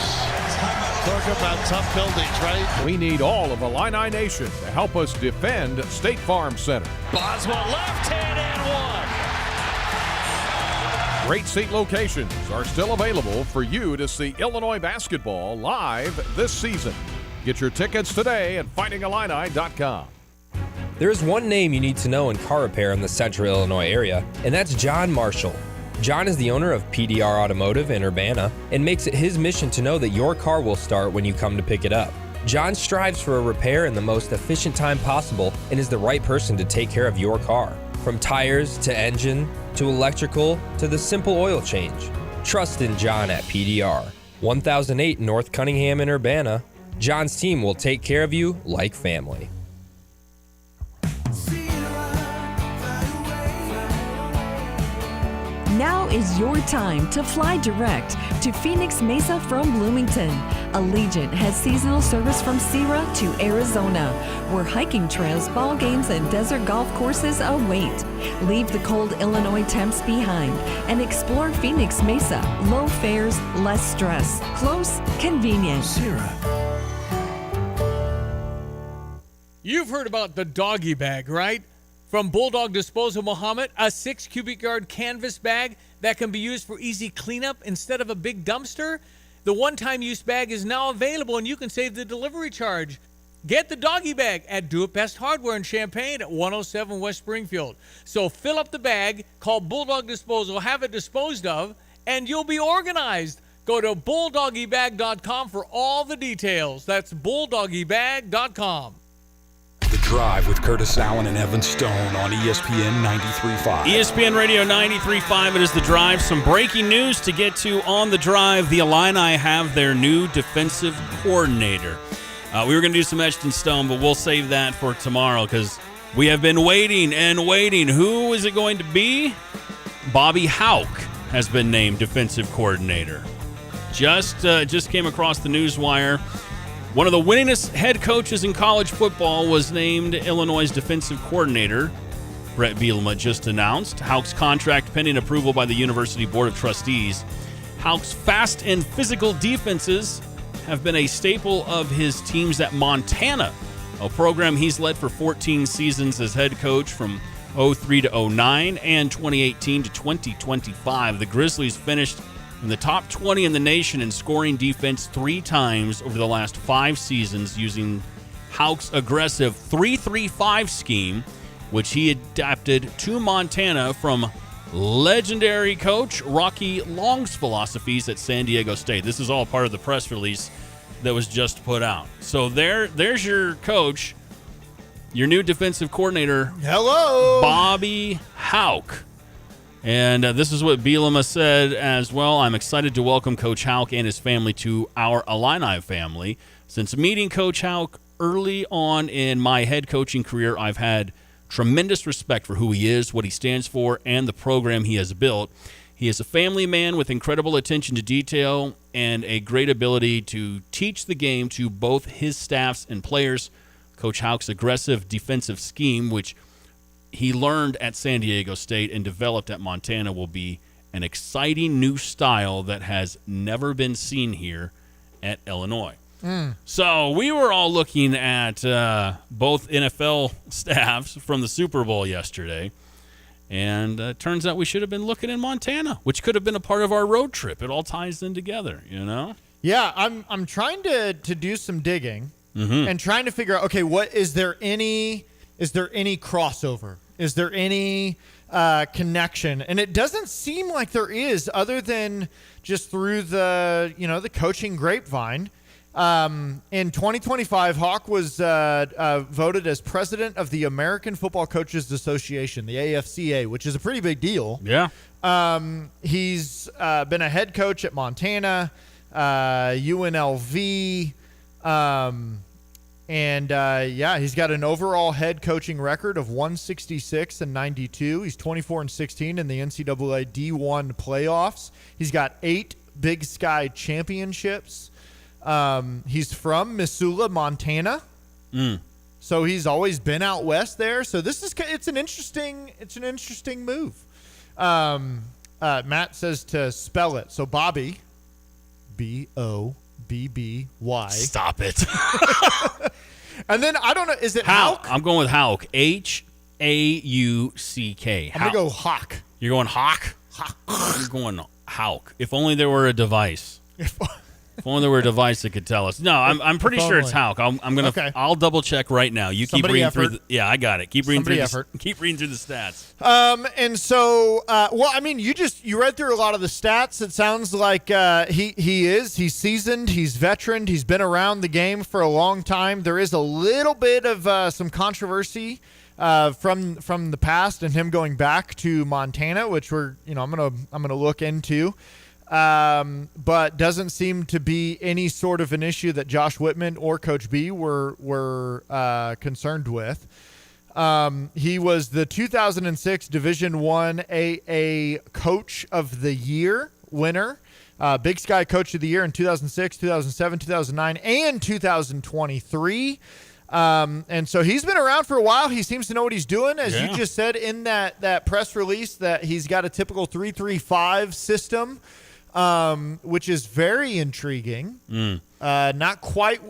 Talk about tough buildings, right? We need all of Illini Nation to help us defend State Farm Center. Boswell left hand and one. Great seat locations are still available for you to see Illinois basketball live this season. Get your tickets today at fightingillini.com. There is one name you need to know in car repair in the central Illinois area, and that's John Marshall. John is the owner of PDR Automotive in Urbana and makes it his mission to know that your car will start when you come to pick it up. John strives for a repair in the most efficient time possible and is the right person to take care of your car. From tires to engine to electrical to the simple oil change. Trust in John at PDR. 1008 North Cunningham in Urbana. John's team will take care of you like family. Now is your time to fly direct to Phoenix Mesa from Bloomington. Allegiant has seasonal service from Sierra to Arizona, where hiking trails, ball games, and desert golf courses await. Leave the cold Illinois temps behind and explore Phoenix Mesa. Low fares, less stress. Close, convenient. Sierra. You've heard about the doggy bag, right? From Bulldog Disposal Muhammad, a 6 cubic yard canvas bag that can be used for easy cleanup instead of a big dumpster. The one-time use bag is now available and you can save the delivery charge. Get the doggy bag at Do It Best Hardware in Champaign at 107 West Springfield. So fill up the bag, call Bulldog Disposal, have it disposed of, and you'll be organized. Go to bulldoggybag.com for all the details. That's bulldoggybag.com. The Drive with Curtis Allen and Evan Stone on ESPN 93.5. ESPN Radio 93.5. It is The Drive. Some breaking news to get to on The Drive. The Illini have their new defensive coordinator. We were going to do some Etched in Stone, but we'll save that for tomorrow because we have been waiting and waiting. Who is it going to be? Bobby Hauck has been named defensive coordinator. Just came across the newswire. One of the winningest head coaches in college football was named Illinois' defensive coordinator. Brett Bielema just announced. Houck's contract pending approval by the University Board of Trustees. Houck's fast and physical defenses have been a staple of his teams at Montana, a program he's led for 14 seasons as head coach from 03 to 09 and 2018 to 2025. The Grizzlies finished in the top 20 in the nation in scoring defense 3 times over the last 5 seasons using Houck's aggressive 3-3-5 scheme, which he adapted to Montana from legendary coach Rocky Long's philosophies at San Diego State. This is all part of the press release that was just put out. So there's your coach, your new defensive coordinator. Hello, Bobby Houck. And this is what Bielema said as well. I'm excited to welcome Coach Houck and his family to our Illini family. Since meeting Coach Houck early on in my head coaching career, I've had tremendous respect for who he is, what he stands for, and the program he has built. He is a family man with incredible attention to detail and a great ability to teach the game to both his staffs and players. Coach Houck's aggressive defensive scheme, which he learned at San Diego State and developed at Montana, will be an exciting new style that has never been seen here at Illinois. So we were all looking at both NFL staffs from the Super Bowl yesterday, and it turns out we should have been looking in Montana, which could have been a part of our road trip. It all ties in together, you know? Yeah, I'm trying to do some digging and trying to figure out, okay, what is there any crossover? Is there any connection? And it doesn't seem like there is, other than just through the coaching grapevine. In 2025, Houck was voted as president of the American Football Coaches Association, the AFCA, which is a pretty big deal. Yeah. He's been a head coach at Montana, UNLV, and he's got an overall head coaching record of 166-92. He's 24-16 in the NCAA D1 playoffs. He's got 8 Big Sky championships. He's from Missoula, Montana. So he's always been out west there. So it's an interesting move. Matt says to spell it. So Bobby, B-O-B-B-Y. Stop it. And then I don't know, is it Houck? I'm going with Houck. H-A-U-C-K. I'm going to go Hawk. You're going Hawk? You're going Houck. If only there were a device. If only there were a device that could tell us. No, I'm pretty sure it's Houck. I'll double check right now. You keep reading through. Yeah, I got it. Keep reading through. Keep reading through the stats. And so, you read through a lot of the stats. It sounds like he's seasoned, he's veteran, he's been around the game for a long time. There is a little bit of some controversy from the past and him going back to Montana, which I'm gonna look into. But doesn't seem to be any sort of an issue that Josh Whitman or Coach B were concerned with. He was the 2006 Division I AA Coach of the Year winner, Big Sky Coach of the Year in 2006, 2007, 2009, and 2023. And so he's been around for a while. He seems to know what he's doing. As you just said in that press release, that he's got a typical 3-3-5 system. Which is very intriguing. Not quite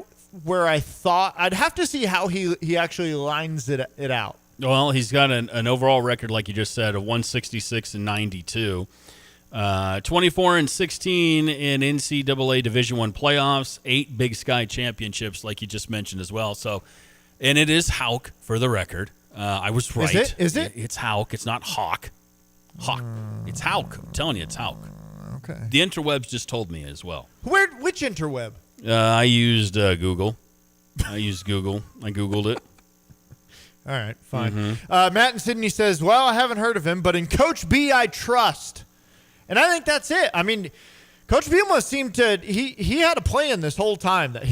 where I thought. I'd have to see how he actually lines it out. Well, he's got an overall record, like you just said, of 166-92. 24-16 in NCAA Division I playoffs, 8 Big Sky championships, like you just mentioned as well. So, and it is Houck for the record. I was right. Is it? It's Houck. It's not Hawk. Hawk. It's Houck. I'm telling you, it's Houck. Okay. The interwebs just told me as well. Which interweb? I used Google. I Googled it. All right, fine. Matt in Sydney says, well, I haven't heard of him, but in Coach B, I trust. And I think that's it. I mean, Coach Bielema seemed to he had a plan this whole time that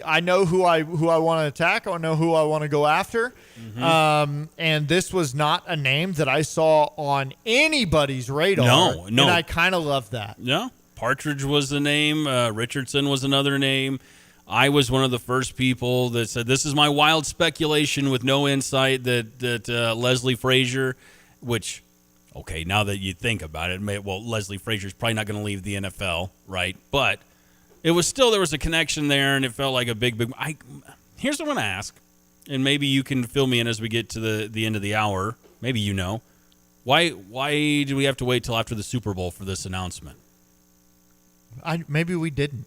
I know who I want to attack. I know who I want to go after. And this was not a name that I saw on anybody's radar. No. And I kind of love that. Yeah. Partridge was the name. Richardson was another name. I was one of the first people that said, this is my wild speculation with no insight, that Leslie Frazier, which, okay, now that you think about it, Leslie Frazier's probably not going to leave the NFL, right? But it was still, there was a connection there, and it felt like a big. Here's what I'm going to ask, and maybe you can fill me in as we get to the end of the hour. Maybe you know. Why do we have to wait till after the Super Bowl for this announcement? Maybe we didn't.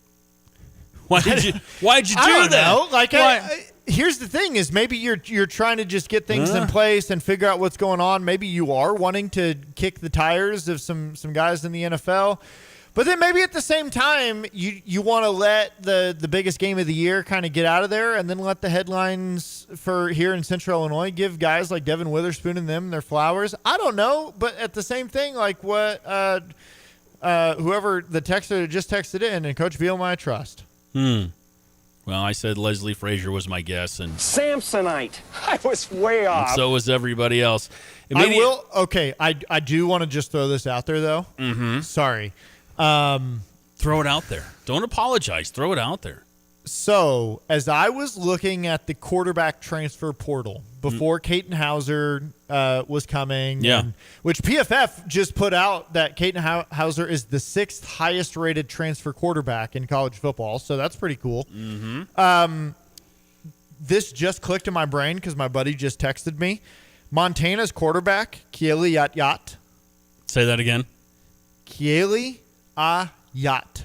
Why'd you do don't that? know. Like, here's the thing: is maybe you're trying to just get things in place and figure out what's going on. Maybe you are wanting to kick the tires of some guys in the NFL, but then maybe at the same time you want to let the biggest game of the year kind of get out of there, and then let the headlines for here in Central Illinois give guys like Devin Witherspoon and them their flowers. I don't know, but at the same thing, like what whoever the texter just texted in, and Coach Veal, I trust. Well, I said Leslie Frazier was my guess, and Samsonite. I was way off. And so was everybody else. I do want to just throw this out there, though. Mm-hmm. Sorry. Throw it out there. Don't apologize. Throw it out there. So, as I was looking at the quarterback transfer portal before Caden Hauser was coming, which PFF just put out that Caden Hauser is the 6th highest rated transfer quarterback in college football, so that's pretty cool. Mm-hmm. This just clicked in my brain because my buddy just texted me. Montana's quarterback, Kieli Yat. Say that again. Kieli Yat.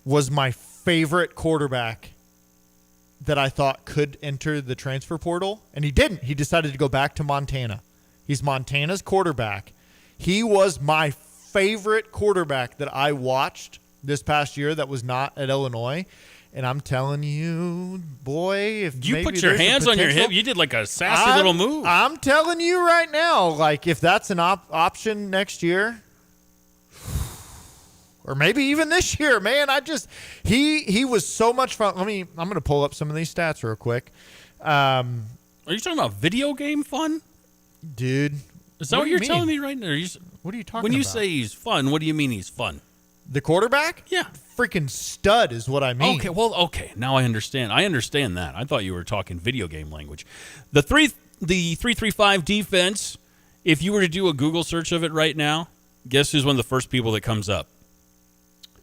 Was my favorite quarterback that I thought could enter the transfer portal, and he didn't. He decided to go back to Montana. He's Montana's quarterback. He was my favorite quarterback that I watched this past year that was not at Illinois. And I'm telling you, boy, if you put your hands on your hip, you did like a sassy little move. I'm telling you right now, like if that's an option next year, or maybe even this year, man, he was so much fun. I'm going to pull up some of these stats real quick. Are you talking about video game fun? Dude. Is that what you're telling me right now? What are you talking about? When you say he's fun, what do you mean he's fun? The quarterback? Yeah. Freaking stud is what I mean. Okay. Now I understand. I understand that. I thought you were talking video game language. The 3-3-5 defense, if you were to do a Google search of it right now, guess who's one of the first people that comes up?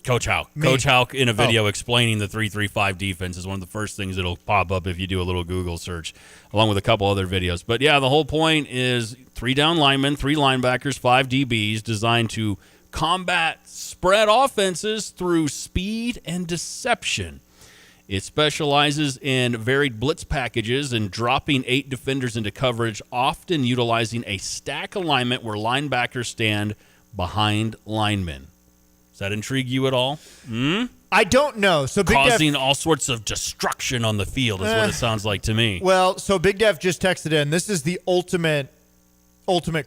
Coach Houck. Coach Houck in a video explaining the 3-3-5 defense is one of the first things that'll pop up if you do a little Google search, along with a couple other videos. But, yeah, the whole point is 3 down linemen, 3 linebackers, 5 DBs, designed to combat spread offenses through speed and deception. It specializes in varied blitz packages and dropping 8 defenders into coverage, often utilizing a stack alignment where linebackers stand behind linemen. Does that intrigue you at all? I don't know. So causing all sorts of destruction on the field is what it sounds like to me. Well, so Big Dev just texted in. This is the ultimate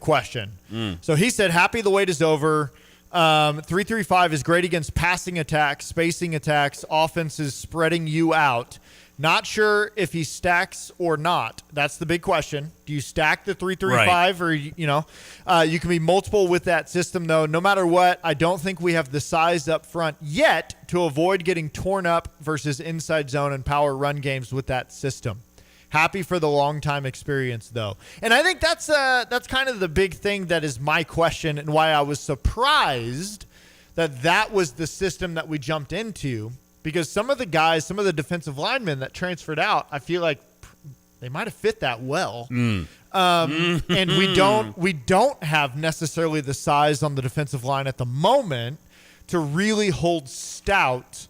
question. So he said, happy the wait is over. 3-3-5 is great against passing attacks, spacing attacks, offenses spreading you out. Not sure if he stacks or not. That's the big question. Do you stack the 3-3-5 or, you can be multiple with that system, though. No matter what, I don't think we have the size up front yet to avoid getting torn up versus inside zone and power run games with that system. Happy for the long-time experience, though. And I think that's kind of the big thing that is my question and why I was surprised that was the system that we jumped into. Because some of the guys, some of the defensive linemen that transferred out, I feel like they might have fit that well. And we don't have necessarily the size on the defensive line at the moment to really hold stout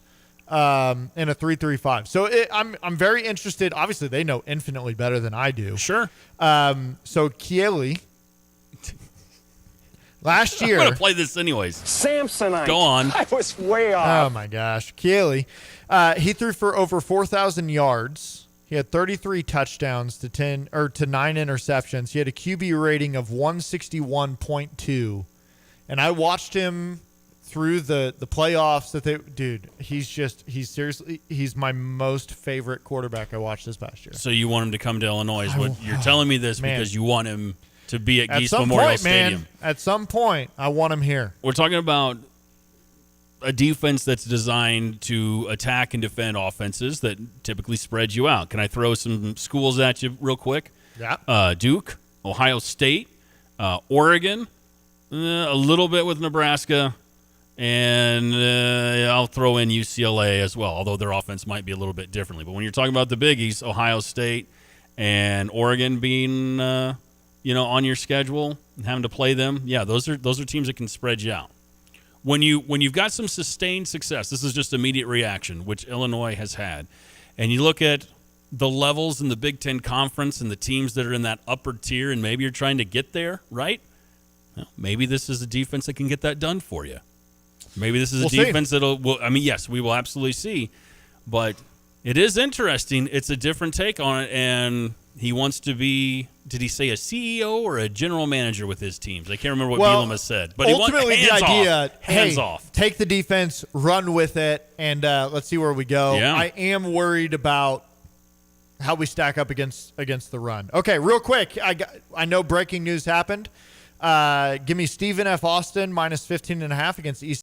in a 3-3-5. So I'm very interested. Obviously, they know infinitely better than I do. Sure. So Kieli, last year. I'm going to play this anyways. Samsonite. Go on. I was way off. Oh, my gosh. Kieli, he threw for over 4,000 yards. He had 33 touchdowns to 9 interceptions. He had a QB rating of 161.2. And I watched him through the playoffs he's my most favorite quarterback I watched this past year. So you want him to come to Illinois. You're telling me this because you want him to be at Geese Memorial Stadium. At some point, I want him here. We're talking about a defense that's designed to attack and defend offenses that typically spread you out. Can I throw some schools at you real quick? Yeah. Duke, Ohio State, Oregon, a little bit with Nebraska, and I'll throw in UCLA as well, although their offense might be a little bit differently. But when you're talking about the biggies, Ohio State and Oregon being on your schedule and having to play them, yeah, those are teams that can spread you out. When you've got some sustained success, this is just immediate reaction, which Illinois has had, and you look at the levels in the Big Ten Conference and the teams that are in that upper tier, and maybe you're trying to get there, right? Well, maybe this is a defense that can get that done for you. Maybe this is a defense yes, we will absolutely see, but it is interesting. It's a different take on it, and he wants to be, did he say a CEO or a general manager with his teams? I can't remember what Bielema said. But ultimately, he wants the idea, hands off. Take the defense, run with it, and let's see where we go. Yeah. I am worried about how we stack up against the run. Okay, real quick, I know breaking news happened. Give me Stephen F. Austin minus 15.5 against East